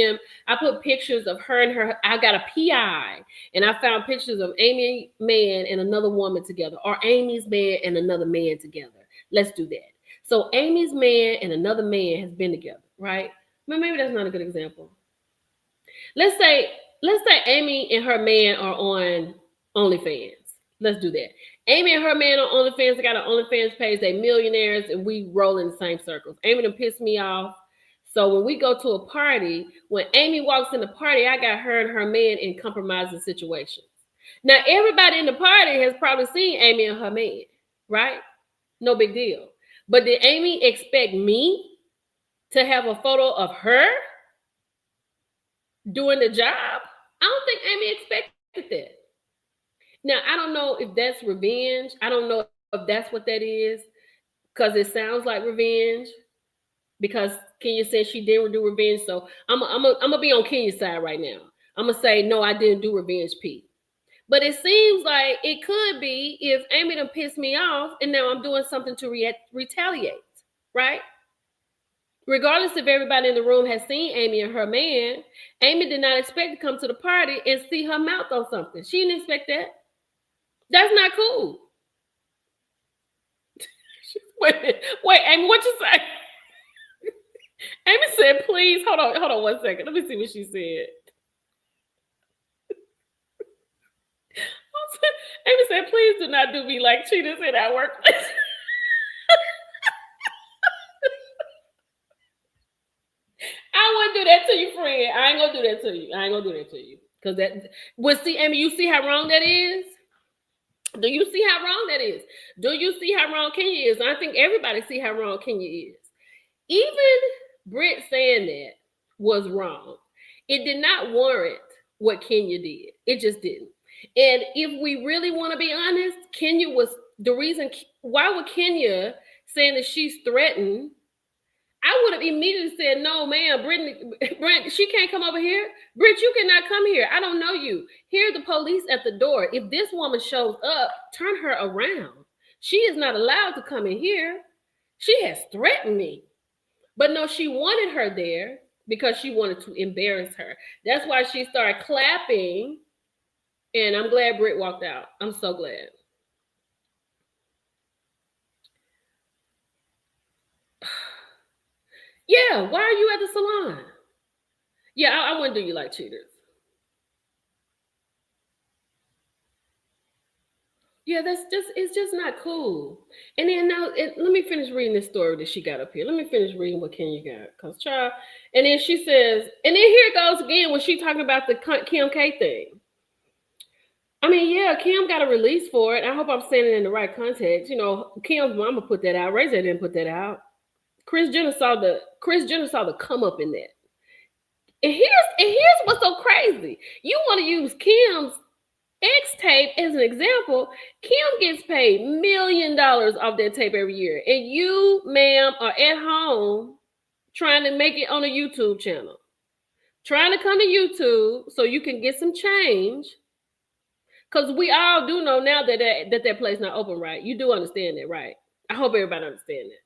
pictures of her and her. I got a PI. And I found pictures of Amy man and another woman together. Or Amy's man and another man together. Let's do that. So Amy's man and another man has been together, right? But maybe that's not a good example. Let's say Amy and her man are on OnlyFans. Let's do that. Amy and her man on OnlyFans, they got an OnlyFans page. They millionaires, and we roll in the same circles. Amy done pissed me off. So when we go to a party, when Amy walks in the party, I got her and her man in compromising situations. Now, everybody in the party has probably seen Amy and her man, right? No big deal. But did Amy expect me to have a photo of her doing the job? I don't think Amy expected that. Now, I don't know if that's revenge. I don't know if that's what that is, because it sounds like revenge. Because Kenya said she didn't do revenge, so I'm gonna be on Kenya's side right now. I'm gonna say no, I didn't do revenge, Pete. But it seems like it could be if Amy done pissed me off, and now I'm doing something to retaliate, right? Regardless if everybody in the room has seen Amy and her man, Amy did not expect to come to the party and see her mouth on something. She didn't expect that. That's not cool. Wait, Amy, what you say? Amy said, please, hold on 1 second. Let me see what she said. Amy said, please do not do me like cheaters in our workplace. I wouldn't do that to you, friend. I ain't gonna do that to you. Because see, Amy, you see how wrong that is? Do you see how wrong that is? Do you see how wrong Kenya is? I think everybody see how wrong Kenya is. Even Britt saying that was wrong. It did not warrant what Kenya did. It just didn't. And if we really want to be honest, Kenya was the reason. Why would Kenya saying that she's threatened? I would have immediately said, no, ma'am, Brent, she can't come over here. Britt, you cannot come here. I don't know you. Here are the police at the door. If this woman shows up, turn her around. She is not allowed to come in here. She has threatened me. But no, she wanted her there because she wanted to embarrass her. That's why she started clapping. And I'm glad Britt walked out. I'm so glad. Yeah, why are you at the salon? Yeah, I wouldn't do you like cheaters. Yeah, it's just not cool. And then now, let me finish reading this story that she got up here. Let me finish reading what Kenya got. Cause child, and then she says, and then here it goes again when she talking about the Kim K thing. I mean, yeah, Kim got a release for it. I hope I'm saying it in the right context. You know, Kim's mama put that out. Razor didn't put that out. Kris Jenner saw the come up in that. And here's what's so crazy. You want to use Kim's X tape as an example. Kim gets paid $1 million off that tape every year. And you, ma'am, are at home trying to make it on a YouTube channel. Trying to come to YouTube so you can get some change. Because we all do know now that place not open, right? You do understand that, right? I hope everybody understands that.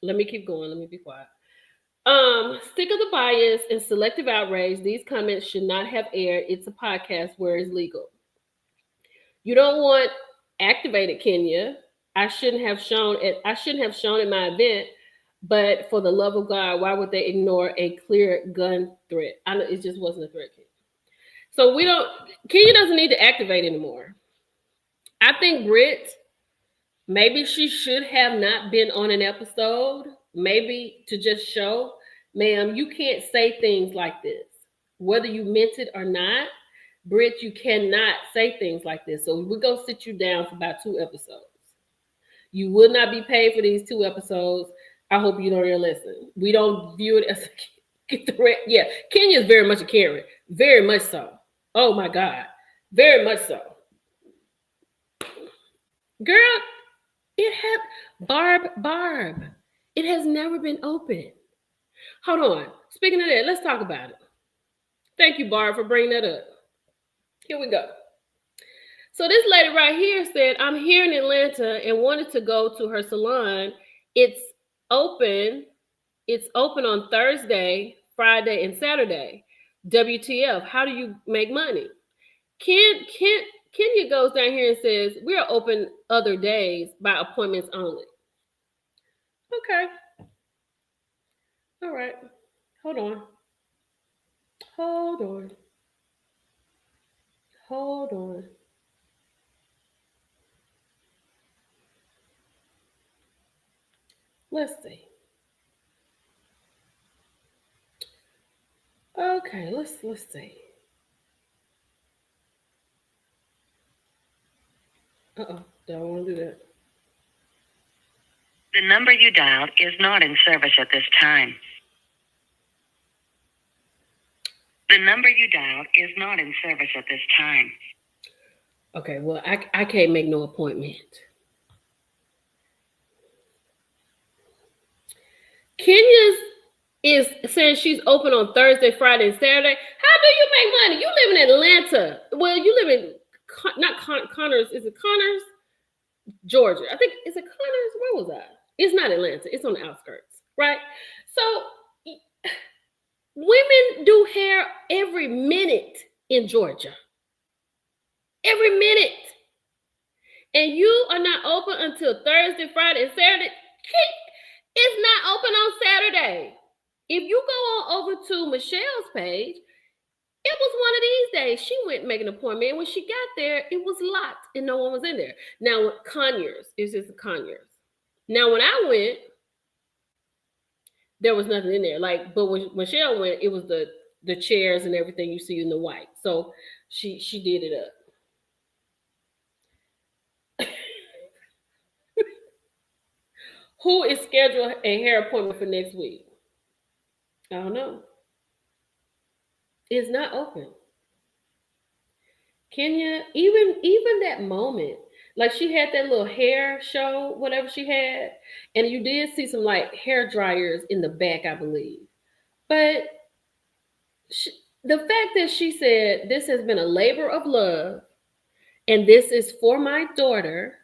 Let me keep going. Let me be quiet. Stick of the bias and selective outrage. These comments should not have aired. It's a podcast where it's legal. You don't want activated Kenya. I shouldn't have shown it at my event, but for the love of God, why would they ignore a clear gun threat? I know it just wasn't a threat. So Kenya doesn't need to activate anymore. I think Britt, maybe she should have not been on an episode, maybe to just show, ma'am, you can't say things like this. Whether you meant it or not, Britt, you cannot say things like this. So we're going to sit you down for about 2 episodes. You will not be paid for these 2 episodes. I hope you don't even listen. We don't view it as a threat. Yeah, Kenya is very much a Karen. Very much so. Oh my God. Very much so. Girl, it had Barb. It has never been open. Hold on. Speaking of that, let's talk about it. Thank you, Barb, for bringing that up. Here we go. So this lady right here said, I'm here in Atlanta and wanted to go to her salon. It's open. It's open on Thursday, Friday, and Saturday. WTF, how do you make money? Kenya goes down here and says, we are open other days by appointments only. Okay. All right. Hold on. Let's see. Okay, let's see. Don't want to do that. The number you dialed is not in service at this time. The number you dialed is not in service at this time. Okay, well, I can't make no appointment. Kenya's is saying she's open on Thursday, Friday, and Saturday. How do you make money? You live in Atlanta. Well, you live in, not Connors. Is it Connors? Georgia. I think, is it Connors? Where was I? It's not Atlanta. It's on the outskirts, right? So women do hair every minute in Georgia. Every minute. And you are not open until Thursday, Friday, and Saturday. It's not open on Saturday. If you go on over to Michelle's page, it was one of these days. She went and made an appointment. And when she got there, it was locked and no one was in there. Now, Conyers, it's just Conyers. Now, when I went, there was nothing in there. But when Michelle went, it was the chairs and everything you see in the white. So she did it up. Who is scheduled a hair appointment for next week? I don't know. It's not open. Kenya, even that moment, like she had that little hair show, whatever she had, and you did see some like hair dryers in the back, I believe. But the fact that she said this has been a labor of love, and this is for my daughter,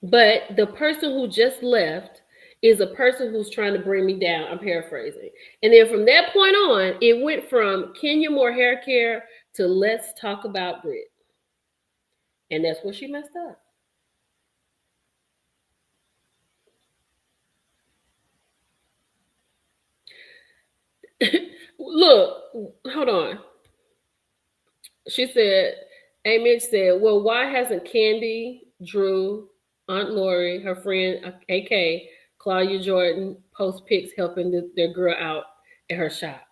but the person who just left is a person who's trying to bring me down. I'm paraphrasing. And then from that point on, it went from Kenya Moore hair care to let's talk about Brit. And that's where she messed up. Look, hold on. She said, A. Mitch said, well, why hasn't Candy, Drew, Aunt Lori, her friend, AK, Claudia Jordan, post pics helping their girl out at her shop?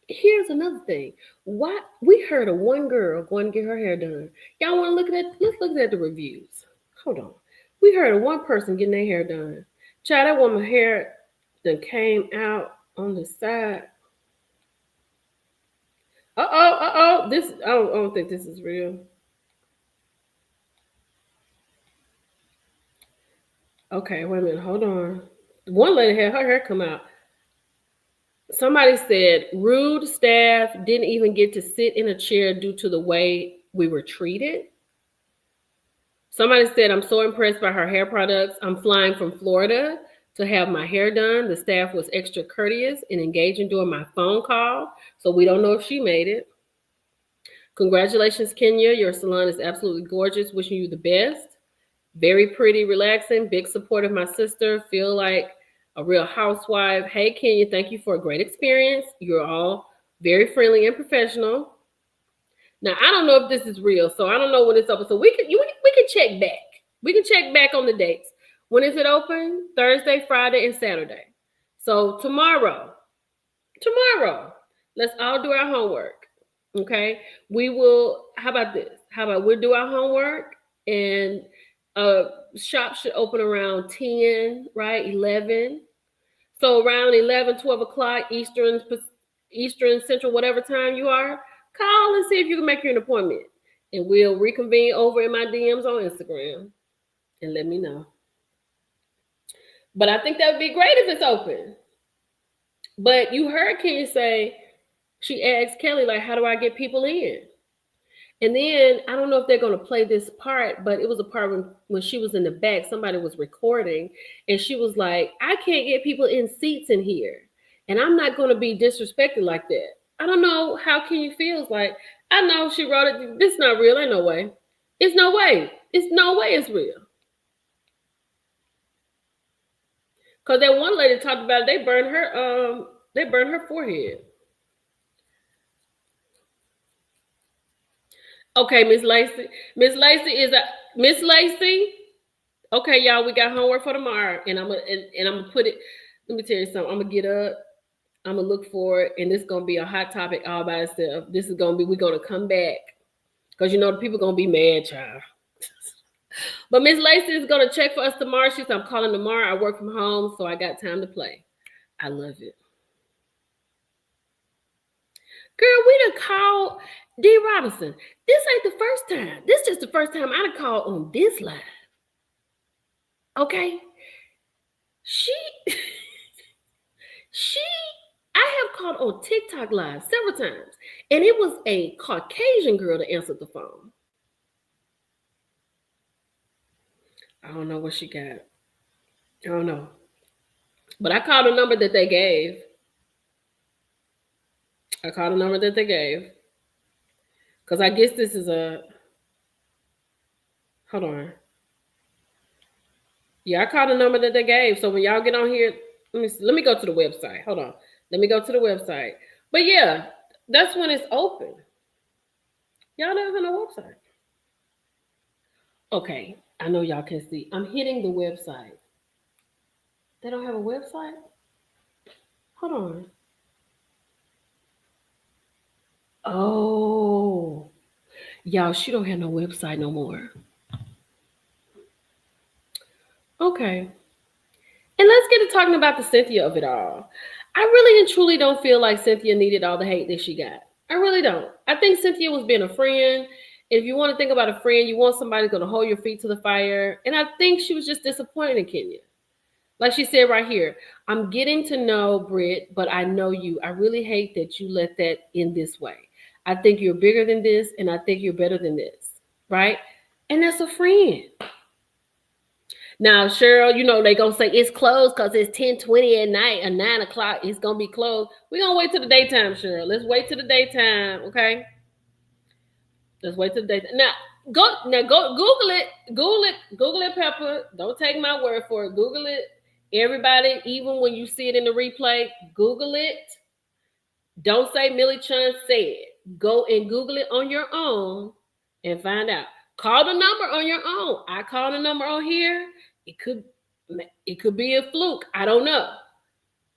Here's another thing. Why we heard of one girl going to get her hair done. Y'all want to look at that? Let's look at the reviews. Hold on. We heard of one person getting their hair done. Child, that woman's hair that came out on the side. This I don't think this is real. Okay, wait a minute. Hold on. One lady had her hair come out. Somebody said rude staff didn't even get to sit in a chair due to the way we were treated. Somebody said, I'm so impressed by her hair products. I'm flying from Florida to have my hair done. The staff was extra courteous and engaging during my phone call. So we don't know if she made it. Congratulations, Kenya. Your salon is absolutely gorgeous. Wishing you the best. Very pretty, relaxing, big support of my sister. Feel like a real housewife. Hey, Kenya, thank you for a great experience. You're all very friendly and professional. Now, I don't know if this is real, so I don't know when it's open. So we can check back. We can check back on the dates. When is it open? Thursday, Friday, and Saturday. So tomorrow, let's all do our homework. Okay? We will, how about this? How about we'll do our homework and shop should open around 10, right? 11. So around 11, 12 o'clock Eastern, Central, whatever time you are, call and see if you can make you an appointment. And we'll reconvene over in my DMs on Instagram and let me know. But I think that would be great if it's open. But you heard Kenya say, she asked Kelly, like, how do I get people in? And then I don't know if they're going to play this part, but it was a part when she was in the back, somebody was recording and she was like, I can't get people in seats in here. And I'm not going to be disrespected like that. I don't know how Kenya feels like. I know she wrote it. This is not real. Ain't no way. It's no way. It's no way it's real. Because that one lady talked about it, they burned her forehead. Okay, Miss Lacey. Miss Lacey. Okay, y'all, we got homework for tomorrow, and I'm gonna put it. Let me tell you something. I'm gonna get up. I'm gonna look for it, and this is gonna be a hot topic all by itself. This is gonna be. We're gonna come back because the people gonna be mad, child. But Miss Lacey is gonna check for us tomorrow. She said, I'm calling tomorrow. I work from home, so I got time to play. I love it. Girl, we done called D. Robinson. This ain't the first time. This is the first time I done called on this live. Okay? I have called on TikTok live several times, and it was a Caucasian girl that answered the phone. I don't know what she got. I don't know. But I called a number that they gave. Because I guess this is a... Hold on. Yeah, I called the number that they gave. So when y'all get on here, let me go to the website. Hold on. Let me go to the website. But yeah, that's when it's open. Y'all never been on the website. Okay, I know y'all can see. I'm hitting the website. They don't have a website? Hold on. Oh, y'all, she don't have no website no more. Okay. And let's get to talking about the Cynthia of it all. I really and truly don't feel like Cynthia needed all the hate that she got. I really don't. I think Cynthia was being a friend. If you want to think about a friend, you want somebody going to hold your feet to the fire. And I think she was just disappointed in Kenya. Like she said right here, I'm getting to know Britt, but I know you. I really hate that you let that end this way. I think you're bigger than this, and I think you're better than this, right? And that's a friend. Now, Cheryl, you know, they going to say it's closed because it's 10:20 at night or 9 o'clock. It's going to be closed. We're going to wait till the daytime, Cheryl. Let's wait till the daytime, okay? Let's wait till the daytime. Now, go Google it, Pepper. Don't take my word for it. Google it. Everybody, even when you see it in the replay, Google it. Don't say Millie Chun said. Go and Google it on your own and find out. Call the number on your own. I call the number on here. It could be a fluke. I don't know.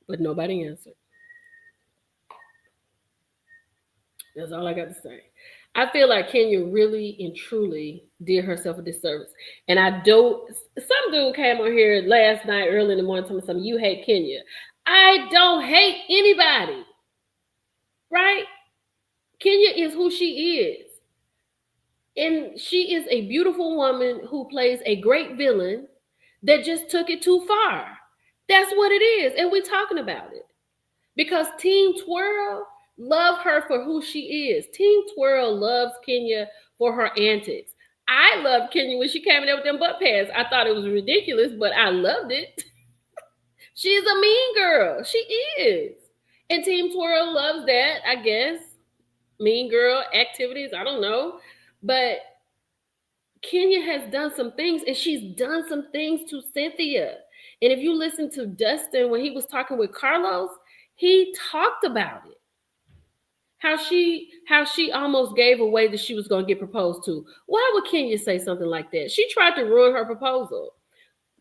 But nobody answered. That's all I got to say. I feel like Kenya really and truly did herself a disservice. And some dude came on here last night early in the morning telling me something, you hate Kenya. I don't hate anybody. Right? Kenya is who she is. And she is a beautiful woman who plays a great villain that just took it too far. That's what it is. And we're talking about it. Because Team Twirl love her for who she is. Team Twirl loves Kenya for her antics. I loved Kenya when she came in there with them butt pads. I thought it was ridiculous, but I loved it. She's a mean girl. She is. And Team Twirl loves that, I guess. Mean girl activities, I don't know. But Kenya has done some things, and she's done some things to Cynthia. And if you listen to Dustin when he was talking with Carlos, he talked about it. How she almost gave away that she was going to get proposed to. Why would Kenya say something like that? She tried to ruin her proposal.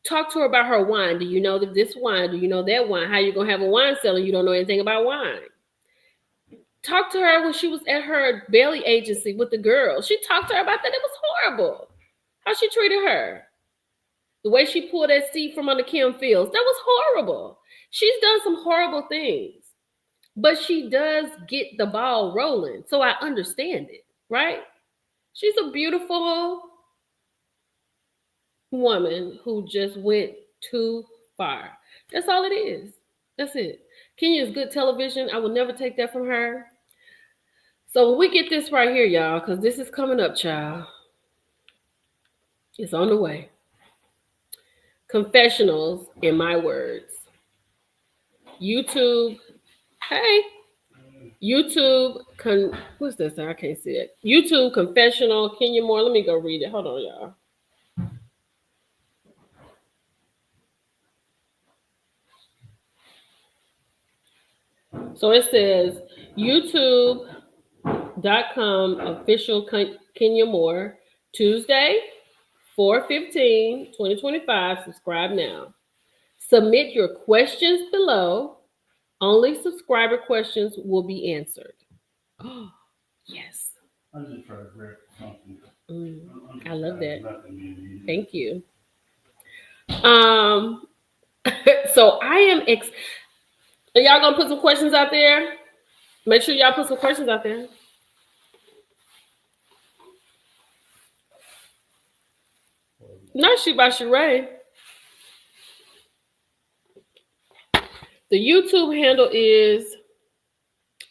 Talk to her about her wine. Do you know this wine? Do you know that wine? How you going to have a wine seller? You don't know anything about wine. Talk to her when she was at her belly agency with the girls. She talked to her about that. It was horrible. How she treated her. The way she pulled that seat from under Kim Fields. That was horrible. She's done some horrible things. But she does get the ball rolling. So I understand it, right? She's a beautiful woman who just went too far. That's all it is. That's it. Kenya is good television. I will never take that from her. So when we get this right here, y'all, because this is coming up, child. It's on the way. Confessionals, in my words. YouTube. Hey. YouTube. What's this? I can't see it. YouTube confessional. Kenya Moore. Let me go read it. Hold on, y'all. So it says YouTube.com official Kenya Moore, Tuesday, 4/15/2025. Subscribe now. Submit your questions below. Only subscriber questions will be answered. Oh, yes. I just try to grab something. I love that. Thank you. So I am Are y'all gonna put some questions out there? Make sure y'all put some questions out there. Not she by Sheree. The YouTube handle is,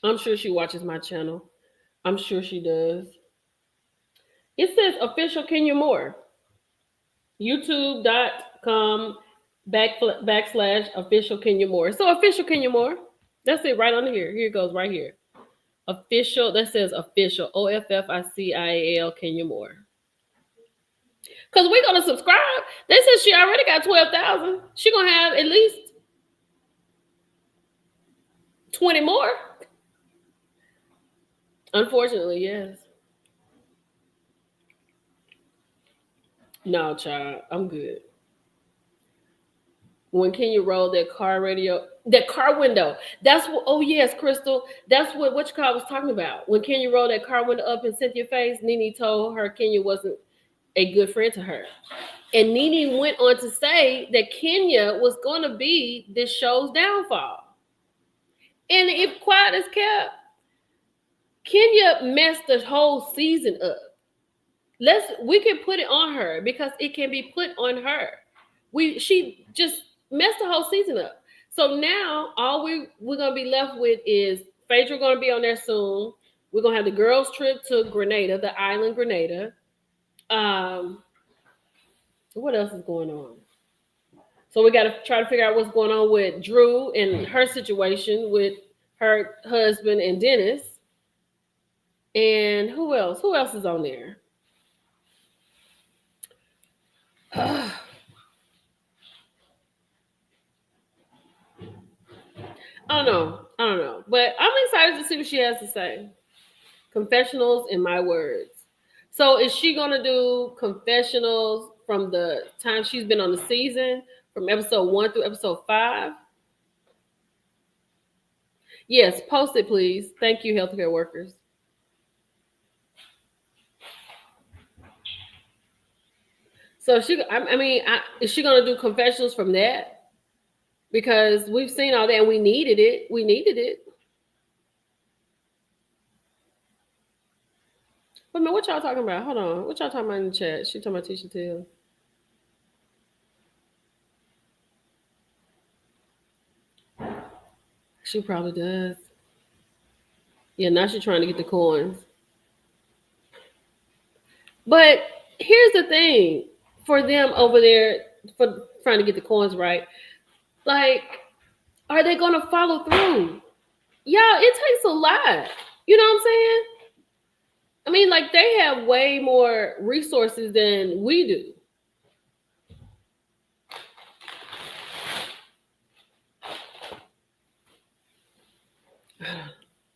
I'm sure she watches my channel. I'm sure she does. It says official Kenya Moore. YouTube.com / official Kenya Moore. So official Kenya Moore. That's it right on here. Here it goes right here. Official. That says official. OFFICIAL Kenya Moore. Because we're going to subscribe. They said she already got 12,000. She going to have at least 20 more. Unfortunately, yes. No, child. I'm good. When Kenya rolled that car window. That's what, oh yes, Crystal. That's what you call was talking about. When Kenya rolled that car window up in Cynthia's face, Nene told her Kenya wasn't a good friend to her. And Nene went on to say that Kenya was going to be this show's downfall. And if quiet is kept, Kenya messed the whole season up. We can put it on her because it can be put on her. She just messed the whole season up. So now all we're gonna be left with is Phaedra gonna be on there soon. We're gonna have the girls' trip to Grenada, the island Grenada. What else is going on? So we got to try to figure out what's going on with Drew and her situation with her husband and Dennis. And who else? Who else is on there? I don't know. But I'm excited to see what she has to say. Confessionals in my words. So is she going to do confessionals from the time she's been on the season, from episode 1 through episode 5? Yes, post it, please. Thank you, healthcare workers. So is she going to do confessionals from that? Because we've seen all that and we needed it. We needed it. Wait a minute, what y'all talking about? Hold on. What y'all talking about in the chat? She talking about Tisha Till. She probably does. Yeah, now she's trying to get the coins. But here's the thing for them over there, for trying to get the coins right. Like, are they going to follow through? Y'all, it takes a lot. You know what I'm saying? I mean, like, they have way more resources than we do. I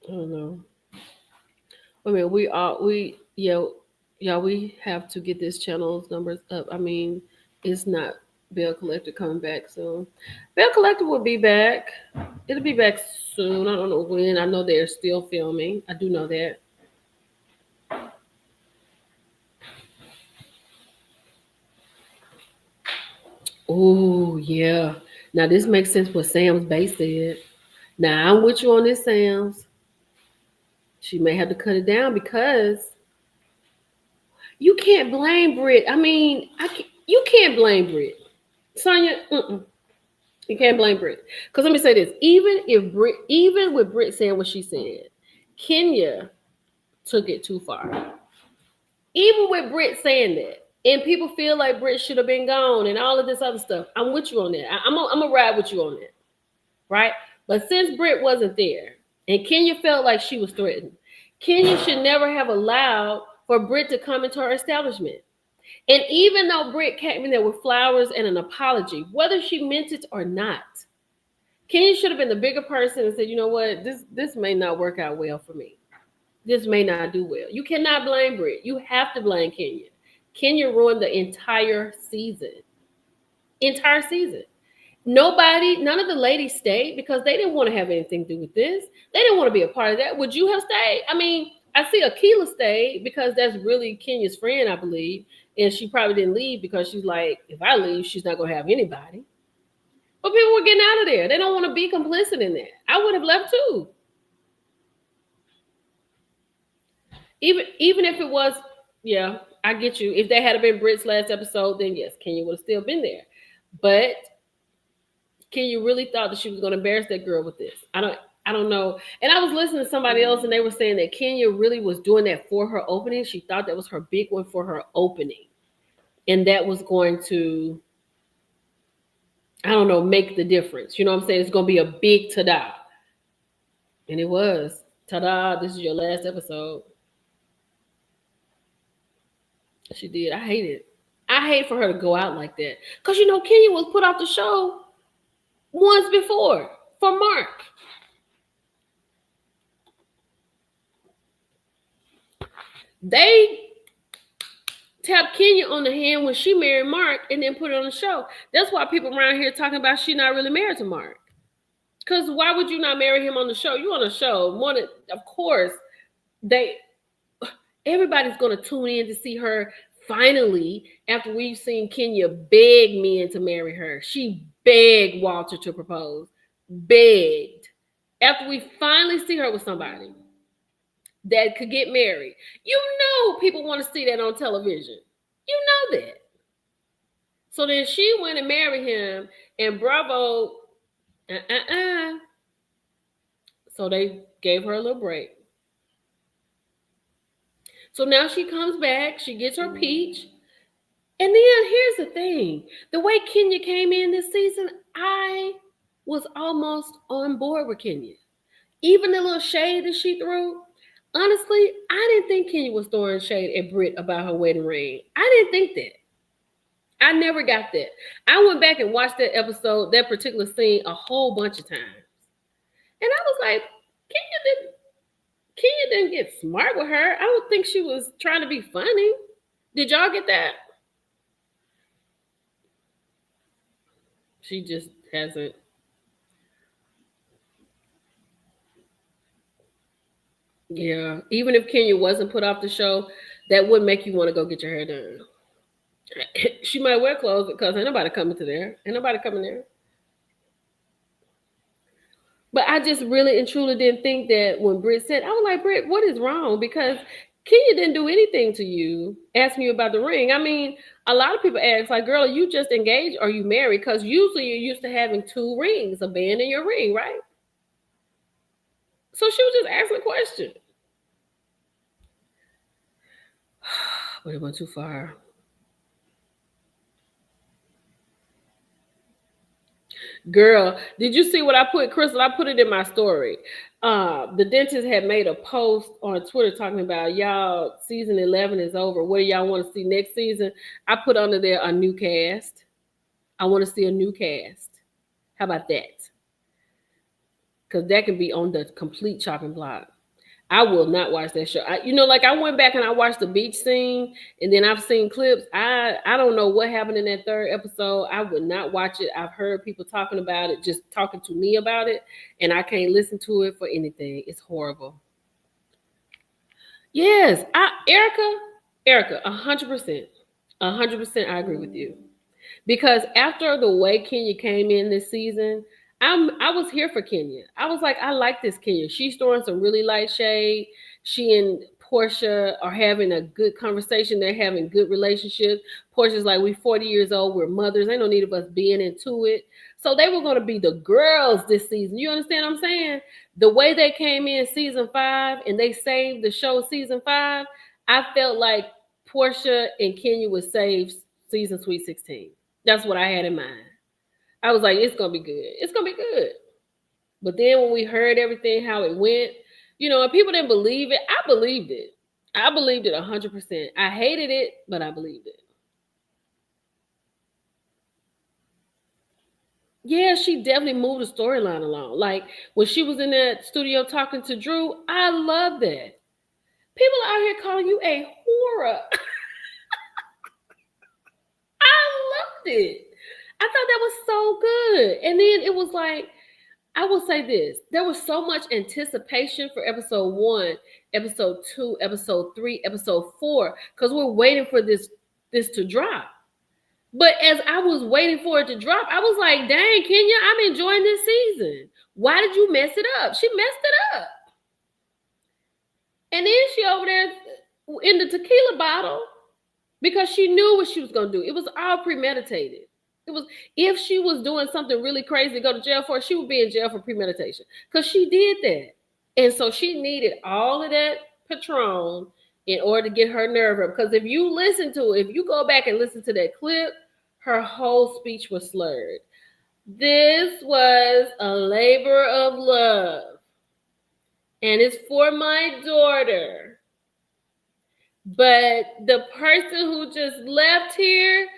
don't know. I mean, we have to get this channel's numbers up. I mean, it's not Bell Collector coming back soon. Bell Collector will be back. It'll be back soon. I don't know when. I know they're still filming. I do know that. Oh, yeah. Now, this makes sense what Sam's base said. Now, I'm with you on this, Sam's. She may have to cut it down because you can't blame Britt. I mean, you can't blame Britt. Sonya, you can't blame Britt. Because let me say this. Even with Britt saying what she said, Kenya took it too far. Even with Britt saying that, and people feel like Britt should have been gone and all of this other stuff, I'm with you on that. I'm going to ride with you on that. Right? But since Britt wasn't there, and Kenya felt like she was threatened, Kenya should never have allowed for Britt to come into her establishment. And even though Britt came in there with flowers and an apology, whether she meant it or not, Kenya should have been the bigger person and said, you know what, this may not work out well for me. This may not do well. You cannot blame Britt. You have to blame Kenya. Kenya ruined the entire season. Entire season. None of the ladies stayed because they didn't want to have anything to do with this. They didn't want to be a part of that. Would you have stayed? I mean, I see Akila stayed because that's really Kenya's friend, I believe. And she probably didn't leave because she's like, if I leave, she's not going to have anybody. But people were getting out of there. They don't want to be complicit in that. I would have left too. Even if it was, yeah, I get you. If they had been Britt's last episode, then yes, Kenya would have still been there. But Kenya really thought that she was going to embarrass that girl with this. I don't know. And I was listening to somebody else and they were saying that Kenya really was doing that for her opening. She thought that was her big one for her opening. And that was going to, I don't know, make the difference. You know what I'm saying? It's going to be a big ta-da. And it was. Ta-da, this is your last episode. She did. I hate it. I hate for her to go out like that. Because, you know, Kenya was put off the show once before for Mark. They tapped Kenya on the hand when she married Mark and then put it on the show. That's why people around here talking about she not really married to Mark. Because why would you not marry him on the show? You on the show. Of course, everybody's going to tune in to see her finally, after we've seen Kenya beg men to marry her, she begged Walter to propose. Begged. After we finally see her with somebody that could get married, you know people want to see that on television. You know that. So then she went and married him, and Bravo, So they gave her a little break. So now she comes back, she gets her peach. And then here's the thing. The way Kenya came in this season, I was almost on board with Kenya. Even the little shade that she threw, honestly, I didn't think Kenya was throwing shade at Britt about her wedding ring. I didn't think that. I never got that. I went back and watched that episode, that particular scene, a whole bunch of times. And I was like, Kenya didn't get smart with her. I don't think she was trying to be funny. Did y'all get that? She just hasn't. Yeah. Even if Kenya wasn't put off the show, that wouldn't make you want to go get your hair done. She might wear clothes because ain't nobody coming to there. Ain't nobody coming there. But I just really and truly didn't think that when Britt said, I was like, Britt, what is wrong? Because Kenya didn't do anything to you, asking you about the ring. I mean, a lot of people ask, like, girl, are you just engaged or are you married? Because usually you're used to having 2 rings, a band and your ring, right? So she was just asking a question. But it went too far. Girl, did you see what I put, Crystal? I put it in my story. The dentist had made a post on Twitter talking about, y'all, season 11 is over. What do y'all want to see next season? I put under there a new cast. I want to see a new cast. How about that? Because that can be on the complete chopping block. I will not watch that show. I went back and I watched the beach scene, and then I've seen clips. I don't know what happened in that 3rd episode. I would not watch it. I've heard people talking about it, just talking to me about it, and I can't listen to it for anything. It's horrible. Yes, Erica, 100%. 100% I agree with you. Because after the way Kenya came in this season, I was here for Kenya. I was like, I like this Kenya. She's throwing some really light shade. She and Porsha are having a good conversation. They're having good relationships. Porsha's like, we're 40 years old. We're mothers. Ain't no need of us being into it. So they were going to be the girls this season. You understand what I'm saying? The way they came in season 5 and they saved the show season 5, I felt like Porsha and Kenya would save season Sweet 16. That's what I had in mind. I was like, it's going to be good. It's going to be good. But then when we heard everything, how it went, and people didn't believe it, I believed it. I believed it 100%. I hated it, but I believed it. Yeah, she definitely moved the storyline along. Like when she was in that studio talking to Drew, I love that. People out here calling you a whore. I loved it. I thought that was so good. And then it was like, I will say this. There was so much anticipation for episode 1, episode 2, episode 3, episode 4, because we're waiting for this to drop. But as I was waiting for it to drop, I was like, dang, Kenya, I'm enjoying this season. Why did you mess it up? She messed it up. And then she over there in the tequila bottle because she knew what she was going to do. It was all premeditated. It was, if she was doing something really crazy to go to jail for, she would be in jail for premeditation because she did that. And so she needed all of that Patron in order to get her nerve up. Because if you listen to it, if you go back and listen to that clip, her whole speech was slurred. This was a labor of love. And it's for my daughter. But the person who just left here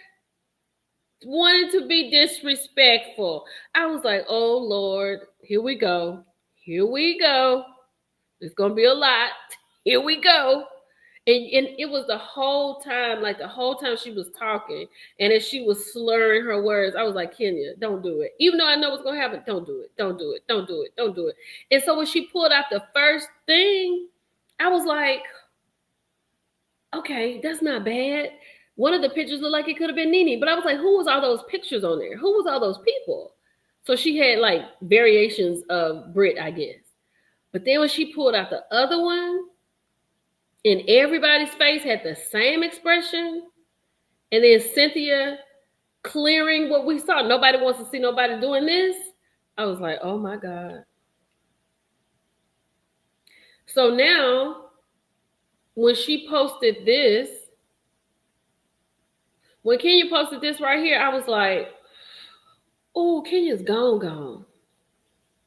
wanted to be disrespectful. I was like, oh, Lord, here we go. Here we go. It's going to be a lot. Here we go. And it was the whole time she was talking, and as she was slurring her words, I was like, Kenya, don't do it. Even though I know what's going to happen, don't do it. Don't do it. Don't do it. Don't do it. And so when she pulled out the first thing, I was like, okay, that's not bad. One of the pictures looked like it could have been Nene, but I was like, who was all those pictures on there? Who was all those people? So she had like variations of Brit, I guess. But then when she pulled out the other one, and everybody's face had the same expression, and then Cynthia clearing what we saw. Nobody wants to see nobody doing this. I was like, oh my God. So now, when she posted this, when Kenya posted this right here, I was like, oh, Kenya's gone.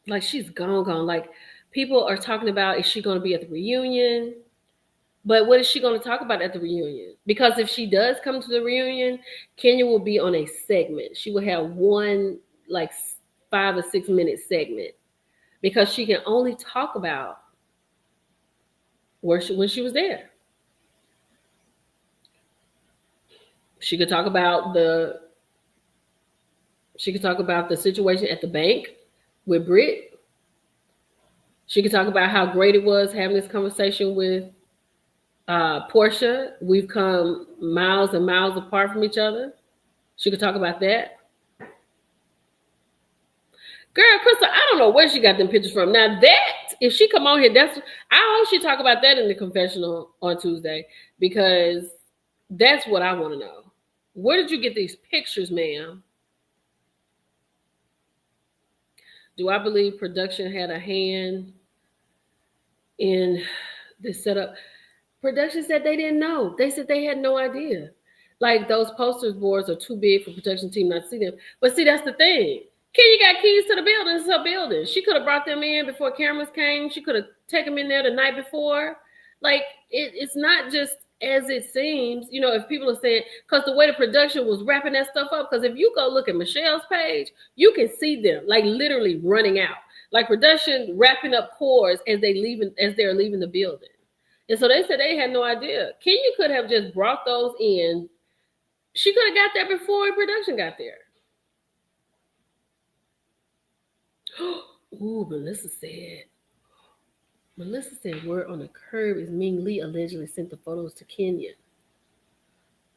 Like, she's gone. Like, people are talking about, is she going to be at the reunion? But what is she going to talk about at the reunion? Because if she does come to the reunion, Kenya will be on a segment. She will have one, like, 5 or 6 minute segment. Because she can only talk about when she was there. She could talk about the situation at the bank with Britt. She could talk about how great it was having this conversation with Porsha. We've come miles and miles apart from each other. She could talk about that. Girl, Krista, I don't know where she got them pictures from. Now that, if she come on here, I hope she talk about that in the confessional on Tuesday, because that's what I want to know. Where did you get these pictures, ma'am? Do I believe production had a hand in this setup? Production said they didn't know. They said they had no idea. Like, those posters boards are too big for production team not to see them. But see, that's the thing. Kenya got keys to the building. It's her building. She could have brought them in before cameras came. She could have taken them in there the night before. Like, it's not just as it seems. You know, if people are saying, because the way the production was wrapping that stuff up, because if you go look at Michelle's page, you can see them, like, literally running out. Like, production wrapping up cores as they're leaving the building. And so they said they had no idea. Kenya could have just brought those in. She could have got there before production got there. Ooh, Melissa said word on the curb is Ming Lee allegedly sent the photos to Kenya.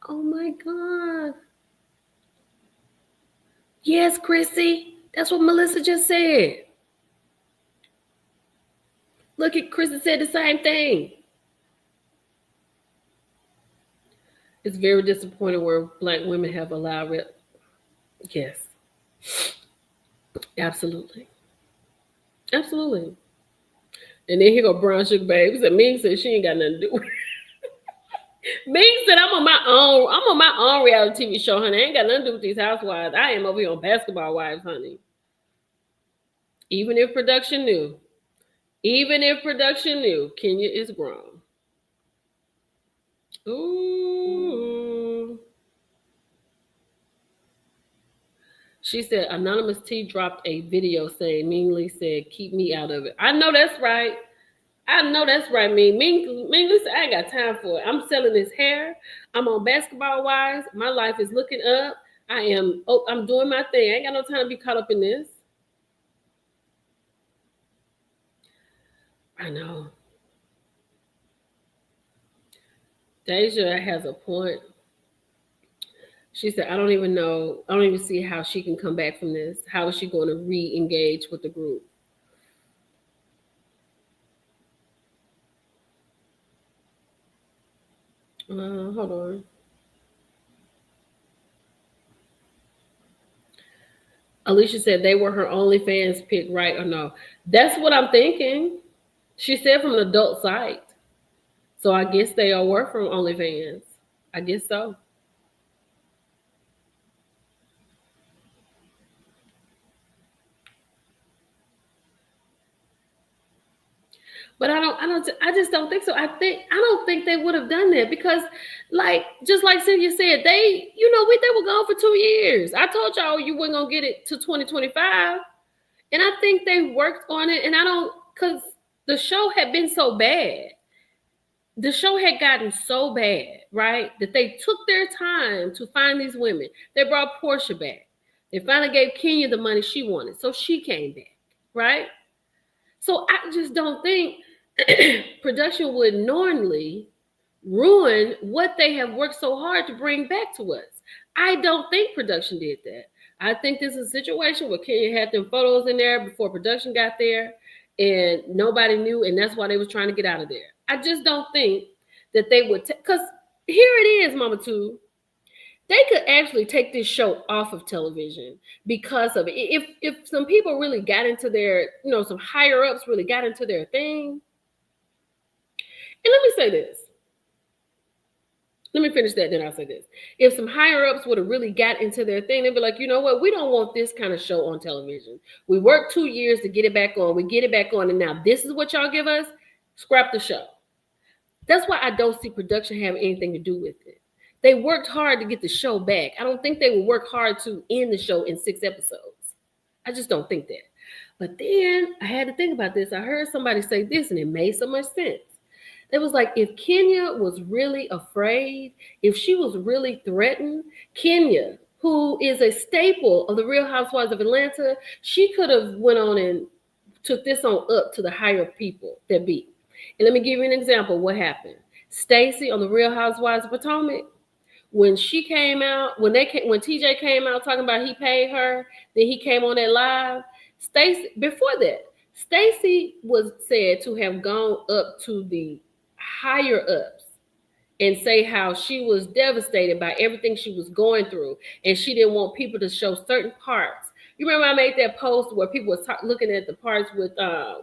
Oh my God. Yes, Chrissy. That's what Melissa just said. Look at Chrissy said the same thing. It's very disappointing where Black women have allowed it. Yes. Absolutely. Absolutely. And then here go Brown Sugar Baby. Said Ming said she ain't got nothing to do with it. Ming said I'm on my own reality TV show, honey. I ain't got nothing to do with these housewives. I am over here on Basketball Wives, honey. Even if production knew, Kenya is grown. Ooh. She said Anonymous T dropped a video saying Ming Lee said, keep me out of it. I know that's right. Ming Lee said, I ain't got time for it. I'm selling this hair. I'm on Basketball Wives. My life is looking up. I'm doing my thing. I ain't got no time to be caught up in this. I know. Deja has a point. She said, I don't even see how she can come back from this. How is she going to re-engage with the group? Hold on. Alicia said they were her OnlyFans pick, right or no? That's what I'm thinking. She said from an adult site. So I guess they all were from OnlyFans. I guess so. But I just don't think so. I don't think they would have done that because, like, just like Cynthia said, they were gone for 2 years. I told y'all you weren't gonna get it to 2025, and I think they worked on it. And because the show had been so bad, the show had gotten so bad, right, that they took their time to find these women. They brought Porsha back. They finally gave Kenya the money she wanted, so she came back, right? So I just don't think production would knowingly ruin what they have worked so hard to bring back to us. I don't think production did that. I think this is a situation where Kenya had them photos in there before production got there and nobody knew, and that's why they was trying to get out of there. I just don't think that they would, because here it is, Mama Two. They could actually take this show off of television because of it. If some people really got into their, some higher ups really got into their thing. And let me say this. Let me finish that, then I'll say this. If some higher ups would have really got into their thing, they'd be like, you know what? We don't want this kind of show on television. We worked 2 years to get it back on. We get it back on, and now this is what y'all give us? Scrap the show. That's why I don't see production having anything to do with it. They worked hard to get the show back. I don't think they would work hard to end the show in 6 episodes. I just don't think that. But then I had to think about this. I heard somebody say this, and it made so much sense. It was like, if Kenya was really afraid, if she was really threatened, Kenya, who is a staple of the Real Housewives of Atlanta, she could have went on and took this on up to the higher people that be. And let me give you an example of what happened. Stacey on the Real Housewives of Potomac, when she came out, when TJ came out talking about he paid her, then he came on that live. Before that, Stacey was said to have gone up to the higher ups and say how she was devastated by everything she was going through, and she didn't want people to show certain parts. You remember I made that post where people was looking at the parts with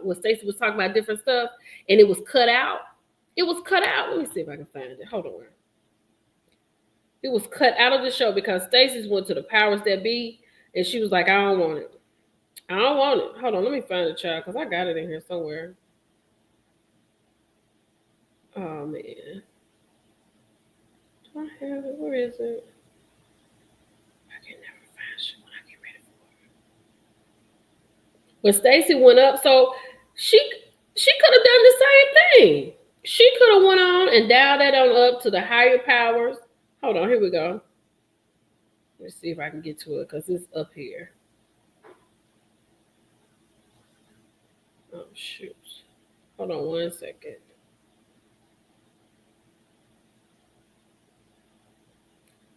when Stacey was talking about different stuff, and it was cut out. It was cut out. Let me see if I can find it. Hold on. It was cut out of the show because Stacey went to the powers that be, and she was like, I don't want it. I don't want it. Hold on, let me find the child because I got it in here somewhere. Oh, man. Do I have it? Where is it? I can never find shit when I get ready for it. When Stacey went up, so she could have done the same thing. She could have went on and dialed that on up to the higher powers. Hold on, here we go. Let's see if I can get to it because it's up here. Oh, shoot. Hold on 1 second.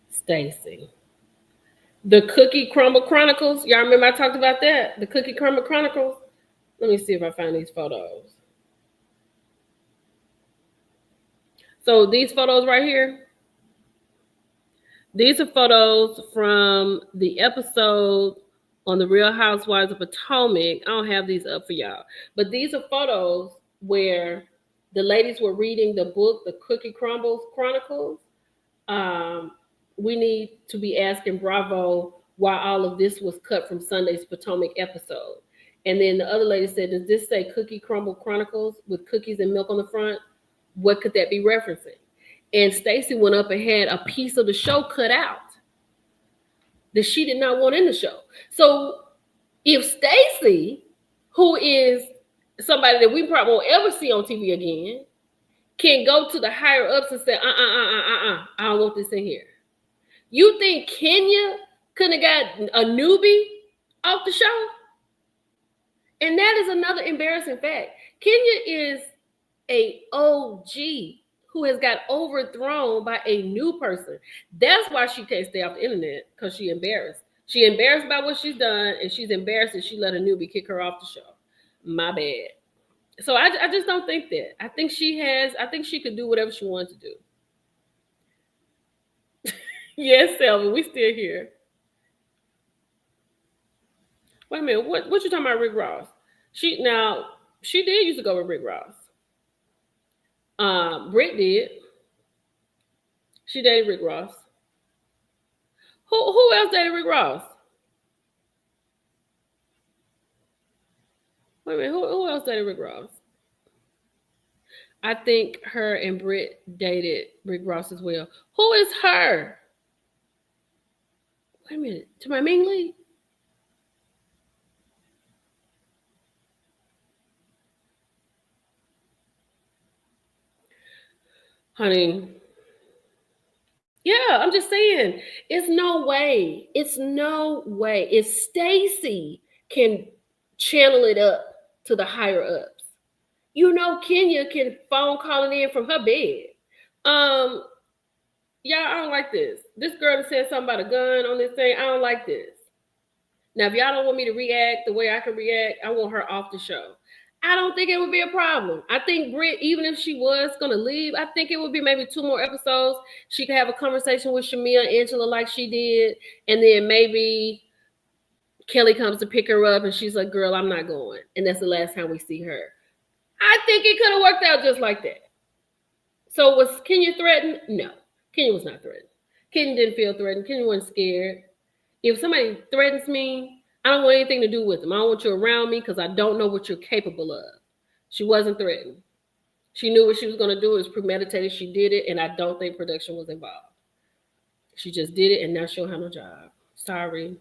Stacey. The Cookie Crumble Chronicles. Y'all remember I talked about that? The Cookie Crumble Chronicles. Let me see if I find these photos. So these photos right here. These are photos from the episode on the Real Housewives of Potomac. I don't have these up for y'all. But these are photos where the ladies were reading the book, The Cookie Crumbles Chronicles. We need to be asking Bravo why all of this was cut from Sunday's Potomac episode. And then the other lady said, does this say Cookie Crumble Chronicles with cookies and milk on the front? What could that be referencing? And Stacey went up and had a piece of the show cut out that she did not want in the show. So if Stacey, who is somebody that we probably won't ever see on TV again, can go to the higher ups and say, I don't want this in here. You think Kenya couldn't have got a newbie off the show? And that is another embarrassing fact. Kenya is a OG who has got overthrown by a new person. That's why she can't stay off the internet, because she's embarrassed. She's embarrassed by what she's done, and she's embarrassed that she let a newbie kick her off the show. My bad. So I just don't think that. I think she could do whatever she wanted to do. Yes, Selma, we still here. Wait a minute, what you talking about, Rick Ross? She did used to go with Rick Ross. Britt did. She dated Rick Ross. Who else dated Rick Ross? Wait a minute, who else dated Rick Ross? I think her and Britt dated Rick Ross as well. Who is her? Wait a minute, to my Ming Lee? Honey. Yeah, I'm just saying, it's no way. If Stacey can channel it up to the higher ups, Kenya can phone calling in from her bed. Y'all, I don't like this. This girl that said something about a gun on this thing, I don't like this. Now, if y'all don't want me to react the way I can react, I want her off the show. I don't think it would be a problem. I think Britt, even if she was going to leave, I think it would be maybe 2 more episodes. She could have a conversation with Shamia and Angela like she did. And then maybe Kelly comes to pick her up and she's like, girl, I'm not going. And that's the last time we see her. I think it could have worked out just like that. So was Kenya threatened? No. Kenya was not threatened. Kenya didn't feel threatened. Kenya wasn't scared. If somebody threatens me, I don't want anything to do with them. I don't want you around me because I don't know what you're capable of. She wasn't threatened. She knew what she was going to do. It was premeditated. She did it, and I don't think production was involved. She just did it, and now she'll have no job. Sorry.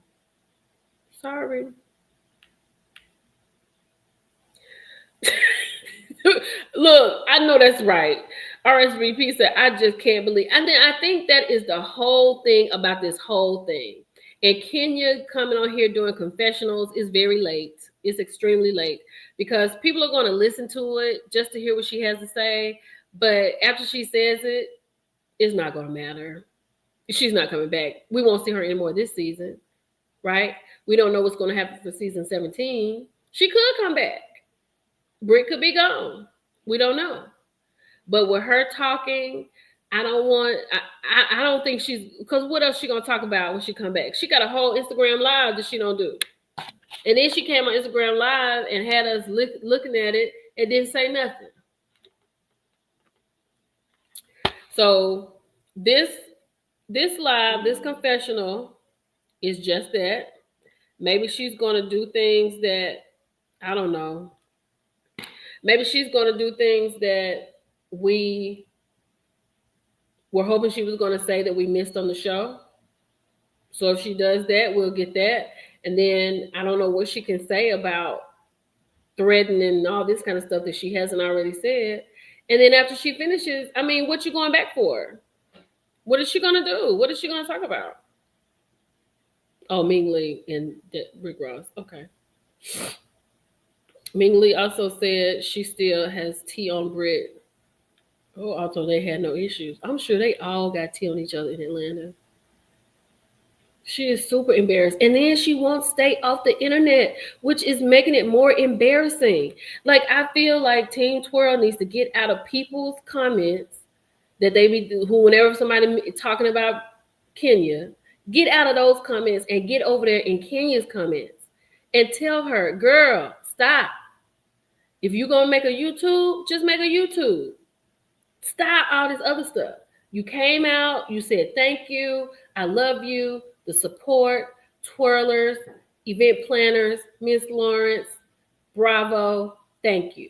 Look, I know that's right. RSVP said, I just can't believe. And then I think that is the whole thing about this whole thing. And Kenya coming on here doing confessionals is very late. It's extremely late because people are going to listen to it just to hear what she has to say. But after she says it, it's not going to matter. She's not coming back. We won't see her anymore this season, right? We don't know what's going to happen for season 17. She could come back. Britt could be gone. We don't know. But with her talking, I don't think she's, because what else she gonna talk about when she come back? She got a whole Instagram live that she don't do. And then she came on Instagram live and had us looking at it and didn't say nothing. So this live, this confessional is just that. Maybe she's gonna do things that, I don't know. Maybe she's gonna do things that we were hoping she was going to say that we missed on the show. So if she does that, we'll get that. And then I don't know what she can say about threatening and all this kind of stuff that she hasn't already said. And then after she finishes, I mean, what you going back for? What is she going to do? What is she going to talk about? Oh, Ming Lee and Rick Ross. Okay. Ming Lee also said she still has tea on Britt. Oh, although they had no issues. I'm sure they all got tea on each other in Atlanta. She is super embarrassed. And then she won't stay off the internet, which is making it more embarrassing. Like, I feel like Team Twirl needs to get out of people's comments that they be, whenever somebody talking about Kenya, get out of those comments and get over there in Kenya's comments and tell her, girl, stop. If you're going to make a YouTube, just make a YouTube. Stop all this other stuff. You came out, you said thank you, I love you, the support, twirlers, event planners, Miss Lawrence, bravo, thank you.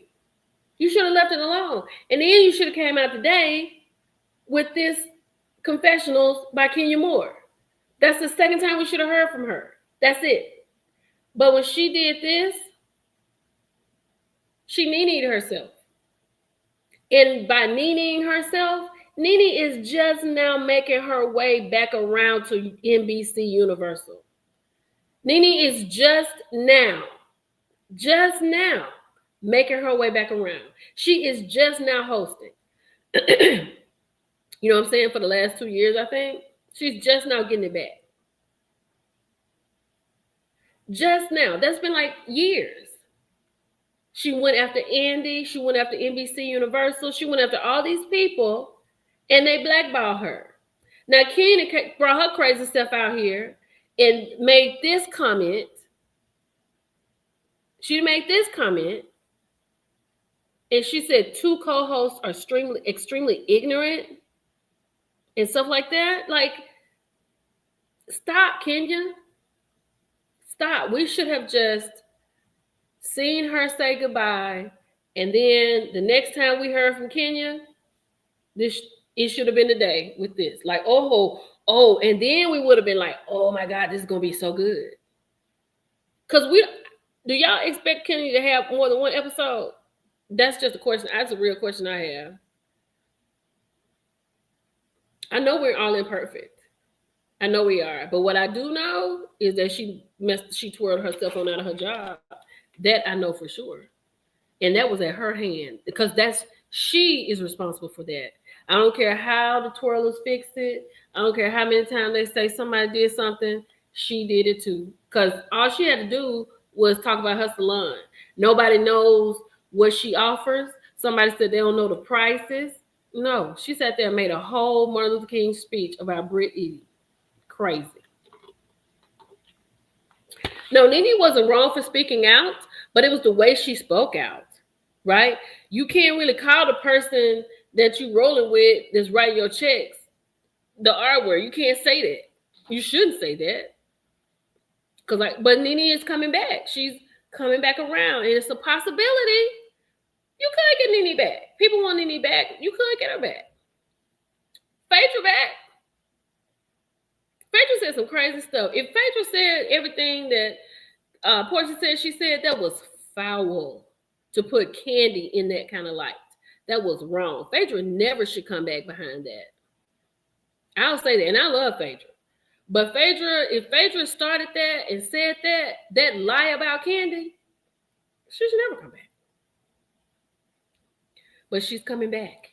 You should have left it alone. And then you should have came out today with this confessionals by Kenya Moore. That's the second time we should have heard from her. That's it. But when she did this, she needed herself. And by Nene herself, Nene is just now making her way back around to NBC Universal. Nene is just now making her way back around. She is just now hosting. You know what I'm saying? For the last 2 years, I think. She's just now getting it back. Just now. That's been like years. She went after Andy. She went after NBC Universal. She went after all these people, and they blackballed her. Now, Kenya brought her crazy stuff out here and made this comment. She made this comment, and she said 2 co-hosts are extremely ignorant and stuff like that. Like, stop, Kenya. Stop. We should have just seen her say goodbye, and then the next time we heard from Kenya, it should have been today with this. Like, oh, and then we would have been like, oh my God, this is gonna be so good. Because do y'all expect Kenya to have more than 1 episode? That's just a question. That's a real question I have. I know we're all imperfect. I know we are. But what I do know is that she twirled herself on out of her job. That I know for sure. And that was at her hand because she is responsible for that. I don't care how the twirlers fixed it. I don't care how many times they say somebody did something. She did it too. Because all she had to do was talk about her salon. Nobody knows what she offers. Somebody said they don't know the prices. No, she sat there and made a whole Martin Luther King speech about Brit eating. Crazy. No, Nene wasn't wrong for speaking out, but it was the way she spoke out, right? You can't really call the person that you rolling with that's writing your checks the R word. You can't say that. You shouldn't say that. But Nene is coming back. She's coming back around, and it's a possibility. You could get Nene back. People want Nene back. You could get her back. Phaedra back. Phaedra said some crazy stuff. If Phaedra said everything that Porsha said she said, that was foul to put Candy in that kind of light. That was wrong. Phaedra never should come back behind that. I'll say that, and I love Phaedra. But Phaedra, if Phaedra started that and said that lie about Candy, she should never come back. But she's coming back.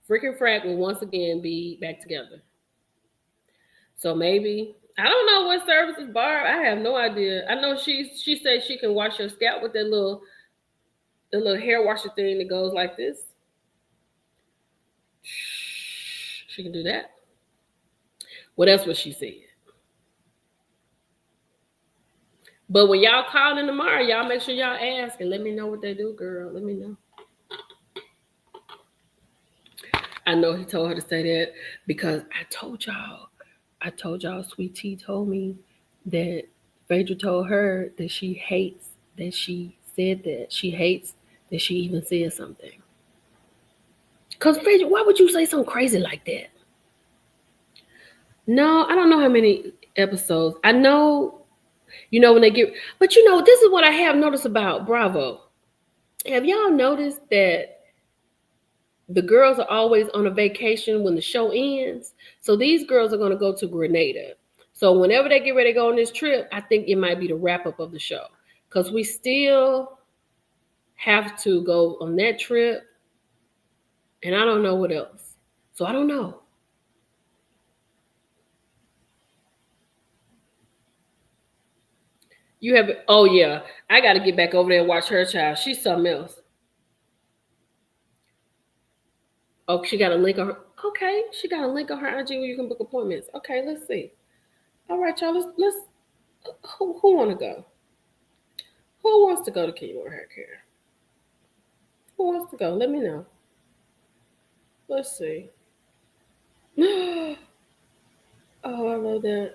Freaking Frack will once again be back together. So maybe, I don't know what services, Barb. I have no idea. I know she said she can wash your scalp with that little hair washer thing that goes like this. She can do that. Well, that's what she said. But when y'all call in tomorrow, y'all make sure y'all ask and let me know what they do, girl. Let me know. I know he told her to say that because I told y'all, Sweet Tea told me that Phaedra told her that she hates that she said that. She hates that she even said something. Because Phaedra, why would you say something crazy like that? No, I don't know how many episodes. I know, when they get, but this is what I have noticed about Bravo. Have y'all noticed that the girls are always on a vacation when the show ends? So these girls are going to go to Grenada. So whenever they get ready to go on this trip, I think it might be the wrap up of the show. Because we still have to go on that trip. And I don't know what else. So I don't know. You have, oh yeah, I got to get back over there and watch her child. She's something else. Oh, she got a link on her. Okay, she got a link on her IG where you can book appointments. Okay, let's see. All right, y'all. Let's. Who want to go? Who wants to go to Kenmore Hair Care? Who wants to go? Let me know. Let's see. Oh, I love that.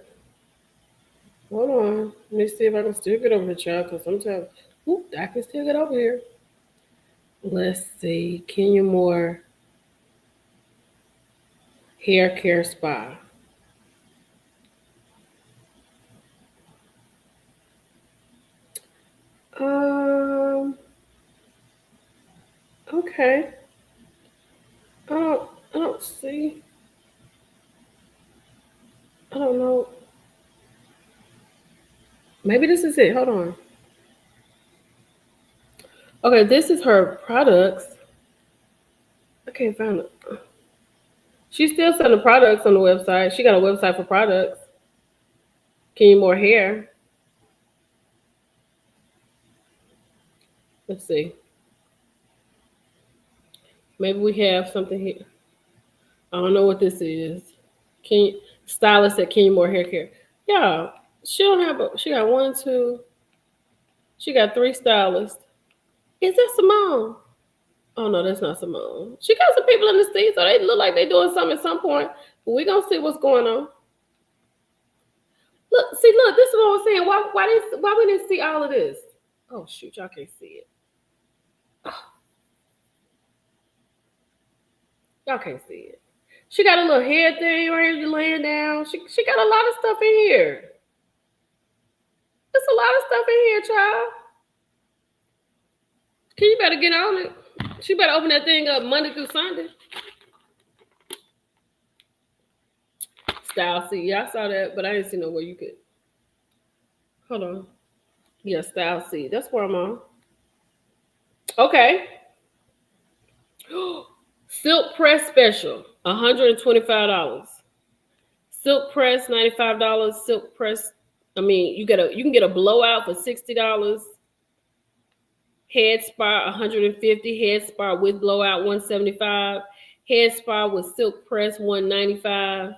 Hold on. Let me see if I can still get over here, child. Because sometimes, I can still get over here. Let's see. Kenmore Hair Care Spa. Okay. I don't see. I don't know. Maybe this is it. Hold on. Okay, this is her products. I can't find it. She's still selling products on the website. She got a website for products. Kenmore Hair. Let's see. Maybe we have something here. I don't know what this is. Stylist at Kenmore Hair Care. Yeah, she got 1, 2. She got 3 stylists. Is that Simone? Oh no, that's not Simone. She got some people in the seat, so they look like they're doing something at some point. But we're gonna see what's going on. Look, this is what I'm saying. Why we didn't see all of this? Oh shoot, y'all can't see it. Oh. Y'all can't see it. She got a little head thing right here laying down. She got a lot of stuff in here. There's a lot of stuff in here, child. You better get on it. She better open that thing up Monday through Sunday. Style C. Yeah, I saw that, but I didn't see nowhere you could. Hold on. Yeah, Style C. That's where I'm on. Okay. Silk press special, $125. Silk press, $95. Silk press, you can get a blowout for $60. Head spa, $150. Head spa with blowout, $175. Head spa with silk press, $195.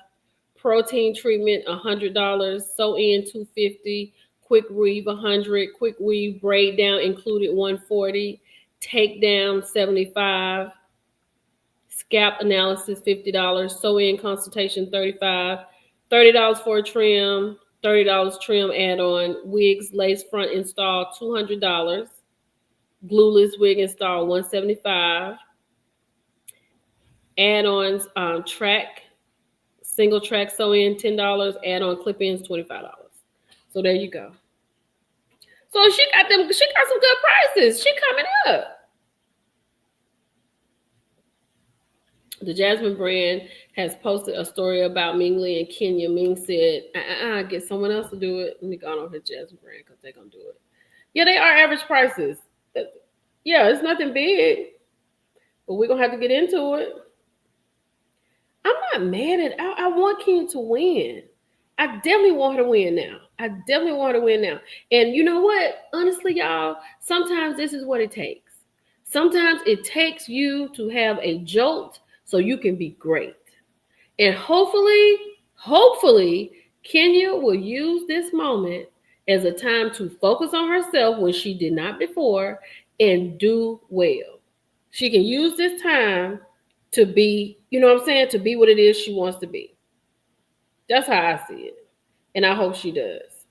Protein treatment, $100. Sew in, $250. Quick weave, $100. Quick weave braid down included, $140. Take down, $75. Scalp analysis, $50. Sew in consultation, $35. $30 for a trim. $30 trim add-on. Wigs, lace front install, $200. Glueless wig install, $175. Add-ons, track, single track sew in, $10. Add-on clip-ins, $25. So there you go. So she got some good prices. She coming up. The Jasmine brand has posted a story about Ming Lee and Kenya. Ming said, get someone else to do it. Let me go on her Jasmine brand because they're going to do it. Yeah, they are average prices. Yeah, it's nothing big, but we're going to have to get into it. I'm not mad at it. I want Kenya to win. I definitely want her to win now. And you know what? Honestly, y'all, sometimes this is what it takes. Sometimes it takes you to have a jolt so you can be great. And hopefully, Kenya will use this moment as a time to focus on herself when she did not before and do well. She can use this time to be, to be what it is she wants to be. That's how I see it. And I hope she does.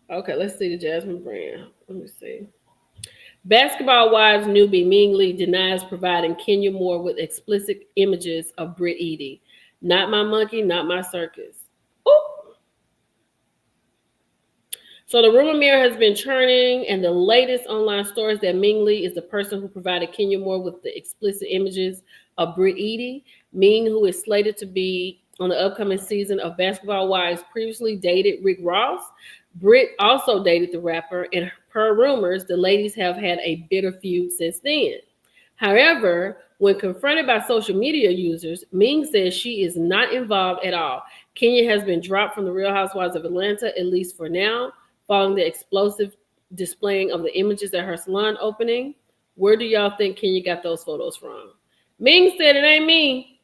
Okay, let's see the Jasmine brand. Let me see. Basketball Wives newbie Ming Lee denies providing Kenya Moore with explicit images of Britt Eady. Not my monkey, not my circus. Ooh. So the rumor mill has been churning, and the latest online stories that Ming Lee is the person who provided Kenya Moore with the explicit images of Britt Eady. Ming, who is slated to be on the upcoming season of Basketball Wives, previously dated Rick Ross. Britt also dated the rapper, and per rumors, the ladies have had a bitter feud since then. However, when confronted by social media users, Ming says she is not involved at all. Kenya has been dropped from the Real Housewives of Atlanta, at least for now, following the explosive displaying of the images at her salon opening. Where do y'all think Kenya got those photos from? Ming said it ain't me.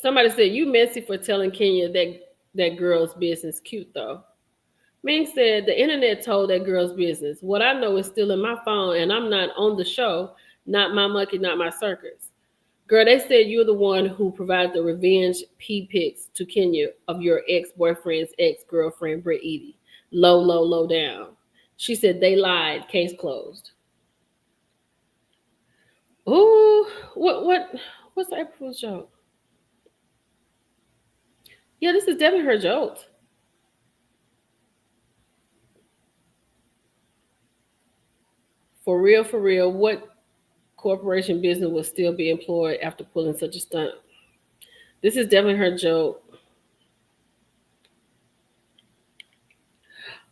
Somebody said, you messy for telling Kenya that girl's business. Cute though. Ming said, the internet told that girl's business. What I know is still in my phone, and I'm not on the show. Not my monkey, not my circus. Girl, they said you're the one who provided the revenge pee pics to Kenya of your ex-boyfriend's ex-girlfriend, Britt Eady. Low down. She said they lied. Case closed. Ooh, what's the April Fool's joke? Yeah, this is definitely her joke. For real, what corporation business will still be employed after pulling such a stunt? This is definitely her joke.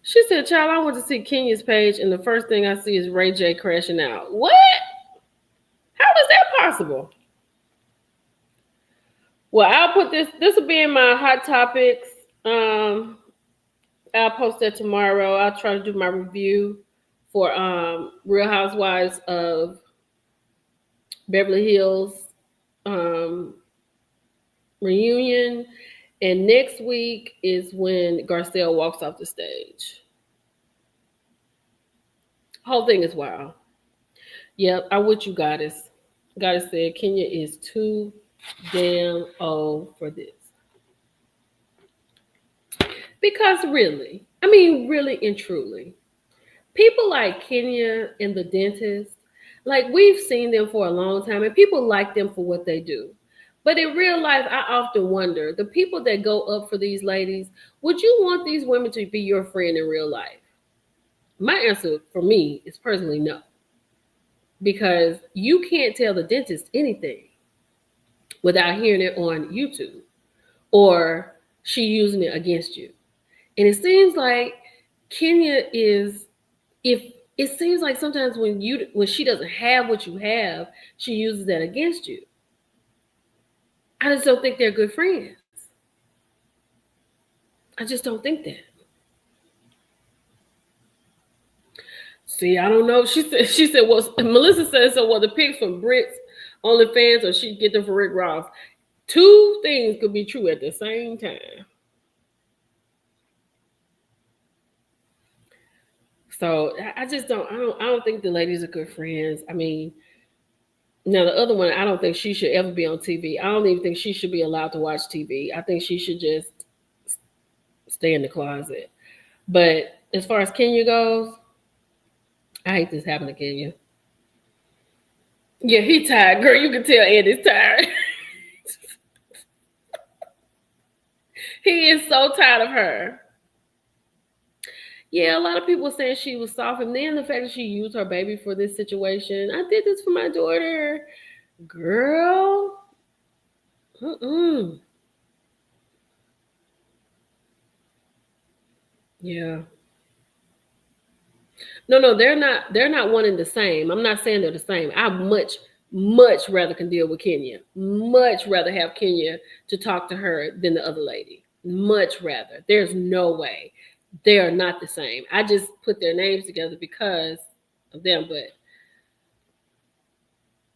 She said, child, I went to see Kenya's page, and the first thing I see is Ray J crashing out. What? How is that possible? Well, I'll put this will be in my hot topics. I'll post that tomorrow. I'll try to do my review for Real Housewives of Beverly Hills reunion. And next week is when Garcelle walks off the stage. Whole thing is wild. Yep, I'm with you, Goddess. Goddess said Kenya is too damn old for this. Because really and truly, people like Kenya and the dentist, like we've seen them for a long time, and people like them for what they do. But in real life, I often wonder, the people that go up for these ladies, would you want these women to be your friend in real life? My answer for me is personally no. Because you can't tell the dentist anything without hearing it on YouTube or she using it against you. And it seems like Kenya is, if it seems like sometimes when she doesn't have what you have, she uses that against you. I just don't think they're good friends. I just don't think that. See, I don't know. She said, well, Melissa said, so, well, the pics from Brit's OnlyFans or she'd get them for Rick Ross. Two things could be true at the same time. So I just don't think the ladies are good friends. I mean, now the other one, I don't think she should ever be on TV. I don't even think she should be allowed to watch TV. I think she should just stay in the closet. But as far as Kenya goes, I hate this happening to Kenya. Yeah, he tired, girl. You can tell Andy's tired. He is so tired of her. Yeah, a lot of people saying she was soft, and then the fact that she used her baby for this situation. I did this for my daughter, girl. Yeah. No, they're not. They're not one and the same. I'm not saying they're the same. I much rather can deal with Kenya. Much rather have Kenya to talk to her than the other lady. Much rather. There's no way. They are not the same. I just put their names together because of them, but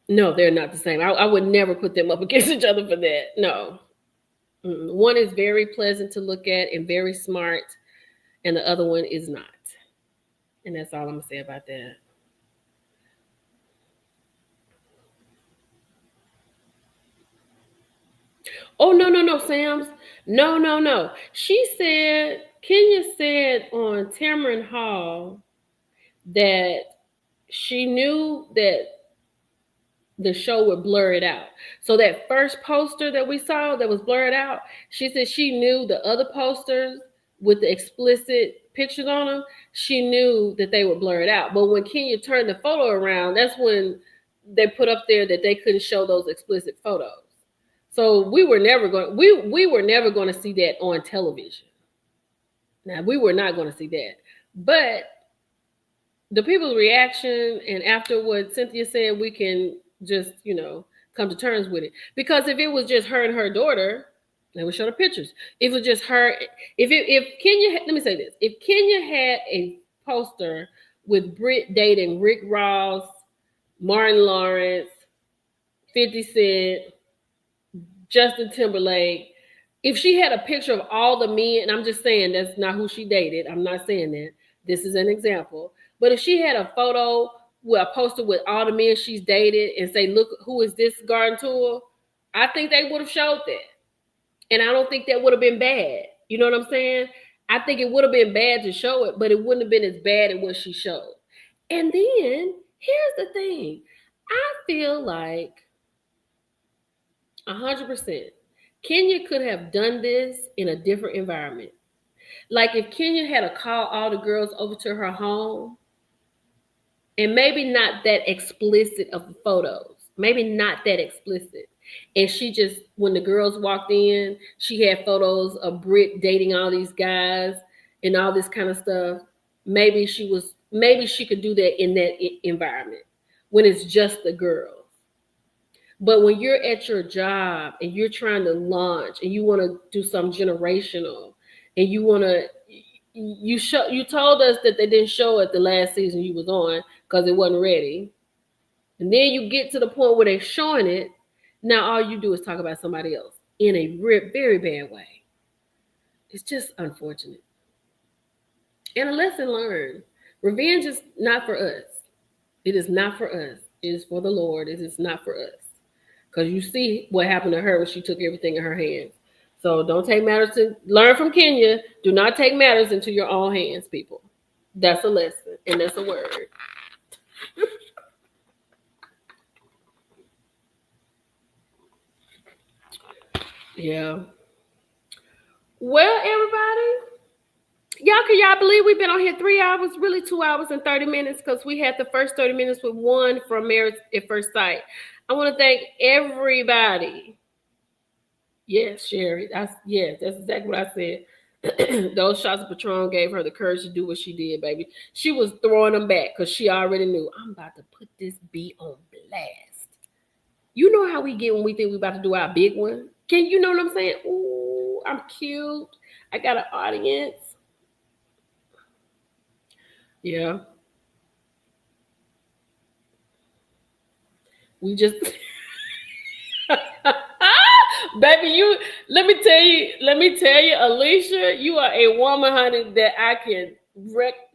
no, they're not the same. I would never put them up against each other for that. No. One is very pleasant to look at and very smart, and the other one is not. And that's all I'm going to say about that. Oh, no, Sam's. No. Kenya said on Tamron Hall that she knew that the show would blur it out. So that first poster that we saw that was blurred out, she said she knew the other posters with the explicit pictures on them, she knew that they would blur it out. But when Kenya turned the photo around, that's when they put up there that they couldn't show those explicit photos. So we were never going to see that on television. Now, we were not going to see that. But the people's reaction, and after what Cynthia said, we can just, come to terms with it. Because if it was just her and her daughter, they would show the pictures. If it was just her, if Kenya, let me say this. If Kenya had a poster with Brit dating Rick Ross, Martin Lawrence, 50 Cent, Justin Timberlake, if she had a picture of all the men, and I'm just saying that's not who she dated. I'm not saying that. This is an example. But if she had a photo with a poster with all the men she's dated and say, look, who is this garden tour? I think they would have showed that. And I don't think that would have been bad. You know what I'm saying? I think it would have been bad to show it, but it wouldn't have been as bad as what she showed. And then here's the thing. I feel like 100%. Kenya could have done this in a different environment. Like if Kenya had to call all the girls over to her home, and maybe not that explicit of the photos, maybe not that explicit. And she just, when the girls walked in, she had photos of Brit dating all these guys and all this kind of stuff. Maybe she could do that in that environment when it's just the girls. But when you're at your job and you're trying to launch and you want to do something generational and you told us that they didn't show it the last season you was on because it wasn't ready. And then you get to the point where they're showing it. Now all you do is talk about somebody else in a very bad way. It's just unfortunate. And a lesson learned. Revenge is not for us. It is not for us. It is for the Lord. It is not for us. Because you see what happened to her when she took everything in her hands. So don't take matters learn from Kenya. Do not take matters into your own hands, people. That's a lesson, and that's a word. Yeah. Well, everybody, can y'all believe we've been on here 3 hours, really 2 hours and 30 minutes, because we had the first 30 minutes with one from Marriage at First Sight. I want to thank everybody. Yes, Sherry. Yes, that's exactly what I said. Those shots of Patron gave her the courage to do what she did, baby. She was throwing them back because she already knew, I'm about to put this beat on blast. You know how we get when we think we're about to do our big one? You know what I'm saying? Ooh, I'm cute. I got an audience. Yeah. We just... Baby, let me tell you, Alicia, you are a woman, honey, that I can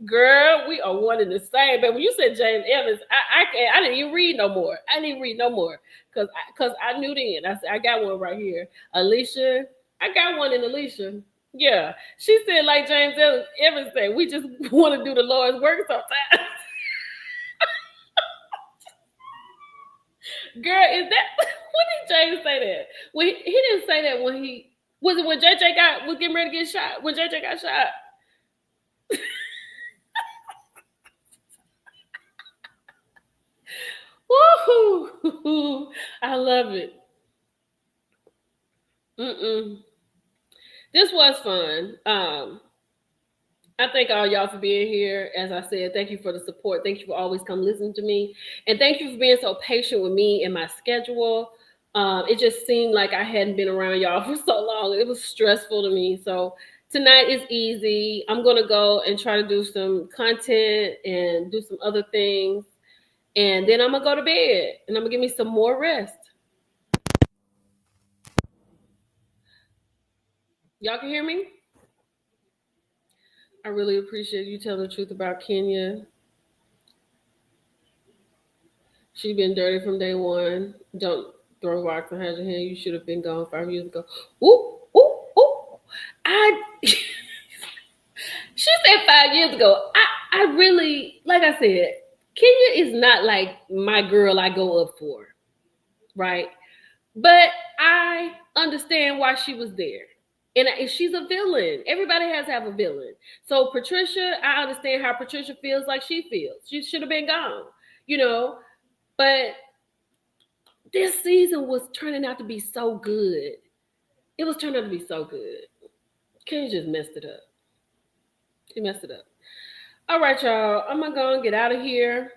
girl, we are one and the same. But when you said James Evans, I didn't even read no more. Because I knew then. I said, I got one right here. Alicia, I got one in Alicia. Yeah. She said, like James Evans said, we just want to do the Lord's work sometimes. Girl, is that when did James say that? When he didn't say that when JJ was getting ready to get shot. When JJ got shot. Woohoo! I love it. This was fun. I thank all y'all for being here. As I said, thank you for the support. Thank you for always come listening to me. And thank you for being so patient with me and my schedule. It just seemed like I hadn't been around y'all for so long. It was stressful to me. So tonight is easy. I'm going to go and try to do some content and do some other things. And then I'm going to go to bed. And I'm going to give me some more rest. Y'all can hear me? I really appreciate you telling the truth about Kenya. She been dirty from day one. Don't throw rocks and hide your hand. You should have been gone 5 years ago. Ooh, ooh, ooh. She said 5 years ago. I really, like I said, Kenya is not like my girl I go up for, right? But I understand why she was there. And she's a villain. Everybody has to have a villain. So Patricia, I understand how Patricia feels like she feels. She should have been gone, you know. But this season was turning out to be so good. It was turning out to be so good. Kenya just messed it up. He messed it up. All right, y'all. I'm going to go and get out of here.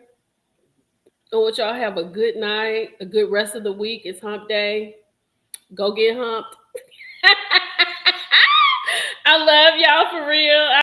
I want y'all have a good night, a good rest of the week. It's hump day. Go get humped. I love y'all for real.